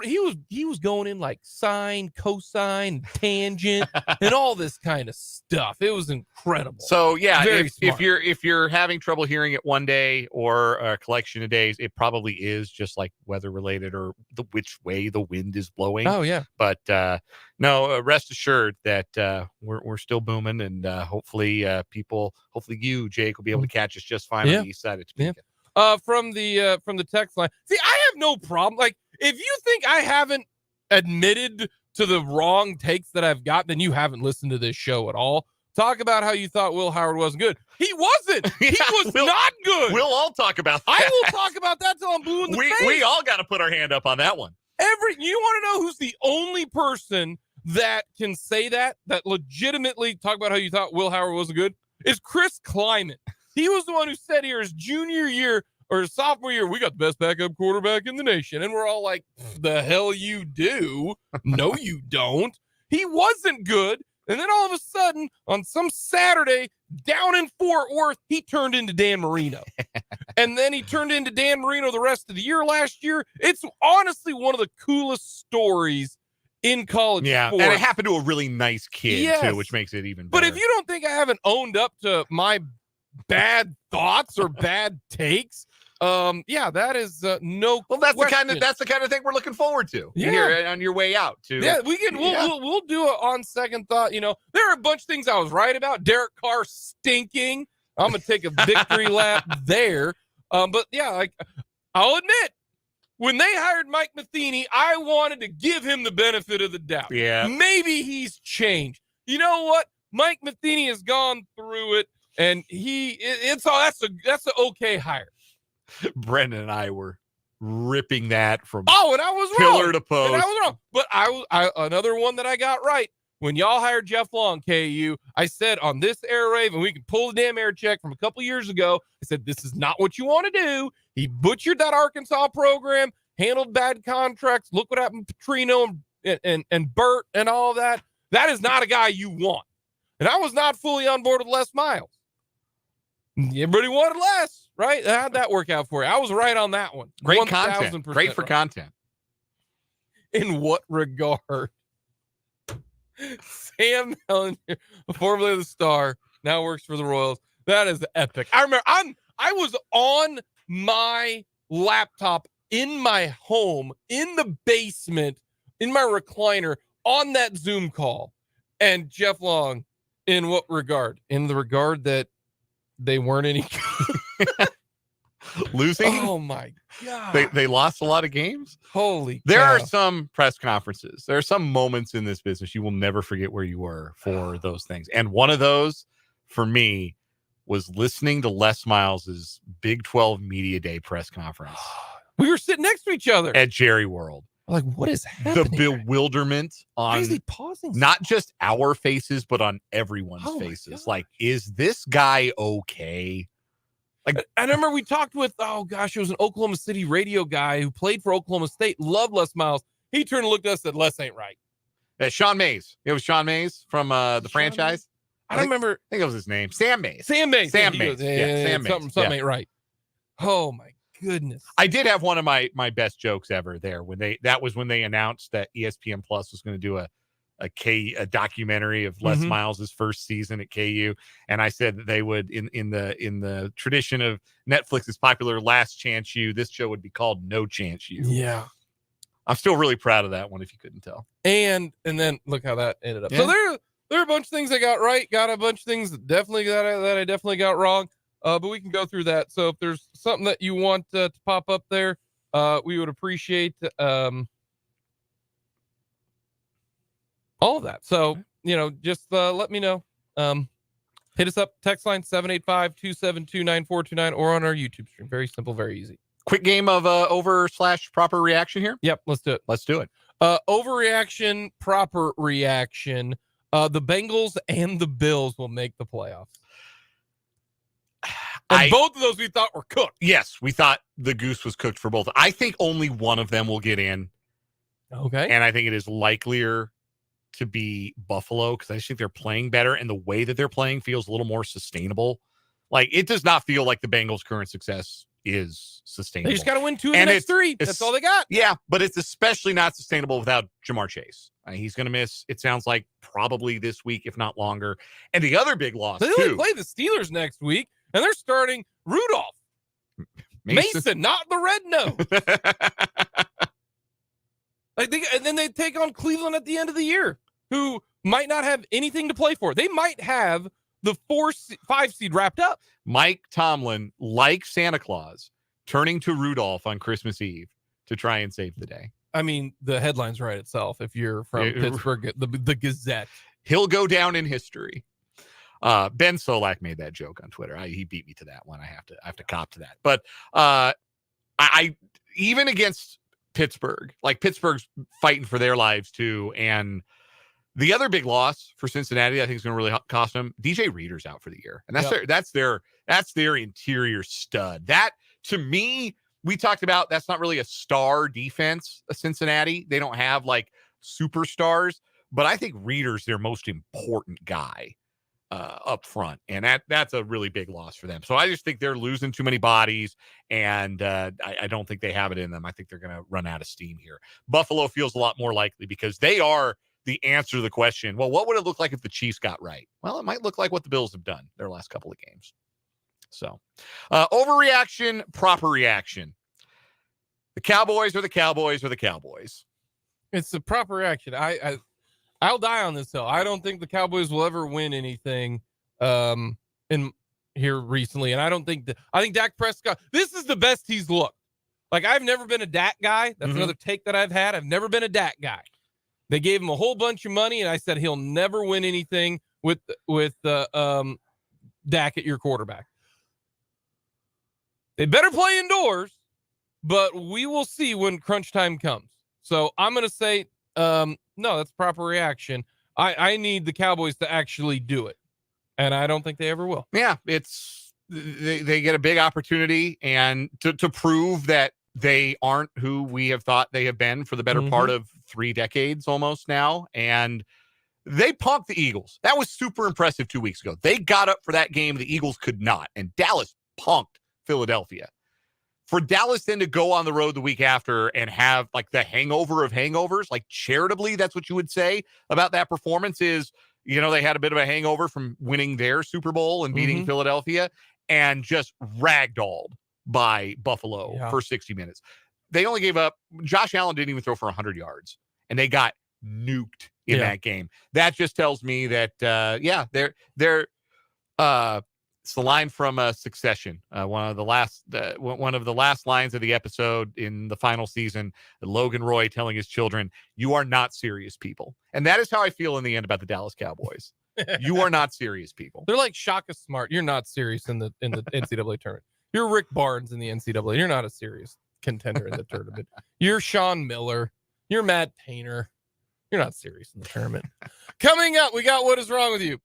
was going in like sine, cosine, tangent, and all this kind of stuff. It was incredible. So yeah, if you're having trouble hearing it one day or a collection of days, it probably is just like weather related or which way the wind is blowing. Oh yeah. But no, rest assured that we're still booming, and hopefully you, Jake, will be able to catch us just fine on the east side of Topeka. From the text line. See, I have no problem. Like, if you think I haven't admitted to the wrong takes that I've got, then you haven't listened to this show at all. Talk about how you thought Will Howard wasn't good. He wasn't. He was not good. We'll all talk about that. I will talk about that till I'm blue in the face. We all got to put our hand up on that one. You want to know who's the only person that can say that legitimately talk about how you thought Will Howard wasn't good? Is Chris Kleiman. He was the one who said here his junior year or his sophomore year, we got the best backup quarterback in the nation. And we're all like, the hell you do? No, you don't. He wasn't good. And then all of a sudden, on some Saturday, down in Fort Worth, he turned into Dan Marino. And then he turned into Dan Marino the rest of the year last year. It's honestly one of the coolest stories in college sports. And it happened to a really nice kid, too, which makes it even better. But if you don't think I haven't owned up to my bad thoughts or bad takes, that is no. Well, that's the kind of thing we're looking forward to. Here on your way out to. Yeah, we'll do it on second thought. You know, there are a bunch of things I was right about. Derek Carr stinking. I'm gonna take a victory lap there. But yeah, like I'll admit, when they hired Mike Matheny, I wanted to give him the benefit of the doubt. Yeah, maybe he's changed. You know what? Mike Matheny has gone through it, and that's an okay hire. Brendan and I were ripping that from and I was pillar wrong. to post. And I was wrong. But I another one that I got right. When y'all hired Jeff Long, KU, I said on this airwave, and we can pull the damn air check from a couple years ago, I said, this is not what you want to do. He butchered that Arkansas program, handled bad contracts. Look what happened to Petrino and Burt and all of that. That is not a guy you want. And I was not fully on board with Les Miles. Everybody wanted less, right? How'd that work out for you? I was right on that one. Great content. Great for content. In what regard? Sam Hellinger, formerly of the Star, now works for the Royals. That is epic. I remember I was on my laptop in my home, in the basement, in my recliner, on that Zoom call. And Jeff Long, in what regard? In the regard that they weren't any good. Losing? Oh my God. They lost a lot of games. Holy There cow. are some press conferences. There are some moments in this business you will never forget where you were for those things. And one of those for me was listening to Les Miles's Big 12 Media Day press conference. We were sitting next to each other at Jerry World. Like, what is happening? The bewilderment on Why is he pausing? Not just our faces, but on everyone's faces. Like, is this guy okay? Like, I remember we talked with, it was an Oklahoma City radio guy who played for Oklahoma State, loved Les Miles. He turned and looked at us and said, Les ain't right. Sean Mays. It was Sean Mays from the franchise. I don't remember. I think it was his name. Sam Mays. Sam Mays. Sam Mays. Sam Mays. Something ain't right. Oh, my goodness. I did have one of my best jokes ever there when they announced that ESPN Plus was going to do a documentary of Les Miles' first season at KU, and I said that they would in the tradition of Netflix's popular Last Chance U, this show would be called No Chance U. Yeah, I'm still really proud of that one. If you couldn't tell, and then look how that ended up. Yeah. So there are a bunch of things I got right, got a bunch of things that I definitely got wrong. But we can go through that. So if there's something that you want to pop up there, we would appreciate all of that. So, just let me know. Hit us up, text line 785-272-9429 or on our YouTube stream. Very simple, very easy. Quick game of over/proper reaction here. Yep, let's do it. Overreaction, proper reaction. The Bengals and the Bills will make the playoffs. And both of those we thought were cooked. Yes, we thought the goose was cooked for both. I think only one of them will get in. Okay. And I think it is likelier to be Buffalo because I just think they're playing better, and the way that they're playing feels a little more sustainable. Like, it does not feel like the Bengals' current success is sustainable. They just got to win 2 of the next 3. That's all they got. Yeah, but it's especially not sustainable without Jamar Chase. He's going to miss, it sounds like, probably this week, if not longer. And the other big loss, they only play the Steelers next week, and they're starting Rudolph. Mason, not the red nose. And then they take on Cleveland at the end of the year, who might not have anything to play for. They might have the 4-5 seed wrapped up. Mike Tomlin, like Santa Claus, turning to Rudolph on Christmas Eve to try and save the day. I mean, the headlines write itself. If you're from Pittsburgh, the Gazette, he'll go down in history. Ben Solak made that joke on Twitter. He beat me to that one. I have to cop to that. But I even against Pittsburgh, like Pittsburgh's fighting for their lives too. And the other big loss for Cincinnati, I think is going to really cost them. DJ Reader's out for the year, and that's their interior stud. That to me, we talked about that's not really a star defense. Cincinnati, they don't have like superstars, but I think Reader's their most important guy up front, and that's a really big loss for them. So I just think they're losing too many bodies, and I don't think they have it in them. I think they're going to run out of steam here. Buffalo feels a lot more likely because they are the answer to the question, well, what would it look like if the Chiefs got right? Well, it might look like what the Bills have done their last couple of games. So overreaction, proper reaction. The Cowboys are the Cowboys are the Cowboys. It's the proper reaction. I'll die on this hill. I don't think the Cowboys will ever win anything in here recently. And I think Dak Prescott, this is the best he's looked. Like, I've never been a Dak guy. That's another take that I've had. I've never been a Dak guy. They gave him a whole bunch of money, and I said he'll never win anything with Dak at your quarterback. They better play indoors, but we will see when crunch time comes. So I'm going to say, no, that's proper reaction. I need the Cowboys to actually do it, and I don't think they ever will. Yeah, they get a big opportunity and to prove that they aren't who we have thought they have been for the better part of 3 decades almost now. And they punked the Eagles. That was super impressive 2 weeks ago. They got up for that game. The Eagles could not. And Dallas punked Philadelphia. For Dallas then to go on the road the week after and have like the hangover of hangovers, like charitably, that's what you would say about that performance is, they had a bit of a hangover from winning their Super Bowl and beating Philadelphia and just ragdolled by Buffalo for 60 minutes. They only gave up. Josh Allen didn't even throw for 100 yards, and they got nuked in that game. That just tells me that, they're it's the line from Succession. One of the last lines of the episode in the final season, Logan Roy telling his children, "You are not serious people." And that is how I feel in the end about the Dallas Cowboys. You are not serious people. They're like Shaka Smart. You're not serious in the NCAA tournament. You're Rick Barnes in the NCAA. You're not a serious contender in the tournament. You're Sean Miller. You're Matt Painter. You're not serious in the tournament. Coming up, we got What Is Wrong With You?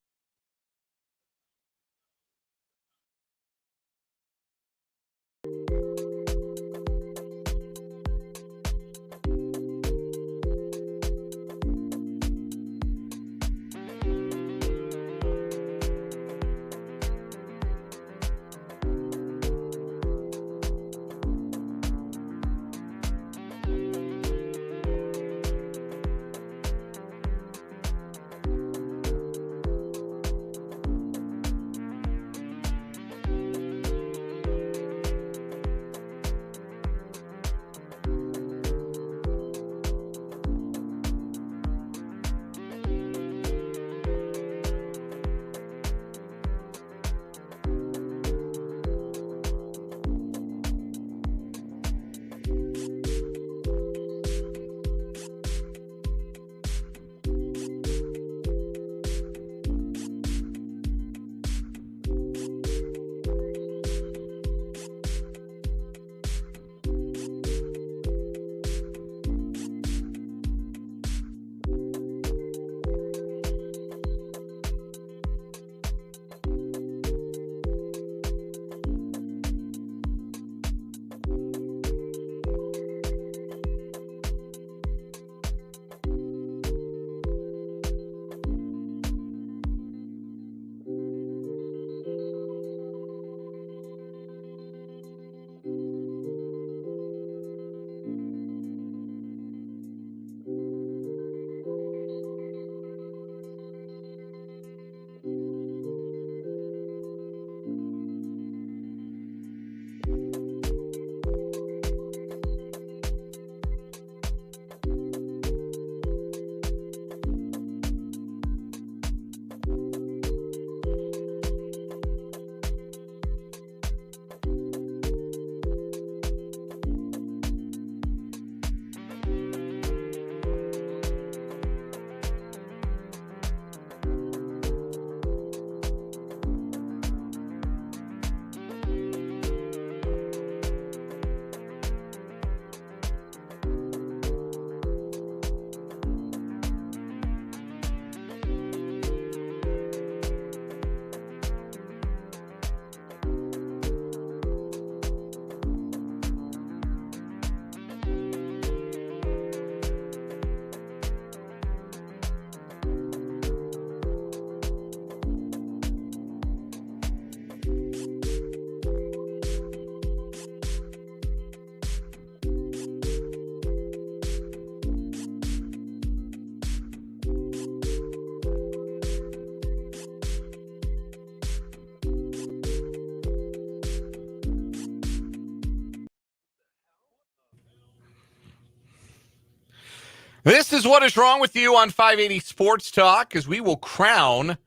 This is What Is Wrong With You on 580 Sports Talk, as we will crown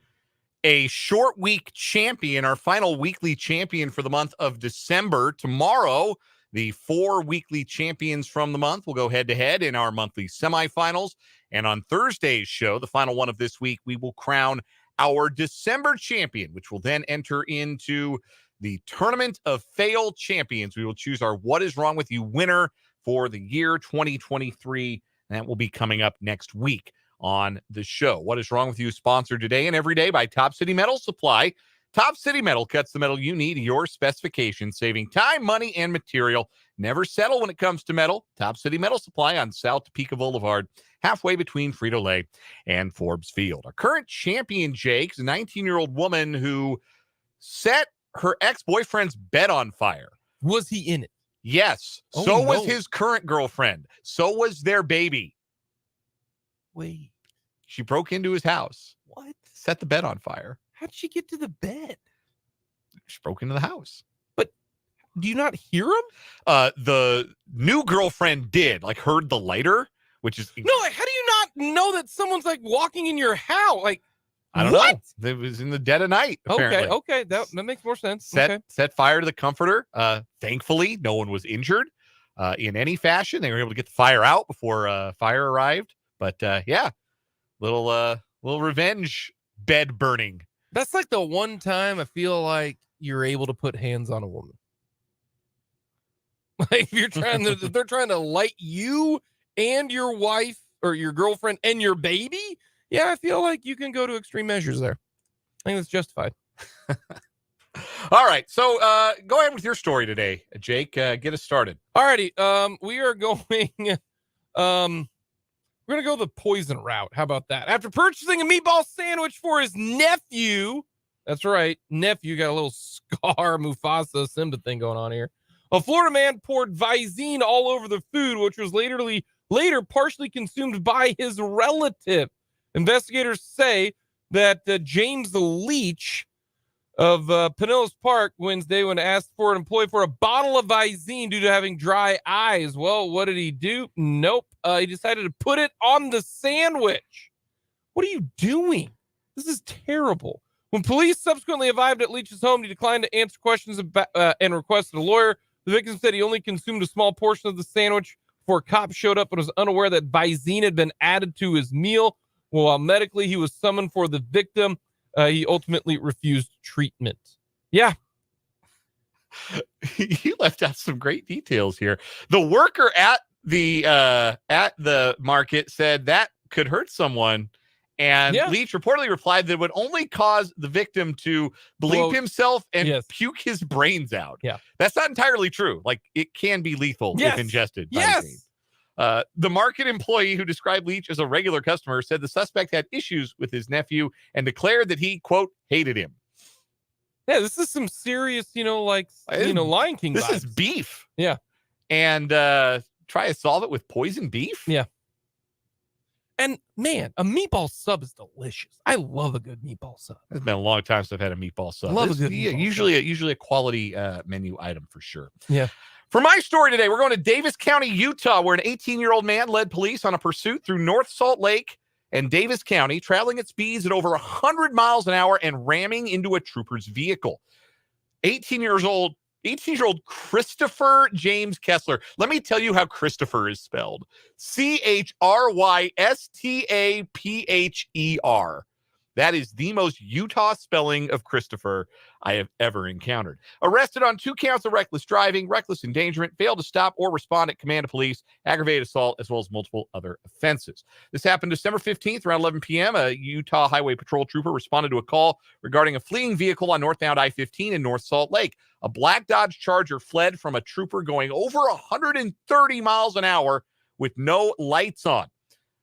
a short week champion, our final weekly champion for the month of December. Tomorrow, the 4 weekly champions from the month will go head-to-head in our monthly semifinals. And on Thursday's show, the final one of this week, we will crown our December champion, which will then enter into the Tournament of Fail Champions. We will choose our What Is Wrong With You winner for the year 2023. That will be coming up next week on the show. What Is Wrong With You is sponsored today and every day by Top City Metal Supply. Top City Metal cuts the metal you need to your specifications, saving time, money, and material. Never settle when it comes to metal. Top City Metal Supply on South Topeka Boulevard, halfway between Frito-Lay and Forbes Field. Our current champion, Jake, is a 19-year-old woman who set her ex-boyfriend's bed on fire. Was he in it? Yes. Oh, so no. was his current girlfriend. So was their baby. Wait. She broke into his house. What? Set the bed on fire. How'd she get to the bed? She broke into the house. But do you not hear him? The new girlfriend did, like, heard the lighter, which is... No, like, how do you not know that someone's, like, walking in your house? Like, I don't know. It was in the dead of night, apparently. Okay. That makes more sense. Set fire to the comforter. Thankfully, no one was injured in any fashion. They were able to get the fire out before fire arrived. But yeah, little revenge bed burning. That's like the one time I feel like you're able to put hands on a woman. Like, if they're trying to light you and your wife or your girlfriend and your baby. Yeah, I feel like you can go to extreme measures there. I think that's justified. All right. So go ahead with your story today, Jake. Get us started. All righty. We are going we're gonna go the poison route. How about that? After purchasing a meatball sandwich for his nephew, that's right, nephew got a little Scar Mufasa Simba thing going on here. A Florida man poured Visine all over the food, which was later partially consumed by his relative. Investigators say that James Leach of Pinellas Park Wednesday, when asked for an employee for a bottle of Visine due to having dry eyes. Well, what did he do? Nope. He decided to put it on the sandwich. What are you doing? This is terrible. When police subsequently arrived at Leach's home, he declined to answer questions about, and requested a lawyer. The victim said he only consumed a small portion of the sandwich before cops showed up and was unaware that Visine had been added to his meal. While medically he was summoned for the victim, he ultimately refused treatment. Yeah. You left out some great details here. The worker at the market said that could hurt someone. And Leach reportedly replied that it would only cause the victim to bleep himself and puke his brains out. Yeah. That's not entirely true. Like, it can be lethal if ingested. Yes. The market employee who described Leach as a regular customer said the suspect had issues with his nephew and declared that he, quote, hated him. Yeah, this is some serious, Lion King This vibes. is beef. Yeah. And try to solve it with poison beef? Yeah. And, man, a meatball sub is delicious. I love a good meatball sub. It's been a long time since I've had a meatball sub. Love a good meatball usually a quality menu item for sure. Yeah. For my story today, we're going to Davis County, Utah, where an 18-year-old man led police on a pursuit through North Salt Lake and Davis County, traveling at speeds at over 100 miles an hour and ramming into a trooper's vehicle. 18-year-old Christopher James Kessler. Let me tell you how Christopher is spelled. Chrystapher. That is the most Utah spelling of Christopher I have ever encountered. Arrested on 2 counts of reckless driving, reckless endangerment, failed to stop or respond at command of police, aggravated assault, as well as multiple other offenses. This happened December 15th around 11 p.m. A Utah Highway Patrol trooper responded to a call regarding a fleeing vehicle on northbound I-15 in North Salt Lake. A black Dodge Charger fled from a trooper going over 130 miles an hour with no lights on.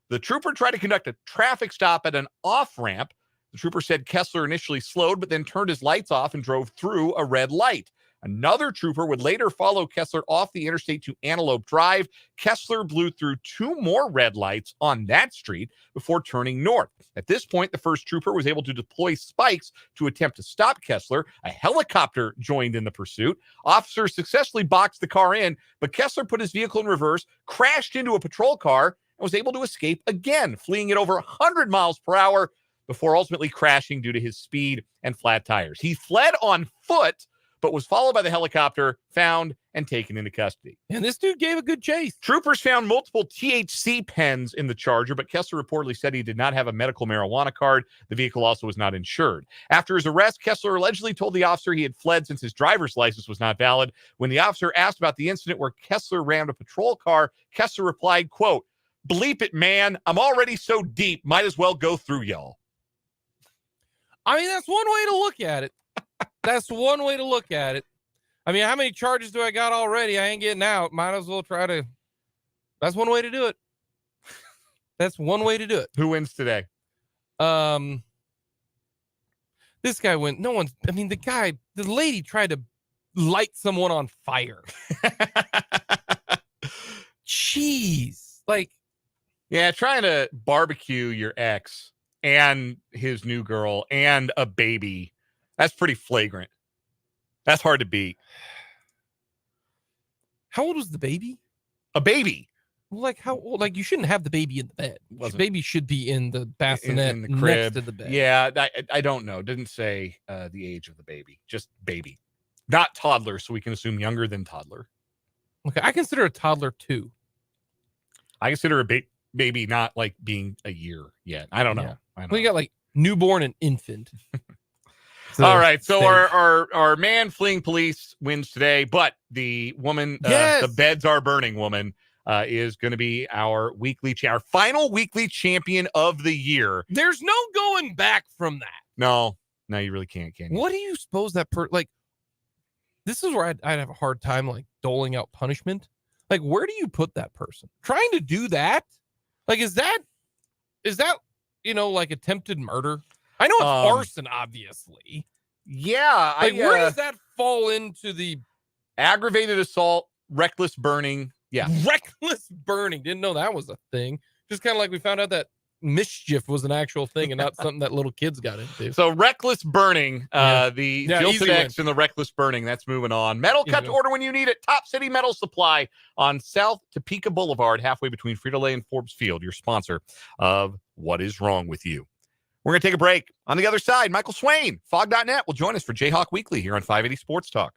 The trooper tried to conduct a traffic stop at an off-ramp. The trooper said Kessler initially slowed, but then turned his lights off and drove through a red light. Another trooper would later follow Kessler off the interstate to Antelope Drive. Kessler blew through 2 more red lights on that street before turning north. At this point, the first trooper was able to deploy spikes to attempt to stop Kessler. A helicopter joined in the pursuit. Officers successfully boxed the car in, but Kessler put his vehicle in reverse, crashed into a patrol car, was able to escape again, fleeing at over 100 miles per hour before ultimately crashing due to his speed and flat tires. He fled on foot, but was followed by the helicopter, found, and taken into custody. And this dude gave a good chase. Troopers found multiple THC pens in the Charger, but Kessler reportedly said he did not have a medical marijuana card. The vehicle also was not insured. After his arrest, Kessler allegedly told the officer he had fled since his driver's license was not valid. When the officer asked about the incident where Kessler rammed a patrol car, Kessler replied, quote, "Bleep it, man. I'm already so deep. Might as well go through y'all." I mean, that's one way to look at it. That's one way to look at it. I mean, how many charges do I got already? I ain't getting out. Might as well try to. That's one way to do it. That's one way to do it. Who wins today? This guy went. No one's. I mean, the lady tried to light someone on fire. Jeez. Like, yeah, trying to barbecue your ex and his new girl and a baby. That's pretty flagrant. That's hard to beat. How old was the baby? A baby. Well, like how old? Like you shouldn't have the baby in the bed. The baby should be in the bassinet in the crib next to the bed. Yeah, I don't know. Didn't say the age of the baby. Just baby. Not toddler, so we can assume younger than toddler. Okay, I consider a toddler 2. I consider a baby not like being a year yet. I don't know. Yeah. I don't Well, you got like newborn and infant. All right, so our man fleeing police wins today, but the woman, Yes! the beds are burning woman, is going to be our final weekly champion of the year. There's no going back from that. No, you really can't, can you? What do you suppose that like? This is where I'd have a hard time like doling out punishment. Like, where do you put that person trying to do that? Like, is that like attempted murder? I know it's arson, obviously. Yeah. Like, where does that fall into the aggravated assault, reckless burning? Yeah. Reckless burning. Didn't know that was a thing. Just kind of like we found out that mischief was an actual thing and not something that little kids got into. So reckless burning, the jilted X and the reckless burning, that's moving on. Metal cut to order when you need it. Top City Metal Supply on South Topeka Boulevard, halfway between Frito-Lay and Forbes Field, your sponsor of What Is Wrong With You. We're going to take a break. On the other side, Michael Swain, Fog.net, will join us for Jayhawk Weekly here on 580 Sports Talk.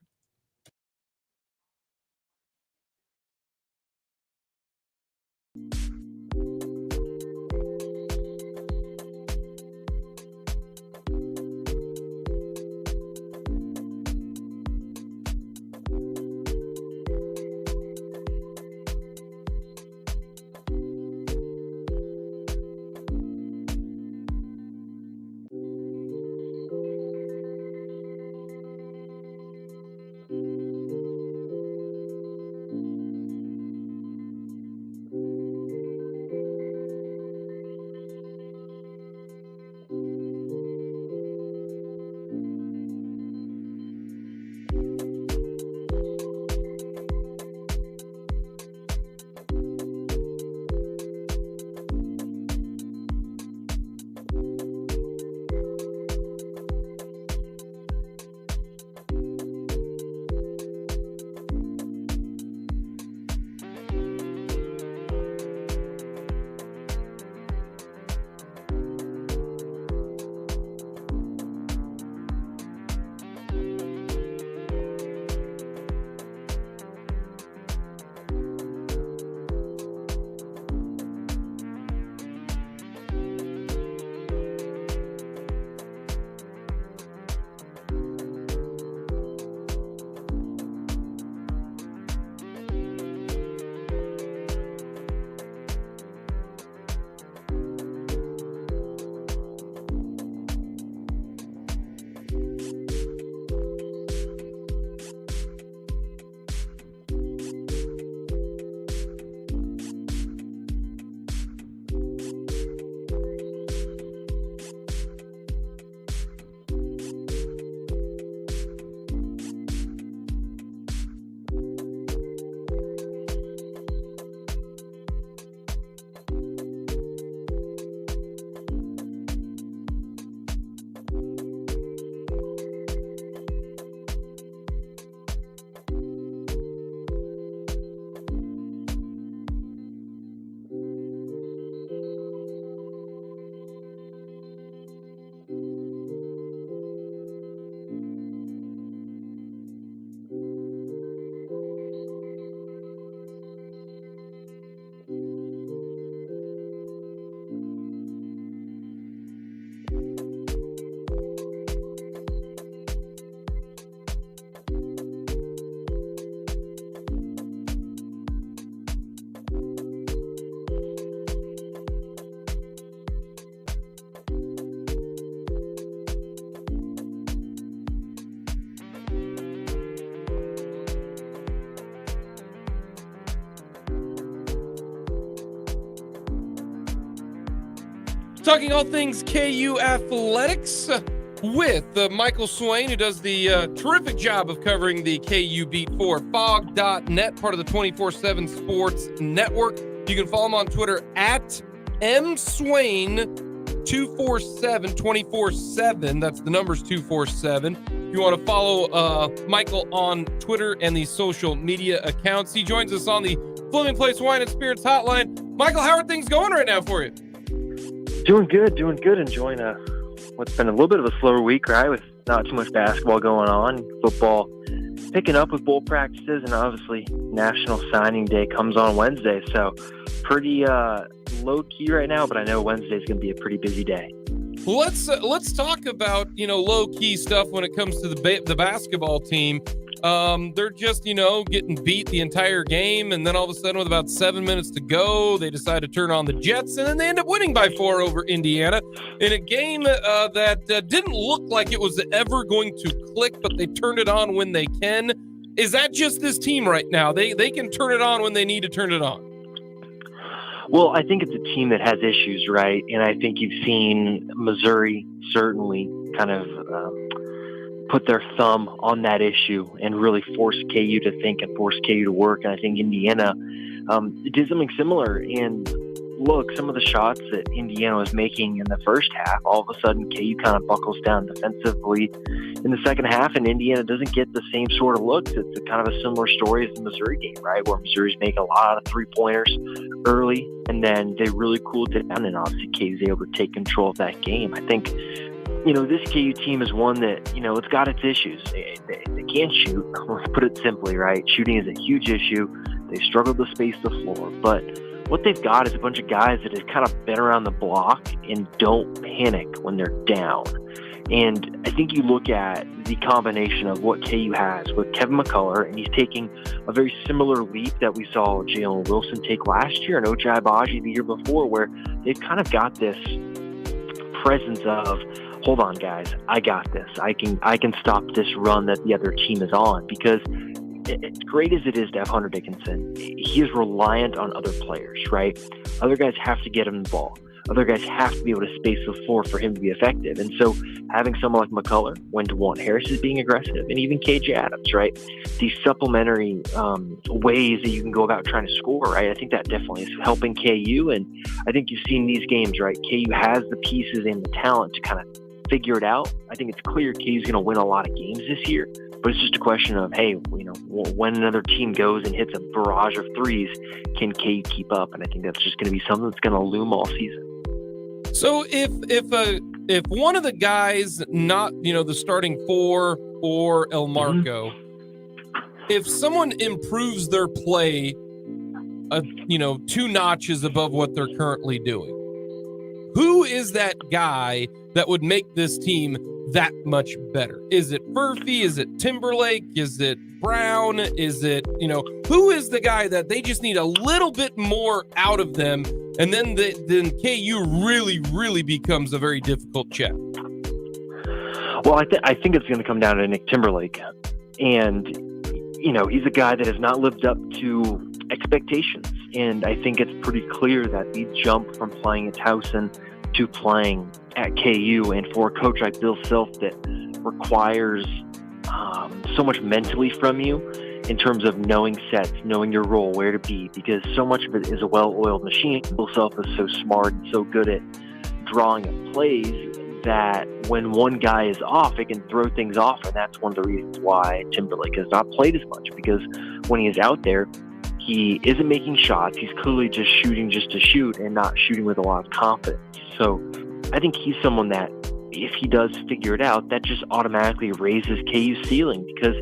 talking all things KU athletics with Michael Swain, who does the terrific job of covering the KU beat for Fog.net, part of the 24/7 Sports Network. You can follow him on Twitter at mswain247, 24/7. That's the numbers 247. If you want to follow Michael on Twitter and the social media accounts, he joins us on the Fleming Place Wine and Spirits hotline. Michael, how are things going right now for you? Doing good. Enjoying what's been a little bit of a slower week, right? With not too much basketball going on, football picking up with bowl practices, and obviously National Signing Day comes on Wednesday. So pretty low key right now, but I know Wednesday is going to be a pretty busy day. Well, let's talk about low key stuff when it comes to the basketball team. They're just getting beat the entire game, and then all of a sudden, with about 7 minutes to go, they decide to turn on the Jets, and then they end up winning by 4 over Indiana in a game that didn't look like it was ever going to click, but they turned it on when they can. Is that just this team right now? They can turn it on when they need to turn it on. Well, I think it's a team that has issues, right? And I think you've seen Missouri certainly kind of put their thumb on that issue and really force KU to think and force KU to work. And I think Indiana did something similar. And look, some of the shots that Indiana was making in the first half, all of a sudden KU kind of buckles down defensively in the second half, and Indiana doesn't get the same sort of looks. It's kind of a similar story as the Missouri game, right, where Missouri's making a lot of three-pointers early, and then they really cooled it down, and obviously KU's able to take control of that game. I think, this KU team is one that, it's got its issues. They can't shoot. Let's put it simply, right? Shooting is a huge issue. They struggle to space the floor, but what they've got is a bunch of guys that have kind of been around the block and don't panic when they're down. And I think you look at the combination of what KU has with Kevin McCullough, and he's taking a very similar leap that we saw Jalen Wilson take last year and Ochai Agbaji the year before, where they've kind of got this presence of, hold on, guys, I got this. I can stop this run that the other team is on, because as great as it is to have Hunter Dickinson, he is reliant on other players, right? Other guys have to get him the ball. Other guys have to be able to space the floor for him to be effective. And so having someone like McCullough, when DeJuan Harris is being aggressive, and even KJ Adams, right? These supplementary ways that you can go about trying to score, right? I think that definitely is helping KU. And I think you've seen these games, right? KU has the pieces and the talent to kind of figure it out. I think it's clear KU's going to win a lot of games this year. But it's just a question of, hey, when another team goes and hits a barrage of threes, can KU keep up? And I think that's just going to be something that's going to loom all season. So if one of the guys, not the starting four or El Marco, if someone improves their play, 2 notches above what they're currently doing, who is that guy that would make this team that much better? Is it Furphy? Is it Timberlake? Is it Brown? Is it, who is the guy that they just need a little bit more out of them, and then KU really, really becomes a very difficult check? Well, I think it's going to come down to Nick Timberlake. And, he's a guy that has not lived up to expectations. And I think it's pretty clear that the jump from playing at Towson to playing at KU, and for a coach like Bill Self that requires so much mentally from you in terms of knowing sets, knowing your role, where to be, because so much of it is a well-oiled machine. Bill Self is so smart and so good at drawing up plays that when one guy is off, it can throw things off, and that's one of the reasons why Timberlake has not played as much, because when he is out there, he isn't making shots. He's clearly just shooting just to shoot and not shooting with a lot of confidence. So I think he's someone that, if he does figure it out, that just automatically raises KU's ceiling, because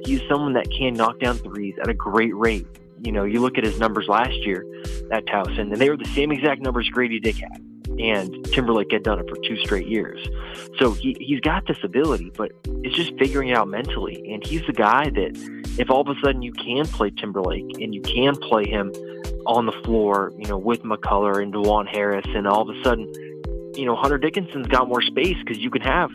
he's someone that can knock down threes at a great rate. You look at his numbers last year at Towson, and they were the same exact numbers Grady Dick had, and Timberlake had done it for 2 straight years. So he's got this ability, but it's just figuring it out mentally. And he's the guy that, if all of a sudden you can play Timberlake and you can play him on the floor, with McCullough and DeJuan Harris, and all of a sudden, Hunter Dickinson's got more space, because you can have,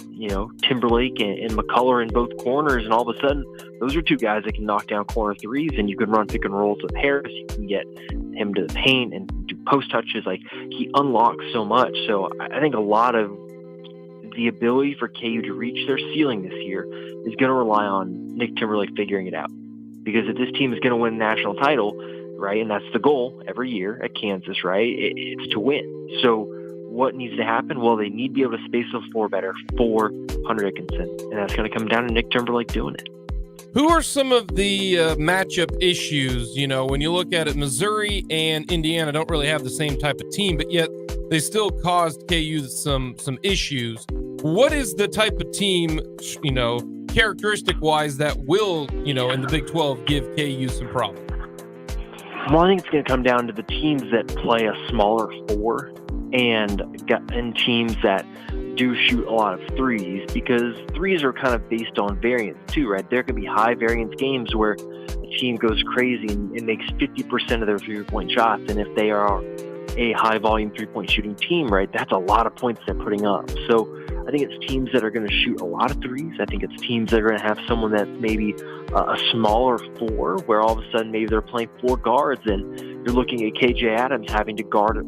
Timberlake and McCullough in both corners, and all of a sudden those are 2 guys that can knock down corner threes, and you can run pick and rolls with Harris. You can get him to the paint and do post touches, like he unlocks so much. So I think a lot of the ability for KU to reach their ceiling this year is going to rely on Nick Timberlake figuring it out. Because if this team is going to win a national title, right, and that's the goal every year at Kansas, right, it's to win. So what needs to happen? Well, they need to be able to space the floor better for Hunter Dickinson, and that's going to come down to Nick Timberlake doing it. Who are some of the matchup issues? You know, when you look at it, Missouri and Indiana don't really have the same type of team, but yet they still caused KU some issues. What is the type of team, you know, characteristic-wise that will, you know, in the Big 12 give KU some problems? Well, I think it's going to come down to the teams that play a smaller four and teams that do shoot a lot of threes, because threes are kind of based on variance too, right? There can be high variance games where a team goes crazy and makes 50% of their 3-point shots, and if they are a high volume 3-point shooting team, right, that's a lot of points they're putting up. So I think it's teams that are going to shoot a lot of threes. I think it's teams that are going to have someone that's maybe a smaller four, where all of a sudden maybe they're playing four guards and you're looking at KJ Adams having to guard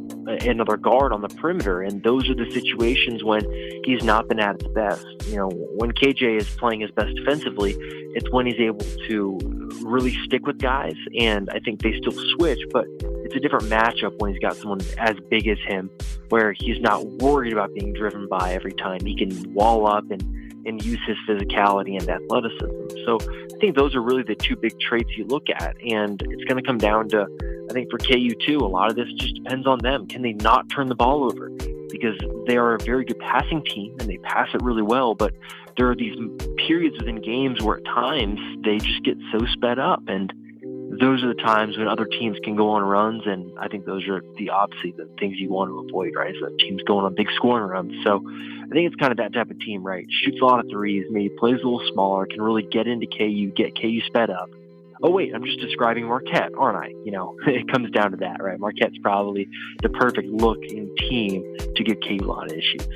another guard on the perimeter. And those are the situations when he's not been at his best. You know, when KJ is playing his best defensively, it's when he's able to really stick with guys. And I think they still switch, but it's a different matchup when he's got someone as big as him, where he's not worried about being driven by every time. He can wall up and use his physicality and athleticism. So I think those are really the two big traits you look at. And it's going to come down to, I think for KU too, a lot of this just depends on them. Can they not turn the ball over? Because they are a very good passing team and they pass it really well, but there are these periods within games where at times they just get so sped up, and those are the times when other teams can go on runs, and I think those are obviously the things you want to avoid, right? So teams going on big scoring runs. So I think it's kind of that type of team, right? Shoots a lot of threes, maybe plays a little smaller, can really get into KU, get KU sped up. Oh, wait, I'm just describing Marquette, aren't I? You know, it comes down to that, right? Marquette's probably the perfect look-in team to give KU a lot of issues.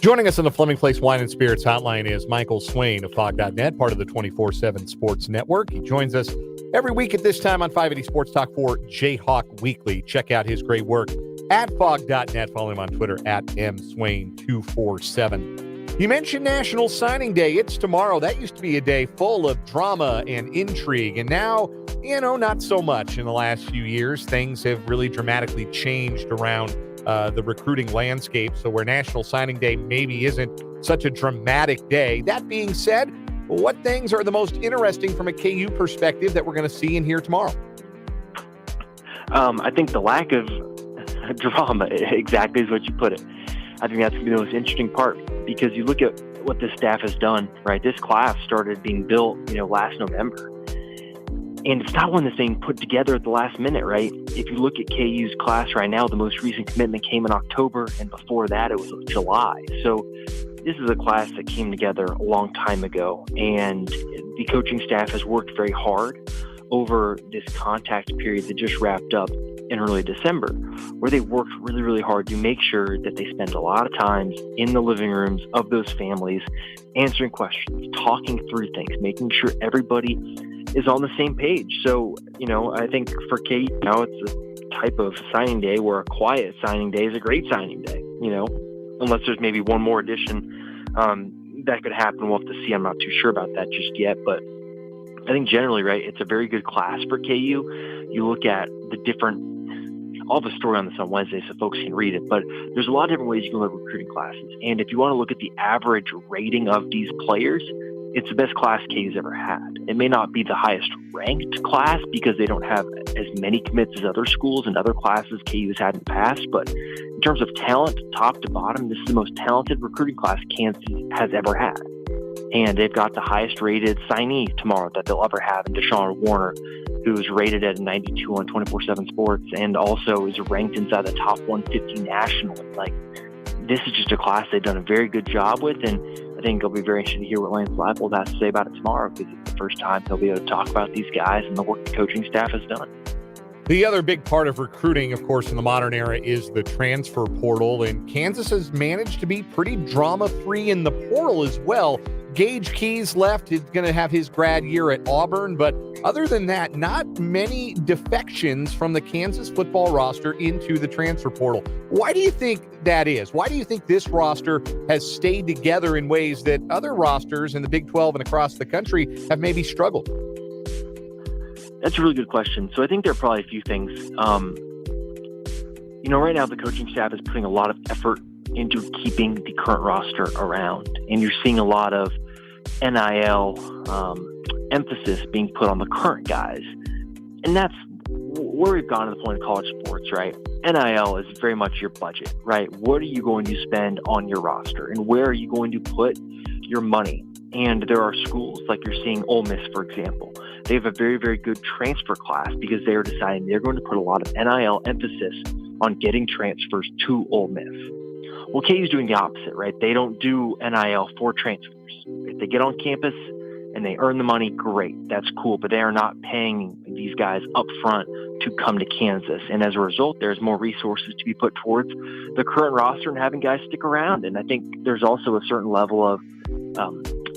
Joining us on the Fleming Place Wine and Spirits Hotline is Michael Swain of Fog.net, part of the 24/7 Sports Network. He joins us every week at this time on 580 Sports Talk for Jayhawk Weekly. Check out his great work at Fog.net. Follow him on Twitter at mswain247. You mentioned National Signing Day. It's tomorrow. That used to be a day full of drama and intrigue, and now, you know, not so much. In the last few years, things have really dramatically changed around the recruiting landscape. So where National Signing Day maybe isn't such a dramatic day. That being said, what things are the most interesting from a KU perspective that we're going to see and hear tomorrow? I think the lack of drama, exactly is what you put it. I think that's going to be the most interesting part, because you look at what this staff has done, right? This class started being built, you know, last November. And it's not one that's being put together at the last minute, right? If you look at KU's class right now, the most recent commitment came in October, and before that it was July. So this is a class that came together a long time ago, and the coaching staff has worked very hard over this contact period that just wrapped up in early December, where they worked really, really hard to make sure that they spent a lot of time in the living rooms of those families, answering questions, talking through things, making sure everybody is on the same page. So, you know, I think for KU now, it's a type of signing day where a quiet signing day is a great signing day, you know, unless there's maybe one more addition that could happen. We'll have to see. I'm not too sure about that just yet, but I think generally, right, it's a very good class for KU. You look at the different, I'll have a story on this on Wednesday so folks can read it, but there's a lot of different ways you can look at recruiting classes. And if you want to look at the average rating of these players, it's the best class KU's ever had. It may not be the highest ranked class because they don't have as many commits as other schools and other classes KU's had in the past, but in terms of talent, top to bottom, this is the most talented recruiting class Kansas has ever had. And they've got the highest rated signee tomorrow that they'll ever have in Deshaun Warner, who is rated at 92 on 24/7 Sports and also is ranked inside the top 150 nationally. Like, this is just a class they've done a very good job with, and I think it'll be very interesting to hear what Lance Leipold has to say about it tomorrow, because it's the first time he'll be able to talk about these guys and the work the coaching staff has done. The other big part of recruiting, of course, in the modern era is the transfer portal, and Kansas has managed to be pretty drama-free in the portal as well. Gage Keys left. He's going to have his grad year at Auburn. But other than that, not many defections from the Kansas football roster into the transfer portal. Why do you think that is? Why do you think this roster has stayed together in ways that other rosters in the Big 12 and across the country have maybe struggled? That's a really good question. So I think there are probably a few things. Right now the coaching staff is putting a lot of effort into keeping the current roster around, and you're seeing a lot of NIL emphasis being put on the current guys, and that's where we've gone to the point of college sports, right? NIL is very much your budget, right? What are you going to spend on your roster, and where are you going to put your money? And there are schools like you're seeing Ole Miss, for example. They have a very, very good transfer class because they are deciding they're going to put a lot of NIL emphasis on getting transfers to Ole Miss. Well, KU's doing the opposite, right? They don't do NIL for transfers. If they get on campus and they earn the money, great. That's cool. But they are not paying these guys up front to come to Kansas. And as a result, there's more resources to be put towards the current roster and having guys stick around. And I think there's also a certain level of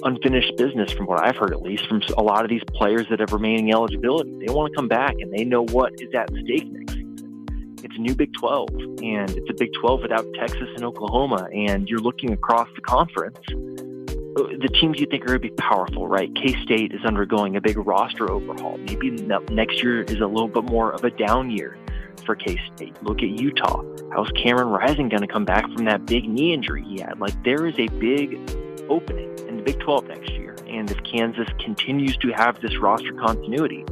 unfinished business, from what I've heard, at least, from a lot of these players that have remaining eligibility. They want to come back, and they know what is at stake next season. It's a new Big 12, and it's a Big 12 without Texas and Oklahoma, and you're looking across the conference. The teams you think are going to be powerful, right? K-State is undergoing a big roster overhaul. Maybe next year is a little bit more of a down year for K-State. Look at Utah. How's Cameron Rising going to come back from that big knee injury he had? Like, there is a big opening in the Big 12 next year. And if Kansas continues to have this roster continuity,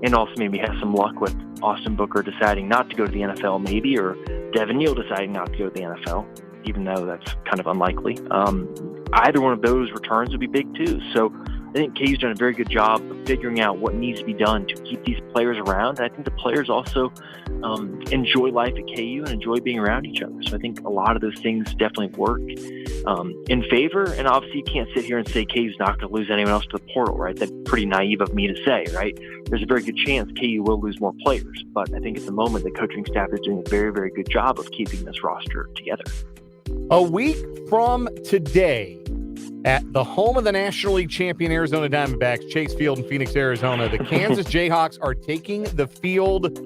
and also maybe has some luck with Austin Booker deciding not to go to the NFL maybe, or Devin Neal deciding not to go to the NFL, even though that's kind of unlikely, either one of those returns would be big too. So I think KU's done a very good job of figuring out what needs to be done to keep these players around. And I think the players also enjoy life at KU and enjoy being around each other. So I think a lot of those things definitely work in favor. And obviously you can't sit here and say KU's not going to lose anyone else to the portal, right? That's pretty naive of me to say, right? There's a very good chance KU will lose more players. But I think at the moment the coaching staff is doing a very, very good job of keeping this roster together. A week from today, at the home of the National League champion Arizona Diamondbacks, Chase Field in Phoenix, Arizona, the Kansas Jayhawks are taking the field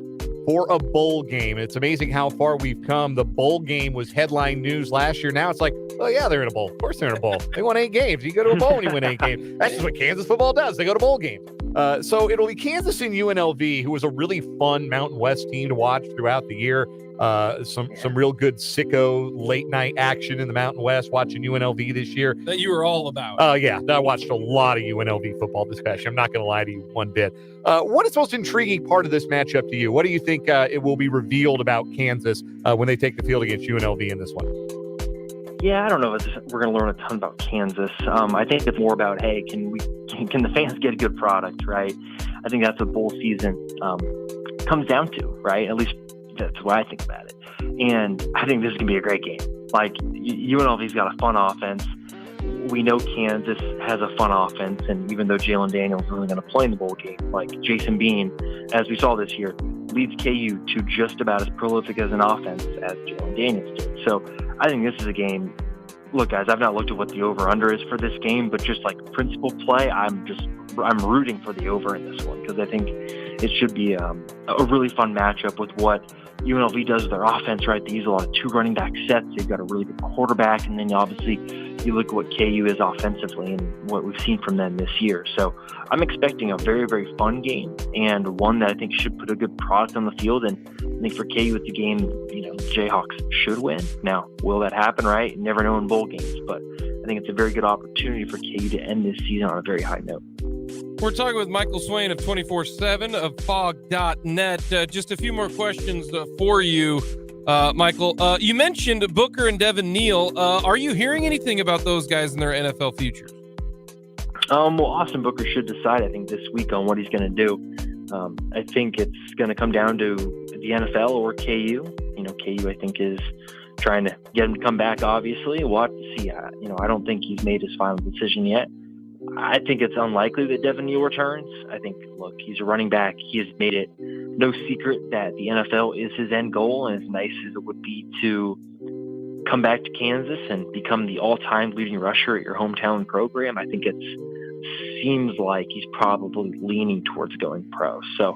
for a bowl game. It's amazing how far we've come. The bowl game was headline news last year. Now it's like, oh, yeah, they're in a bowl. Of course they're in a bowl. They won 8 games. You go to a bowl when you win 8 games. That's just what Kansas football does. They go to bowl games. So it'll be Kansas and UNLV, who was a really fun Mountain West team to watch throughout the year. Some real good sicko late night action in the Mountain West watching UNLV this year. That you were all about. Yeah, I watched a lot of UNLV football this past year. I'm not going to lie to you one bit. What is the most intriguing part of this matchup to you? What do you think it will be revealed about Kansas when they take the field against UNLV in this one? Yeah, I don't know if we're going to learn a ton about Kansas. I think it's more about, hey, can the fans get a good product, right? I think that's what bowl season comes down to, right? At least that's what I think about it. And I think this is going to be a great game. Like, UNLV's got a fun offense. We know Kansas has a fun offense, and even though Jalen Daniels is really going to play in the bowl game, like Jason Bean, as we saw this year, leads KU to just about as prolific as an offense as Jalen Daniels did. So I think this is a game. Look, guys, I've not looked at what the over-under is for this game, but just like principal play, I'm rooting for the over in this one because I think it should be a really fun matchup with what UNLV does with their offense, right? They use a lot of 2 running back sets. They've got a really good quarterback, and then obviously you look at what KU is offensively and what we've seen from them this year. So I'm expecting a very, very fun game and one that I think should put a good product on the field. And I think for KU with the game, Jayhawks should win. Now, will that happen, right? You never know in bowl games, but I think it's a very good opportunity for KU to end this season on a very high note. We're talking with Michael Swain of 24/7 of Fog.net. Just a few more questions for you, Michael. You mentioned Booker and Devin Neal. Are you hearing anything about those guys in their NFL futures? Well, Austin Booker should decide, I think, this week on what he's going to do. I think it's going to come down to the NFL or KU. KU, I think, is trying to get him to come back, obviously. We'll have to see. I don't think he's made his final decision yet. I think it's unlikely that Devin Neal returns. I think, look, he's a running back. He has made it no secret that the NFL is his end goal, and as nice as it would be to come back to Kansas and become the all-time leading rusher at your hometown program, I think it seems like he's probably leaning towards going pro. So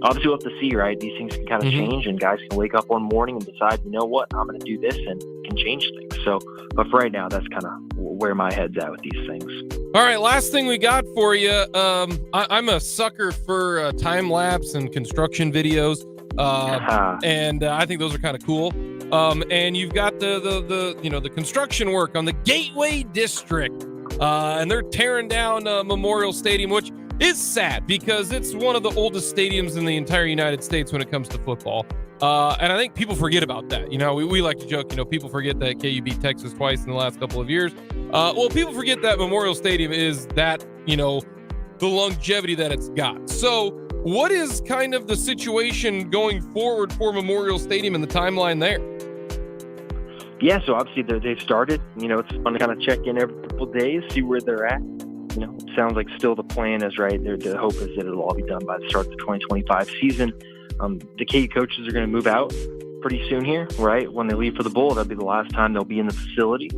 obviously we'll have to see, right? These things can kind of change, and guys can wake up one morning and decide, you know what, I'm going to do this, and can change things. So, but for right now, that's kind of where my head's at with these things. All right, last thing we got for you. I'm a sucker for time lapse and construction videos, and I think those are kind of cool. And you've got the construction work on the Gateway District, and they're tearing down Memorial Stadium, which is sad because it's one of the oldest stadiums in the entire United States when it comes to football. And I think people forget about that. You know, we like to joke, people forget that KU beat Texas twice in the last couple of years. Well, people forget that Memorial Stadium is that, the longevity that it's got. So what is kind of the situation going forward for Memorial Stadium and the timeline there? Yeah, so obviously they've started. It's fun to kind of check in every couple of days, see where they're at. It sounds like still the plan is right. The hope is that it'll all be done by the start of the 2025 season. The KU coaches are going to move out pretty soon here, right? When they leave for the bowl, that'll be the last time they'll be in the facility.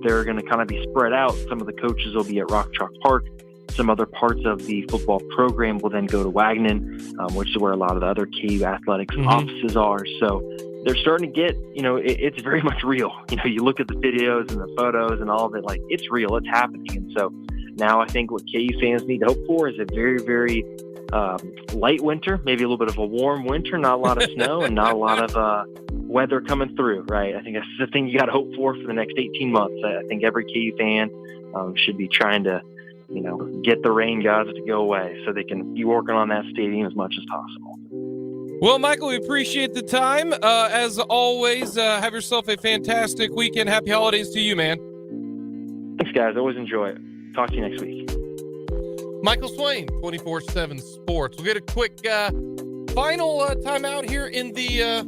They're going to kind of be spread out. Some of the coaches will be at Rock Chalk Park. Some other parts of the football program will then go to Wagnon, which is where a lot of the other KU athletics offices are. So they're starting to get, it's very much real. You look at the videos and the photos and all of it, like it's real, it's happening. And so now I think what KU fans need to hope for is a very, very light winter, maybe a little bit of a warm winter, not a lot of snow and not a lot of weather coming through, right? I think that's the thing you got to hope for the next 18 months. I think every KU fan should be trying to, get the rain gods to go away so they can be working on that stadium as much as possible. Well, Michael, we appreciate the time. As always, have yourself a fantastic weekend. Happy holidays to you, man. Thanks, guys. Always enjoy it. Talk to you next week. Michael Swain, 24/7 Sports. We'll get a quick final timeout here in the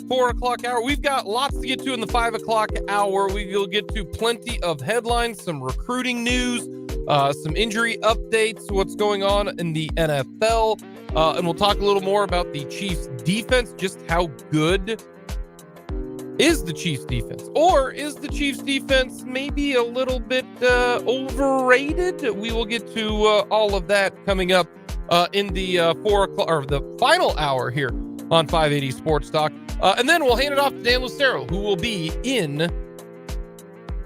4 o'clock hour. We've got lots to get to in the 5 o'clock hour. We will get to plenty of headlines, some recruiting news, some injury updates, what's going on in the NFL, and we'll talk a little more about the Chiefs defense, just how good is the Chiefs defense, or is the Chiefs defense maybe a little bit overrated? We will get to all of that coming up in the 4 o'clock or the final hour here on 580 Sports Talk, and then we'll hand it off to Dan Lucero, who will be in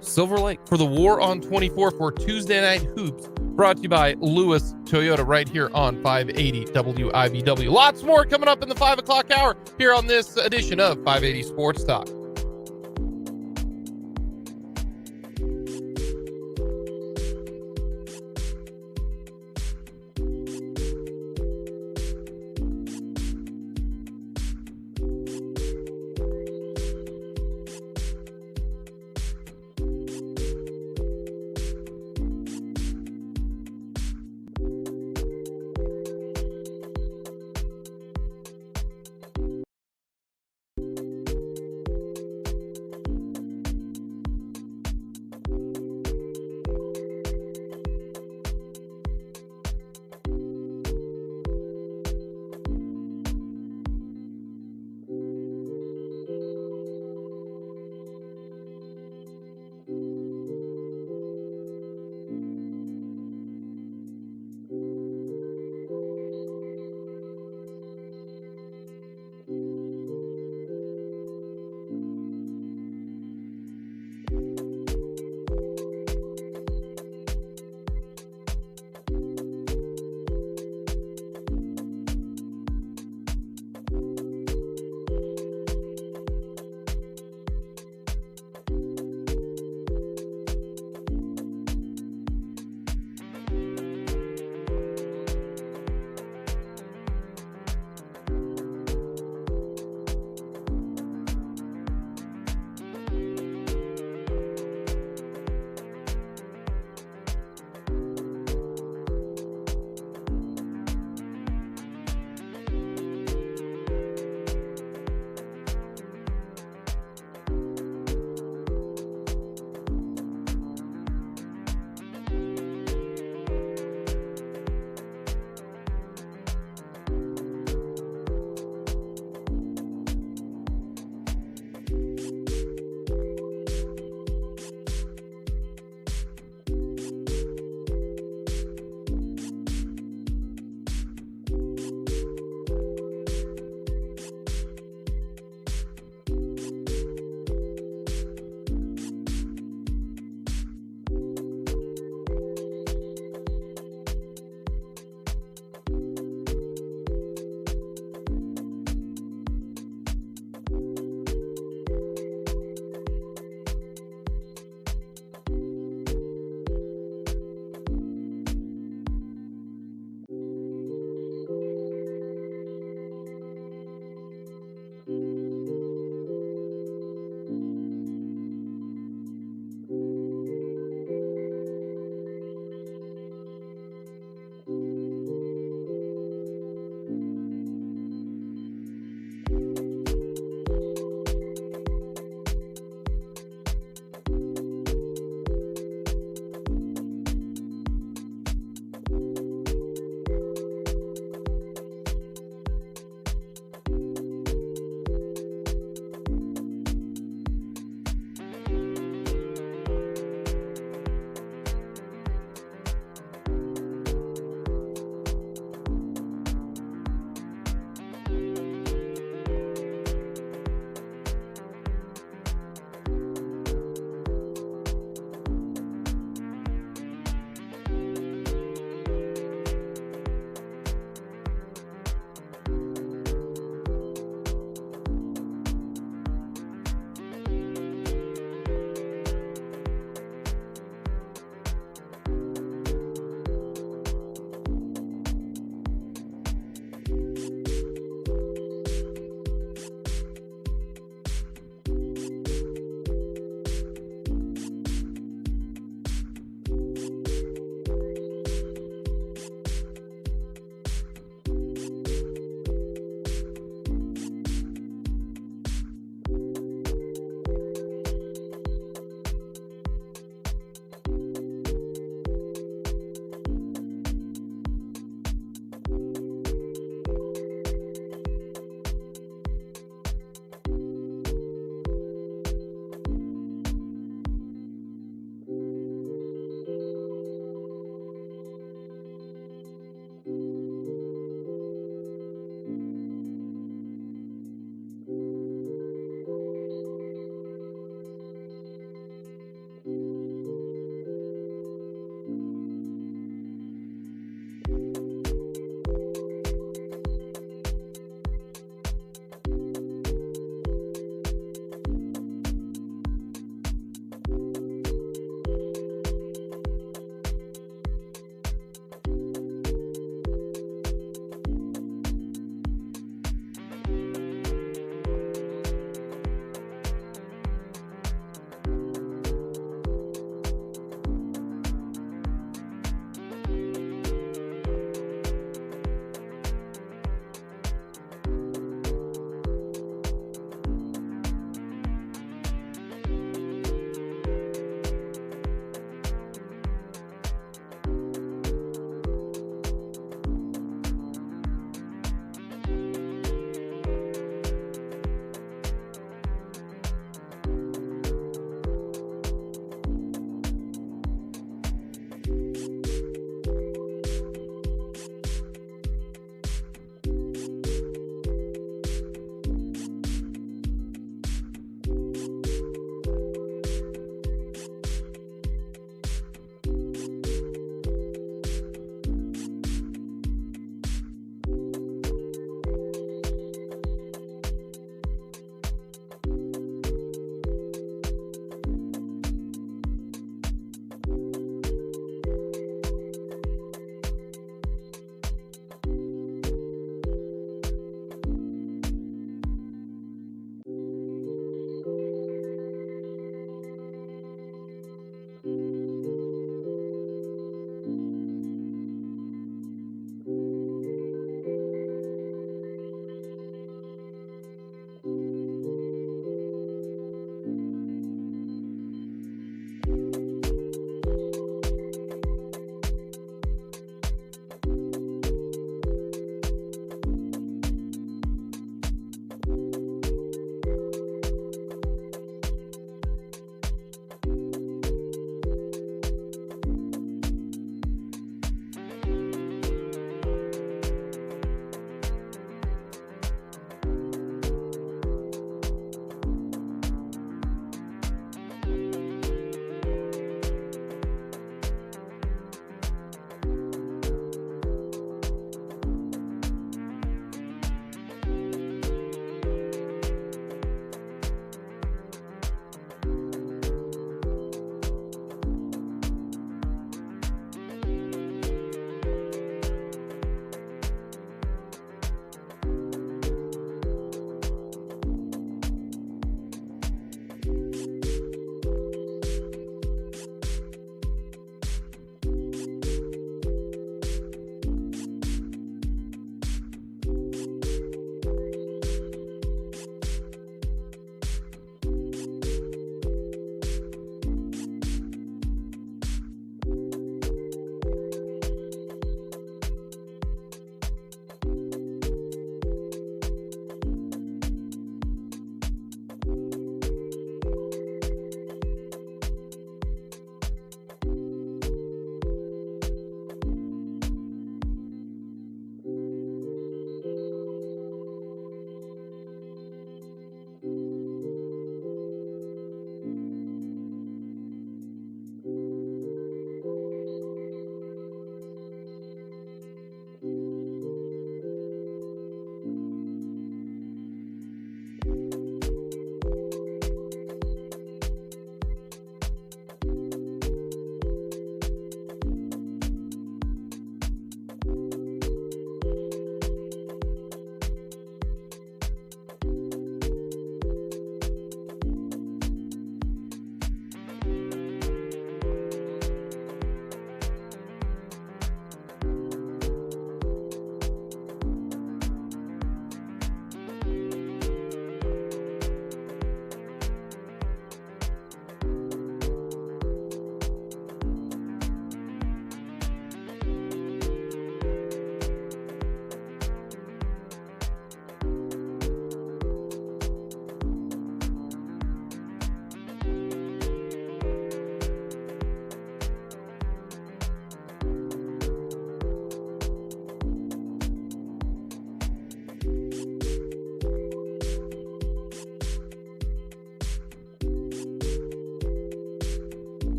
Silver Lake for the War on 24 for Tuesday Night Hoops, brought to you by Lewis Toyota right here on 580 WIBW. Lots more coming up in the 5 o'clock hour here on this edition of 580 Sports Talk.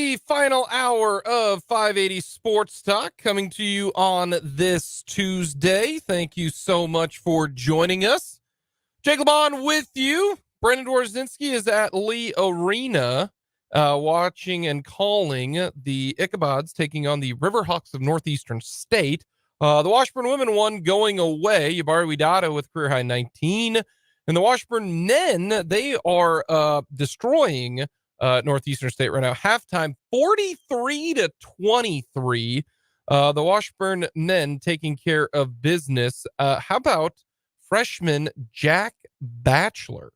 the final hour of 580 Sports Talk coming to you on this Tuesday. Thank you so much for joining us. Jake LeBon with you. Brendan Dworzinski is at Lee Arena watching and calling the Ichabods taking on the Riverhawks of Northeastern State. The Washburn women won going away. Yabari Widata with career high 19. And the Washburn men, they are destroying Northeastern State right now. Halftime 43-23. The Washburn men taking care of business. How about freshman Jack Batchelor?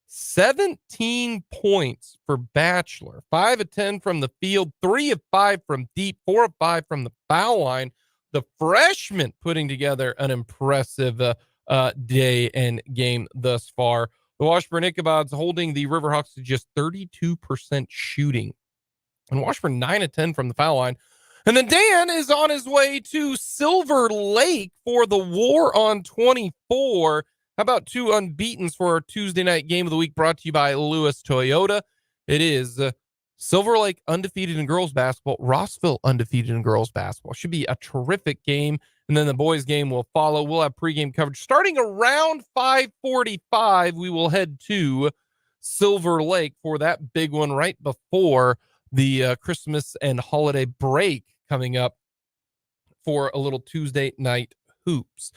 17 points for Batchelor. 5 of 10 from the field, 3 of 5 from deep, 4 of 5 from the foul line. The freshman putting together an impressive day and game thus far. The Washburn Ichabods holding the Riverhawks to just 32% shooting. And Washburn 9 of 10 from the foul line. And then Dan is on his way to Silver Lake for the War on 24. How about 2 unbeatens for our Tuesday night game of the week brought to you by Lewis Toyota? It is Silver Lake undefeated in girls basketball, Rossville undefeated in girls basketball. Should be a terrific game. And then the boys game will follow. We'll have pregame coverage starting around 5:45. We will head to Silver Lake for that big one right before the Christmas and holiday break coming up for a little Tuesday night hoops.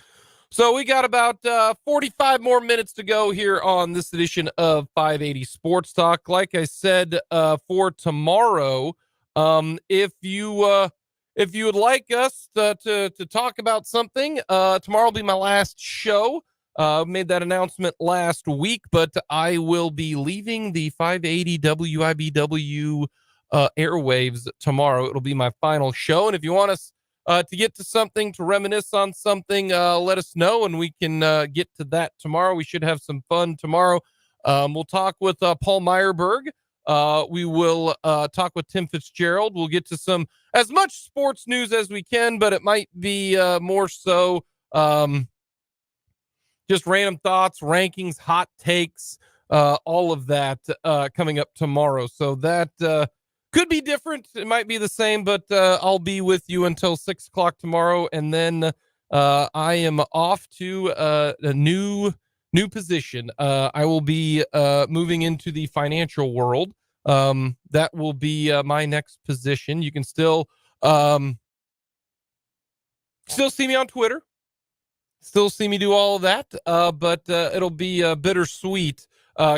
So we got about 45 more minutes to go here on this edition of 580 Sports Talk. Like I said, for tomorrow, if you would like us to talk about something, tomorrow will be my last show. Made that announcement last week, but I will be leaving the 580 WIBW airwaves tomorrow. It'll be my final show. And if you want us to get to something, to reminisce on something, let us know, and we can get to that tomorrow. We should have some fun tomorrow. We'll talk with Paul Meyerberg. We will talk with Tim Fitzgerald. We'll get to as much sports news as we can, but it might be more so just random thoughts, rankings, hot takes, all of that coming up tomorrow. So that could be different. It might be the same, but I'll be with you until 6 o'clock tomorrow. And then I am off to a new position. I will be moving into the financial world. That will be my next position. You can still see me on Twitter, still see me do all of that. But it'll be bittersweet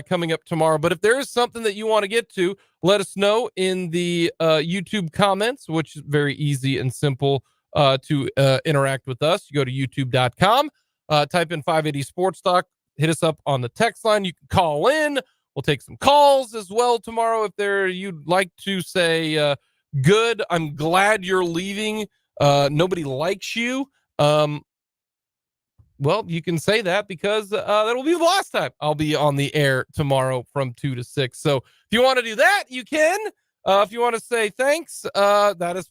coming up tomorrow. But if there is something that you want to get to, let us know in the YouTube comments, which is very easy and simple to interact with us. You go to youtube.com, type in 580 Sports Talk, hit us up on the text line. You can call in. We'll take some calls as well tomorrow if you'd like to say, good, I'm glad you're leaving. Nobody likes you. Well, you can say that because that'll be the last time I'll be on the air tomorrow from 2 to 6. So if you want to do that, you can. If you want to say thanks, that is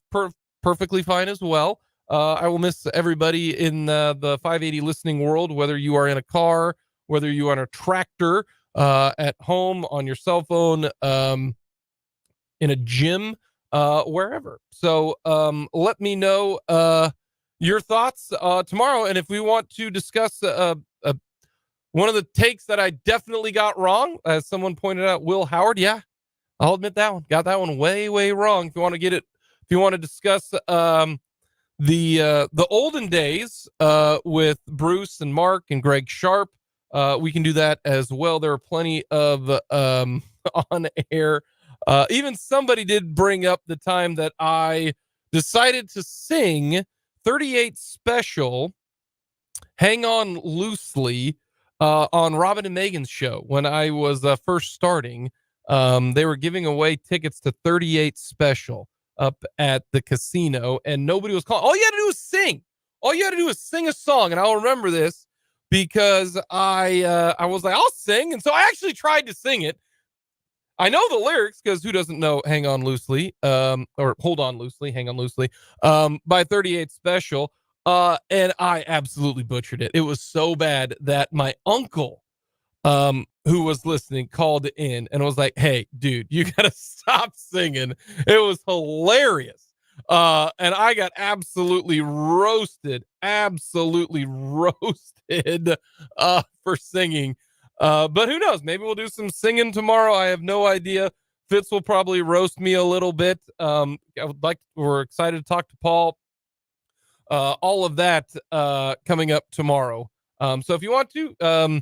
perfectly fine as well. I will miss everybody in the 580 listening world, whether you are in a car, whether you are in a tractor, at home, on your cell phone, in a gym, wherever. So let me know your thoughts tomorrow. And if we want to discuss one of the takes that I definitely got wrong, as someone pointed out, Will Howard, yeah, I'll admit that one. Got that one way, way wrong. If you want to get it, if you want to discuss the olden days with Bruce and Mark and Greg Sharp, we can do that as well. There are plenty of on air. Even somebody did bring up the time that I decided to sing 38 Special, Hang On Loosely, on Robin and Megan's show when I was first starting. They were giving away tickets to 38 Special up at the casino, and nobody was calling. All you had to do was sing. All you had to do was sing a song, and I'll remember this because I was like, I'll sing, and so I actually tried to sing it. I know the lyrics because who doesn't know Hang On Loosely, or Hold On Loosely, Hang On Loosely, by 38 Special, and I absolutely butchered it. It was so bad that my uncle who was listening called in and was like, "Hey, dude, you gotta stop singing." It was hilarious. And I got absolutely roasted for singing. But who knows? Maybe we'll do some singing tomorrow. I have no idea. Fitz will probably roast me a little bit. We're excited to talk to Paul. All of that coming up tomorrow. So if you want to,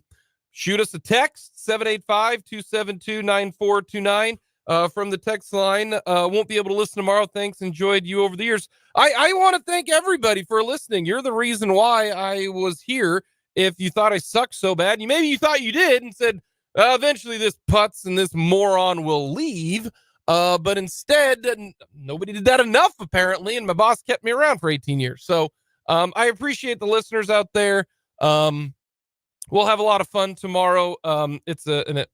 shoot us a text, 785-272-9429 from the text line. Won't be able to listen tomorrow. Thanks. Enjoyed you over the years. I want to thank everybody for listening. You're the reason why I was here. If you thought I sucked so bad, maybe you thought you did and said, eventually this putz and this moron will leave. But instead, nobody did that enough, apparently, and my boss kept me around for 18 years. So I appreciate the listeners out there. We'll have a lot of fun tomorrow. It's an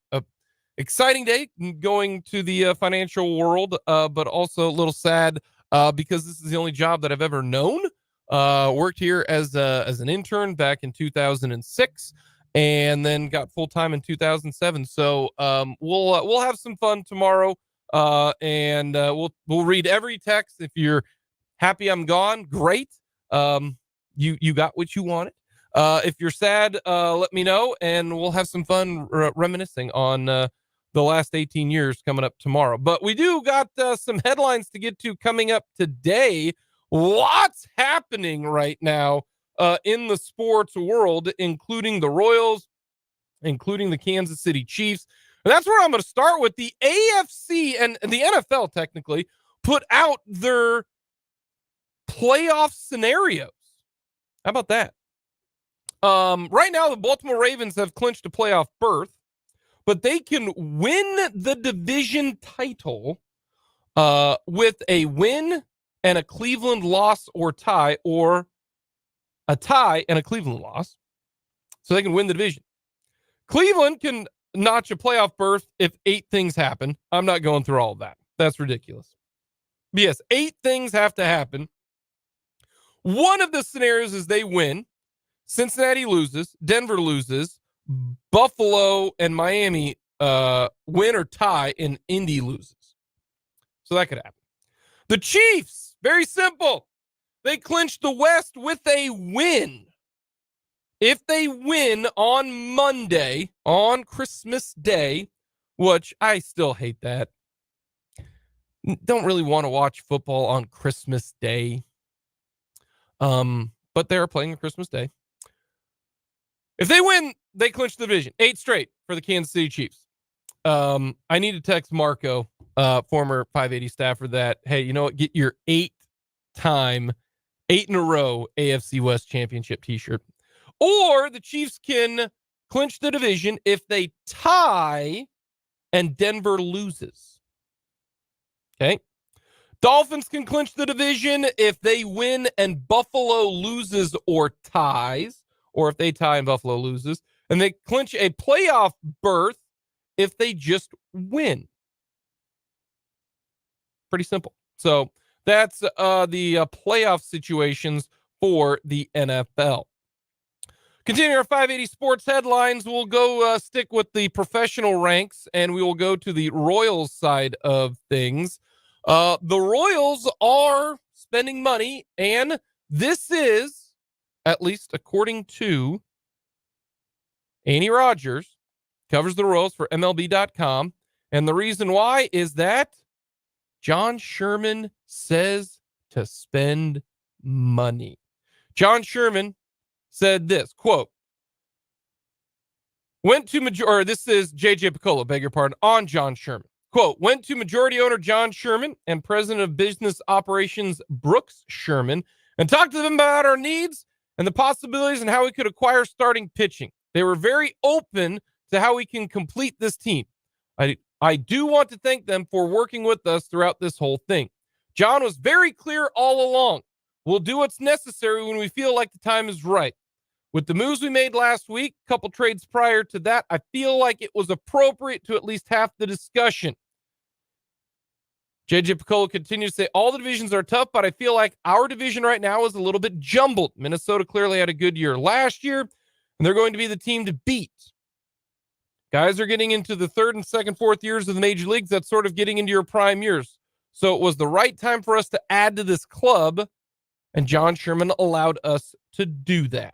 exciting day going to the financial world, but also a little sad because this is the only job that I've ever known. Worked here as an intern back in 2006. And then got full-time in 2007. So we'll have some fun tomorrow. And we'll read every text. If you're happy I'm gone, great. You got what you wanted. If you're sad, let me know, and we'll have some fun reminiscing on the last 18 years coming up tomorrow. But we do got some headlines to get to coming up today. What's happening right now in the sports world, including the Royals, including the Kansas City Chiefs. And that's where I'm going to start with. The AFC and the NFL technically put out their playoff scenarios. How about that? Right now, the Baltimore Ravens have clinched a playoff berth, but they can win the division title with a win and a Cleveland loss or tie, or a tie and a Cleveland loss. So they can win the division. Cleveland can notch a playoff berth if 8 things happen. I'm not going through all of that. That's ridiculous. But yes, 8 things have to happen. One of the scenarios is they win, Cincinnati loses, Denver loses, Buffalo and Miami win or tie, and Indy loses. So that could happen. The Chiefs, very simple. They clinched the West with a win. If they win on Monday, on Christmas Day, which I still hate that. Don't really want to watch football on Christmas Day. But they're playing on Christmas Day. If they win, they clinch the division. 8 straight for the Kansas City Chiefs. I need to text Marco, former 580 staffer, that, hey, you know what? Get your 8 in a row AFC West championship t-shirt. Or the Chiefs can clinch the division if they tie and Denver loses. Okay. Dolphins can clinch the division if they win and Buffalo loses or ties, or if they tie and Buffalo loses. And they clinch a playoff berth if they just win. Pretty simple. So that's the playoff situations for the NFL. Continuing our 580 sports headlines, we'll go stick with the professional ranks, and we will go to the Royals side of things. The Royals are spending money, and this is, at least according to Annie Rogers, covers the Royals for MLB.com, and the reason why is that John Sherman says to spend money. John Sherman said this, quote, this is JJ Piccolo, beg your pardon, on John Sherman. Quote, went to majority owner John Sherman and president of business operations Brooks Sherman and talked to them about our needs and the possibilities and how we could acquire starting pitching. They were very open to how we can complete this team. I do want to thank them for working with us throughout this whole thing. John was very clear all along. We'll do what's necessary when we feel like the time is right. With the moves we made last week, a couple trades prior to that, I feel like it was appropriate to at least have the discussion. JJ Piccolo continues to say, all the divisions are tough, but I feel like our division right now is a little bit jumbled. Minnesota clearly had a good year last year, and they're going to be the team to beat. Guys are getting into the third and second, fourth years of the major leagues. That's sort of getting into your prime years. So it was the right time for us to add to this club, and John Sherman allowed us to do that.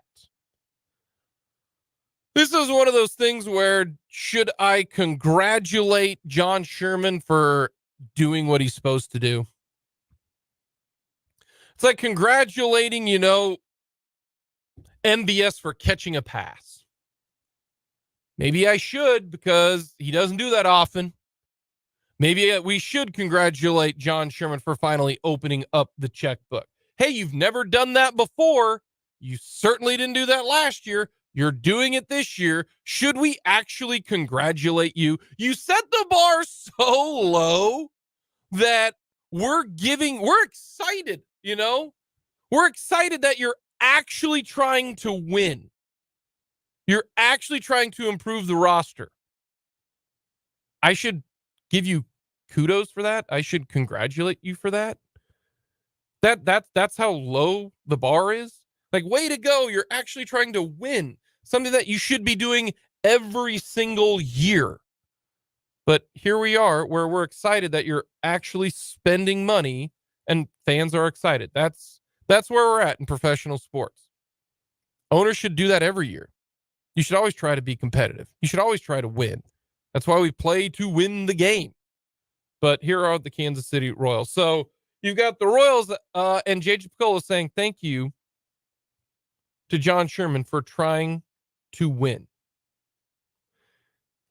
This is one of those things where, should I congratulate John Sherman for doing what he's supposed to do? It's like congratulating, MBS for catching a pass. Maybe I should, because he doesn't do that often. Maybe we should congratulate John Sherman for finally opening up the checkbook. Hey, you've never done that before. You certainly didn't do that last year. You're doing it this year. Should we actually congratulate you? You set the bar so low that we're excited, We're excited that you're actually trying to win. You're actually trying to improve the roster. I should give you kudos for that. I should congratulate you for that. That's how low the bar is. Like, way to go. You're actually trying to win. Something that you should be doing every single year. But here we are, where we're excited that you're actually spending money, and fans are excited. That's where we're at in professional sports. Owners should do that every year. You should always try to be competitive. You should always try to win. That's why we play to win the game. But here are the Kansas City Royals. So you've got the Royals and J.J. Picollo saying thank you to John Sherman for trying to win.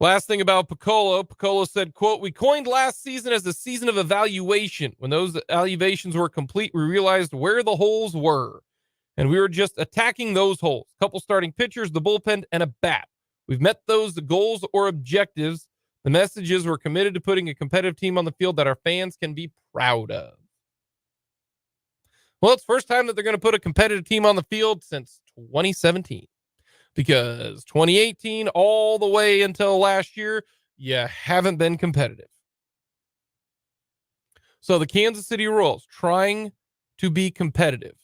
Last thing about Picollo said, quote, "We coined last season as a season of evaluation. When those evaluations were complete, we realized where the holes were. And we were just attacking those holes. Couple starting pitchers, the bullpen, and a bat. We've met those goals or objectives. The message is we're committed to putting a competitive team on the field that our fans can be proud of." Well, it's the first time that they're going to put a competitive team on the field since 2017. Because 2018, all the way until last year, you haven't been competitive. So the Kansas City Royals trying to be competitive.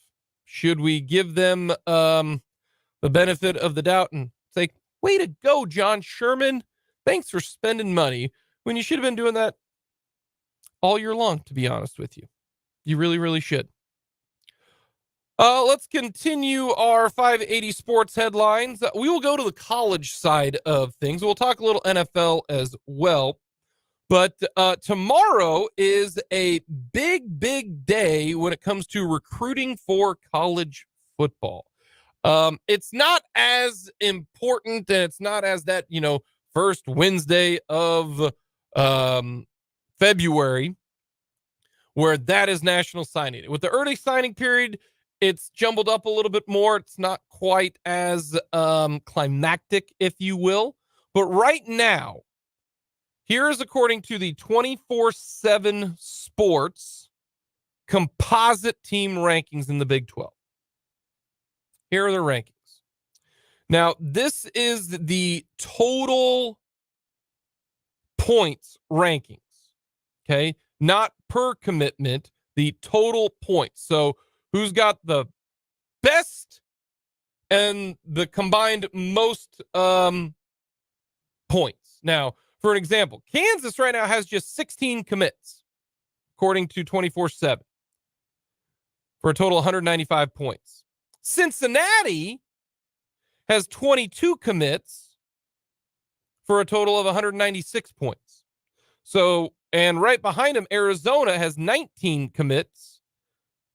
Should we give them the benefit of the doubt and say, way to go, John Sherman. Thanks for spending money, when you should have been doing that all year long, to be honest with you. You really, really should. Let's continue our 580 sports headlines. We will go to the college side of things. We'll talk a little NFL as well. But tomorrow is a big, big day when it comes to recruiting for college football. It's not as important, and it's not as that, first Wednesday of February, where that is National Signing Day. With the early signing period, it's jumbled up a little bit more. It's not quite as climactic, if you will. But right now, here is according to the 24/7 Sports composite team rankings in the Big 12. Here are the rankings. Now, this is the total points rankings, okay? Not per commitment, the total points. So who's got the best and the combined most points. Now, for an example, Kansas right now has just 16 commits, according to 24/7, for a total of 195 points. Cincinnati has 22 commits for a total of 196 points. So, and right behind him, Arizona has 19 commits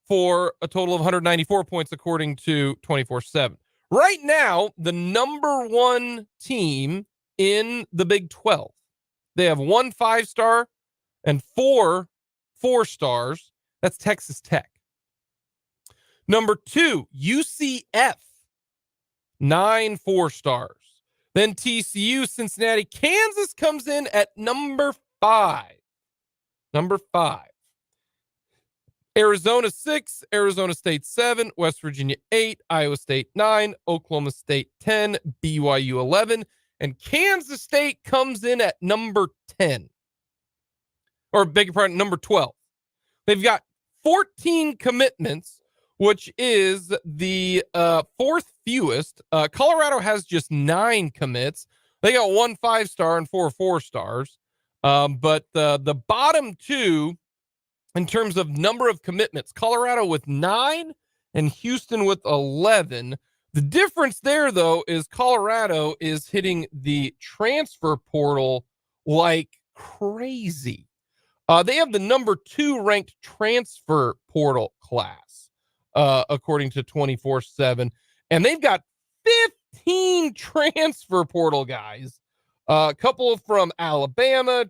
for a total of 194 points, according to 24/7. Right now, the number one team in the Big 12. They have 1 5-star and 4 4-stars. That's Texas Tech. Number 2, UCF, 9 4-stars. Then TCU, Cincinnati, Kansas comes in at number 5. Number 5. Arizona 6, Arizona State 7, West Virginia 8, Iowa State 9, Oklahoma State 10, BYU 11, and Kansas State comes in at number 10. Or beg your pardon, number 12. They've got 14 commitments, which is the fourth fewest. Colorado has just 9 commits. They got 1 5-star and 4 4-stars. But the bottom two, in terms of number of commitments, Colorado with 9 and Houston with 11. The difference there, though, is Colorado is hitting the transfer portal like crazy. They have the number 2 ranked transfer portal class, according to 24/7. And they've got 15 transfer portal guys. A couple from Alabama,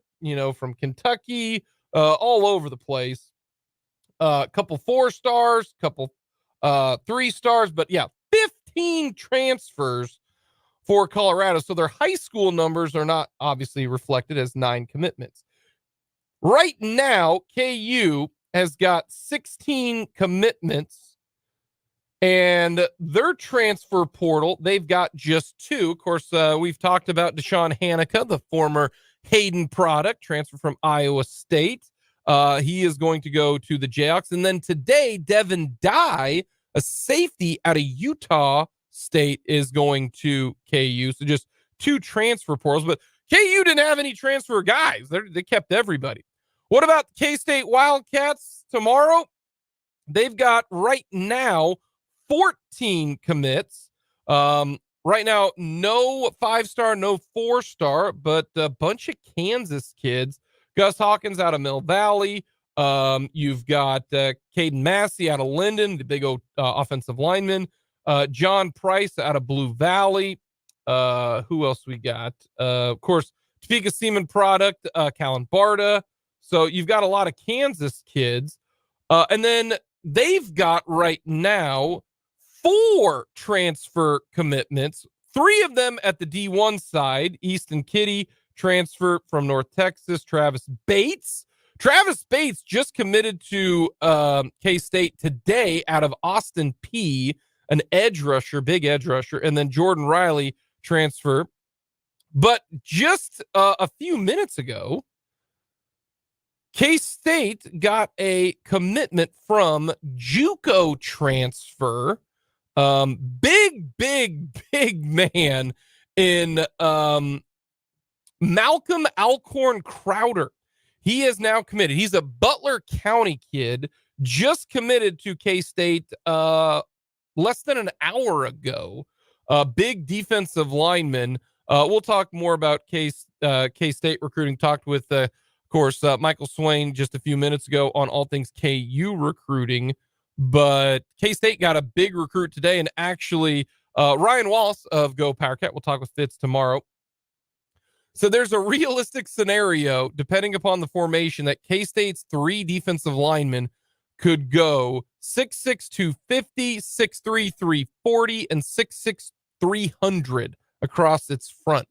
from Kentucky, all over the place. A couple 4-stars, couple 3-stars, but yeah, 15 transfers for Colorado. So their high school numbers are not obviously reflected as 9 commitments. Right now, KU has got 16 commitments, and their transfer portal, they've got just 2. Of course, we've talked about Deshaun Hanukkah, the former Hayden product, transfer from Iowa State. He is going to go to the Jayhawks. And then today, Devin Dye, a safety out of Utah State, is going to KU. So just 2 transfer portals. But KU didn't have any transfer guys. They kept everybody. What about K-State Wildcats tomorrow? They've got right now 14 commits. Right now, no 5-star, no 4-star, but a bunch of Kansas kids. Gus Hawkins out of Mill Valley. You've got Caden Massey out of Linden, the big old offensive lineman. John Price out of Blue Valley. Who else we got? Of course, Topeka Seaman product, Callan Barta. So you've got a lot of Kansas kids. And then they've got right now 4 transfer commitments, 3 of them at the D1 side. Easton Kitty, transfer from North Texas. Travis Bates just committed to K-State today out of Austin P, an edge rusher, big edge rusher. And then Jordan Riley, transfer. But just a few minutes ago, K-State got a commitment from JUCO transfer. Big man in Malcolm Alcorn Crowder. He is now committed. He's a Butler County kid, just committed to K-State less than an hour ago. Big defensive lineman. We'll talk more about K-State recruiting. Talked with, of course, Michael Swain just a few minutes ago on all things KU recruiting. But K-State got a big recruit today, and actually Ryan Wallace of Go Powercat, we'll talk with Fitz tomorrow. So there's a realistic scenario, depending upon the formation, that K-State's 3 defensive linemen could go 6'6", 250, 6'3", 340, and 6'6", 300 across its front.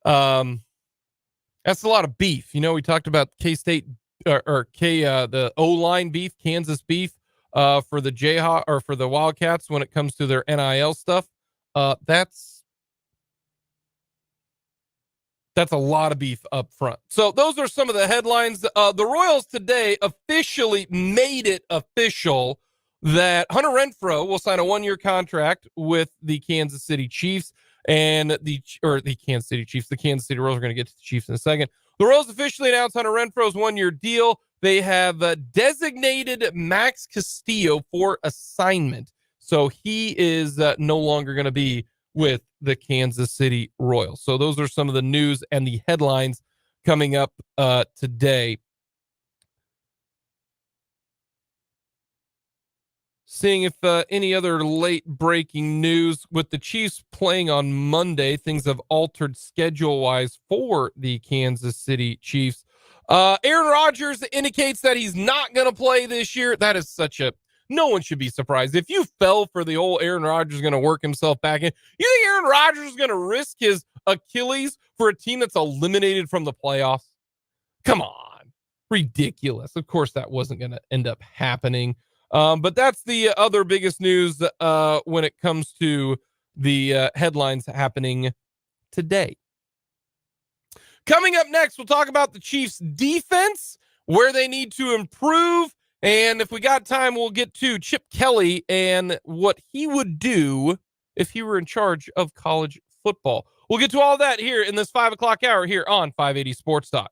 That's a lot of beef. We talked about K-State the O-line beef, Kansas beef. For the Jayhawks or for the Wildcats when it comes to their NIL stuff, that's a lot of beef up front. So those are some of the headlines. The Royals today officially made it official that Hunter Renfrow will sign a 1-year contract with the Kansas City Chiefs, and the Kansas City Chiefs. The Kansas City Royals are going to get to the Chiefs in a second. The Royals officially announced Hunter Renfrow's 1-year deal. They have designated Max Castillo for assignment. So he is no longer going to be with the Kansas City Royals. So those are some of the news and the headlines coming up today. Seeing if any other late breaking news with the Chiefs playing on Monday. Things have altered schedule-wise for the Kansas City Chiefs. Aaron Rodgers indicates that he's not going to play this year. That is no one should be surprised. If you fell for the old Aaron Rodgers going to work himself back in, you think Aaron Rodgers is going to risk his Achilles for a team that's eliminated from the playoffs? Come on. Ridiculous. Of course, that wasn't going to end up happening. But that's the other biggest news when it comes to the headlines happening today. Coming up next, we'll talk about the Chiefs' defense, where they need to improve, and if we got time, we'll get to Chip Kelly and what he would do if he were in charge of college football. We'll get to all that here in this 5 o'clock hour here on 580 Sports Talk.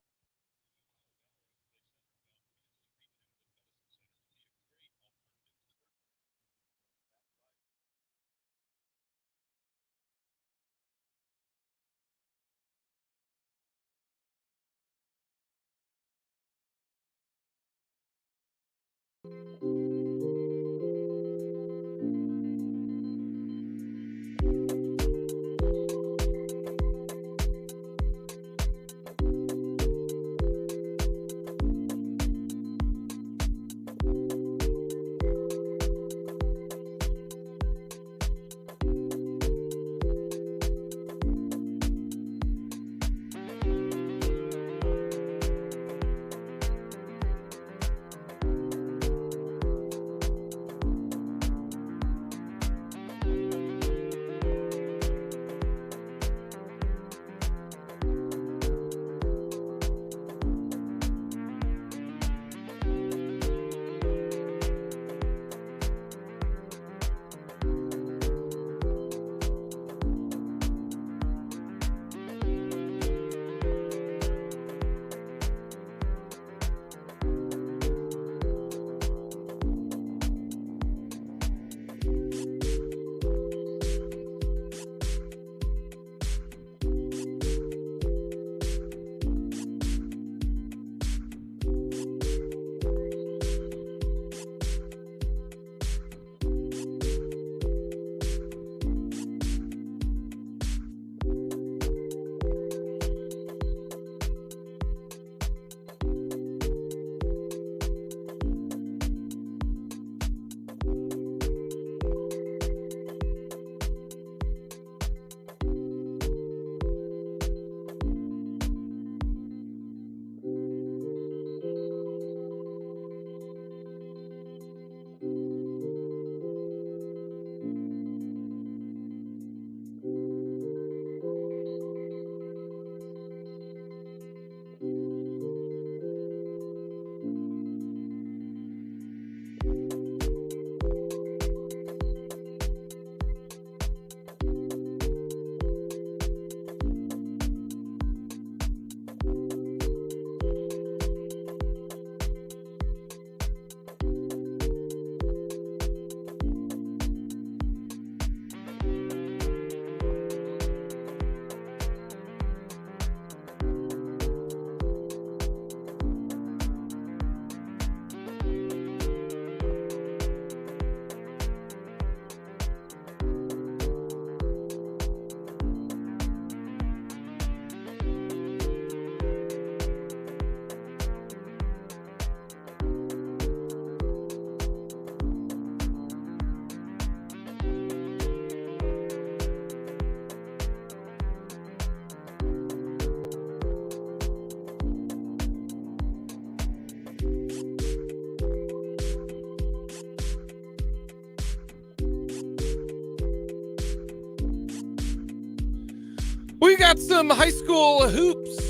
We've got some high school hoops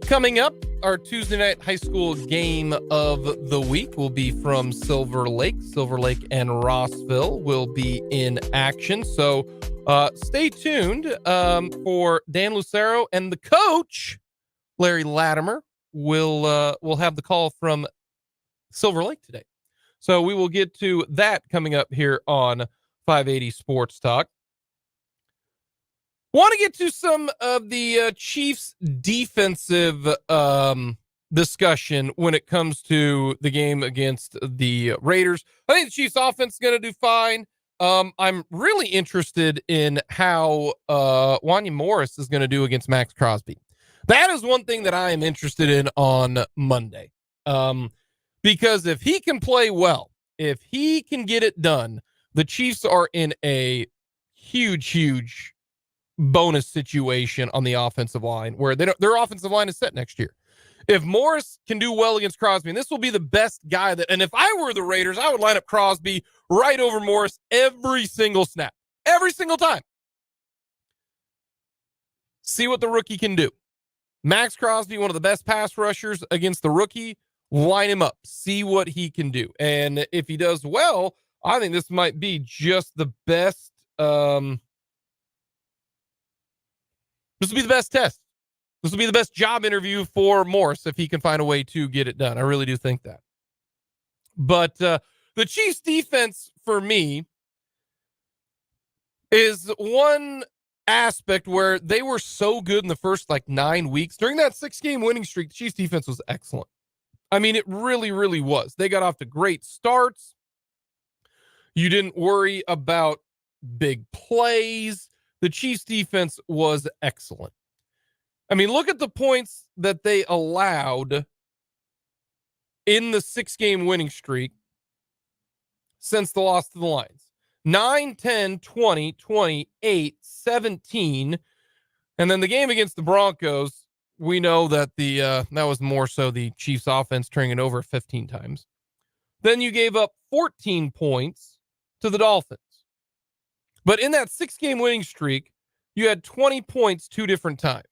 coming up. Our Tuesday night high school game of the week will be from Silver Lake. Silver Lake and Rossville will be in action. So stay tuned for Dan Lucero and the coach, Larry Latimer, will have the call from Silver Lake today. So we will get to that coming up here on 580 Sports Talk. Want to get to some of the Chiefs' defensive discussion when it comes to the game against the Raiders. I think the Chiefs' offense is going to do fine. I'm really interested in how Wanya Morris is going to do against Max Crosby. That is one thing that I am interested in on Monday. Because if he can play well, if he can get it done, the Chiefs are in a huge bonus situation on the offensive line where their offensive line is set next year. If Morris can do well against Crosby, and this will be the best guy and if I were the Raiders, I would line up Crosby right over Morris every single snap, every single time. See what the rookie can do. Max Crosby, one of the best pass rushers against the rookie, line him up, see what he can do. And if he does well, I think this might be just the best This will be the best test. This will be the best job interview for Morse if he can find a way to get it done. I really do think that. But the Chiefs defense for me is one aspect where they were so good in the first 9 weeks. During that 6-game winning streak, the Chiefs defense was excellent. I mean, it really, really was. They got off to great starts. You didn't worry about big plays. The Chiefs defense was excellent. I mean, look at the points that they allowed in the 6-game winning streak since the loss to the Lions. 9, 10, 20, 28, 17. And then the game against the Broncos, we know that that was more so the Chiefs offense turning it over 15 times. Then you gave up 14 points to the Dolphins. But in that 6-game winning streak, you had 20 points 2 different times.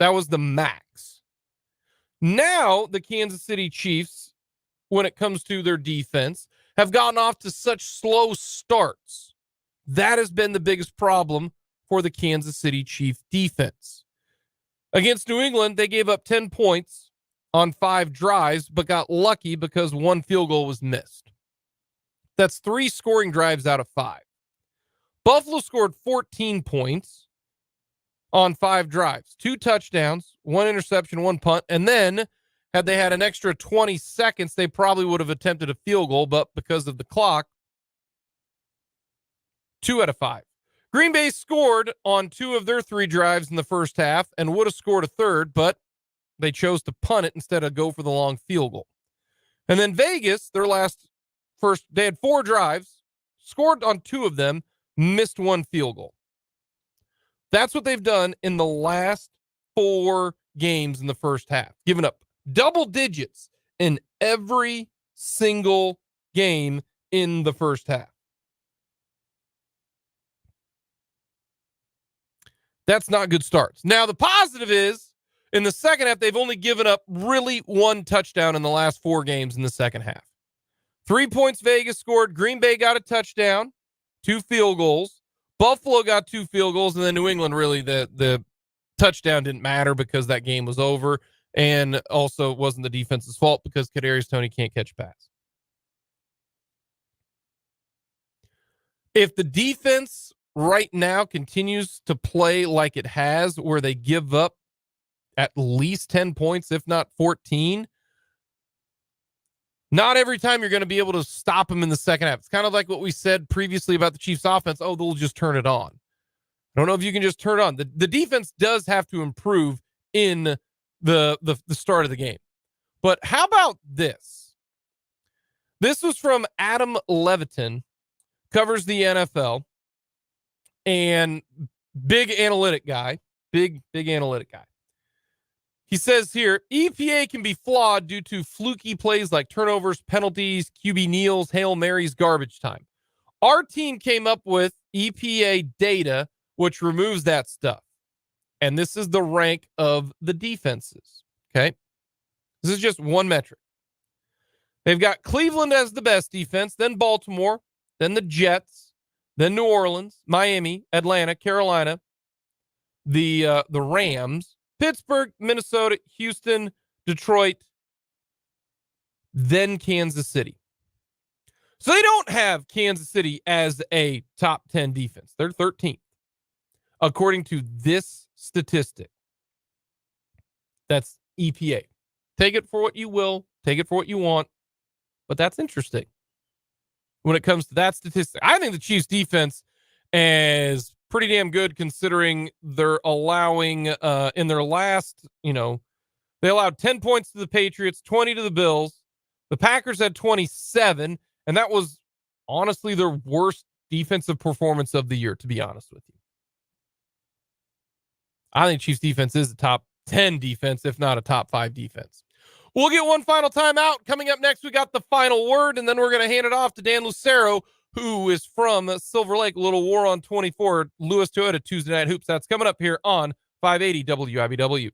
That was the max. Now, the Kansas City Chiefs, when it comes to their defense, have gotten off to such slow starts. That has been the biggest problem for the Kansas City Chiefs defense. Against New England, they gave up 10 points on 5 drives, but got lucky because 1 field goal was missed. That's 3 scoring drives out of 5. Buffalo scored 14 points on 5 drives, 2 touchdowns, 1 interception, 1 punt. And then had they had an extra 20 seconds, they probably would have attempted a field goal, but because of the clock, 2 out of 5. Green Bay scored on 2 of their 3 drives in the first half and would have scored a third, but they chose to punt it instead of go for the long field goal. And then Vegas, they had 4 drives, scored on 2 of them, missed 1 field goal. That's what they've done in the last 4 games in the first half. Given up double digits in every single game in the first half. That's not good starts. Now, the positive is, in the second half, they've only given up really 1 touchdown in the last 4 games in the second half. 3 points Vegas scored. Green Bay got a touchdown, 2 field goals. Buffalo got 2 field goals, and then New England, really, the touchdown didn't matter because that game was over, and also it wasn't the defense's fault because Kadarius Toney can't catch a pass. If the defense right now continues to play like it has, where they give up at least 10 points, if not 14, not every time you're going to be able to stop them in the second half. It's kind of like what we said previously about the Chiefs offense. Oh, they'll just turn it on. I don't know if you can just turn it on. The defense does have to improve in the start of the game. But how about this? This was from Adam Levitin, covers the NFL, and big analytic guy. Big analytic guy. He says here, EPA can be flawed due to fluky plays like turnovers, penalties, QB kneels, Hail Marys, garbage time. Our team came up with EPA data, which removes that stuff. And this is the rank of the defenses. Okay. This is just one metric. They've got Cleveland as the best defense, then Baltimore, then the Jets, then New Orleans, Miami, Atlanta, Carolina, the Rams, Pittsburgh, Minnesota, Houston, Detroit, then Kansas City. So they don't have Kansas City as a top 10 defense. They're 13th, according to this statistic. That's EPA. Take it for what you will. Take it for what you want. But that's interesting when it comes to that statistic. I think the Chiefs defense is pretty damn good considering they're allowing in their last, they allowed 10 points to the Patriots, 20 to the Bills. The Packers had 27, and that was honestly their worst defensive performance of the year, to be honest with you. I think Chiefs defense is a top 10 defense, if not a top 5 defense. We'll get one final timeout. Coming up next, we got the final word, and then we're going to hand it off to Dan Lucero, who is from Silver Lake. A little war on 24, Lewis Toyota Tuesday Night Hoops. That's coming up here on 580 WIBW.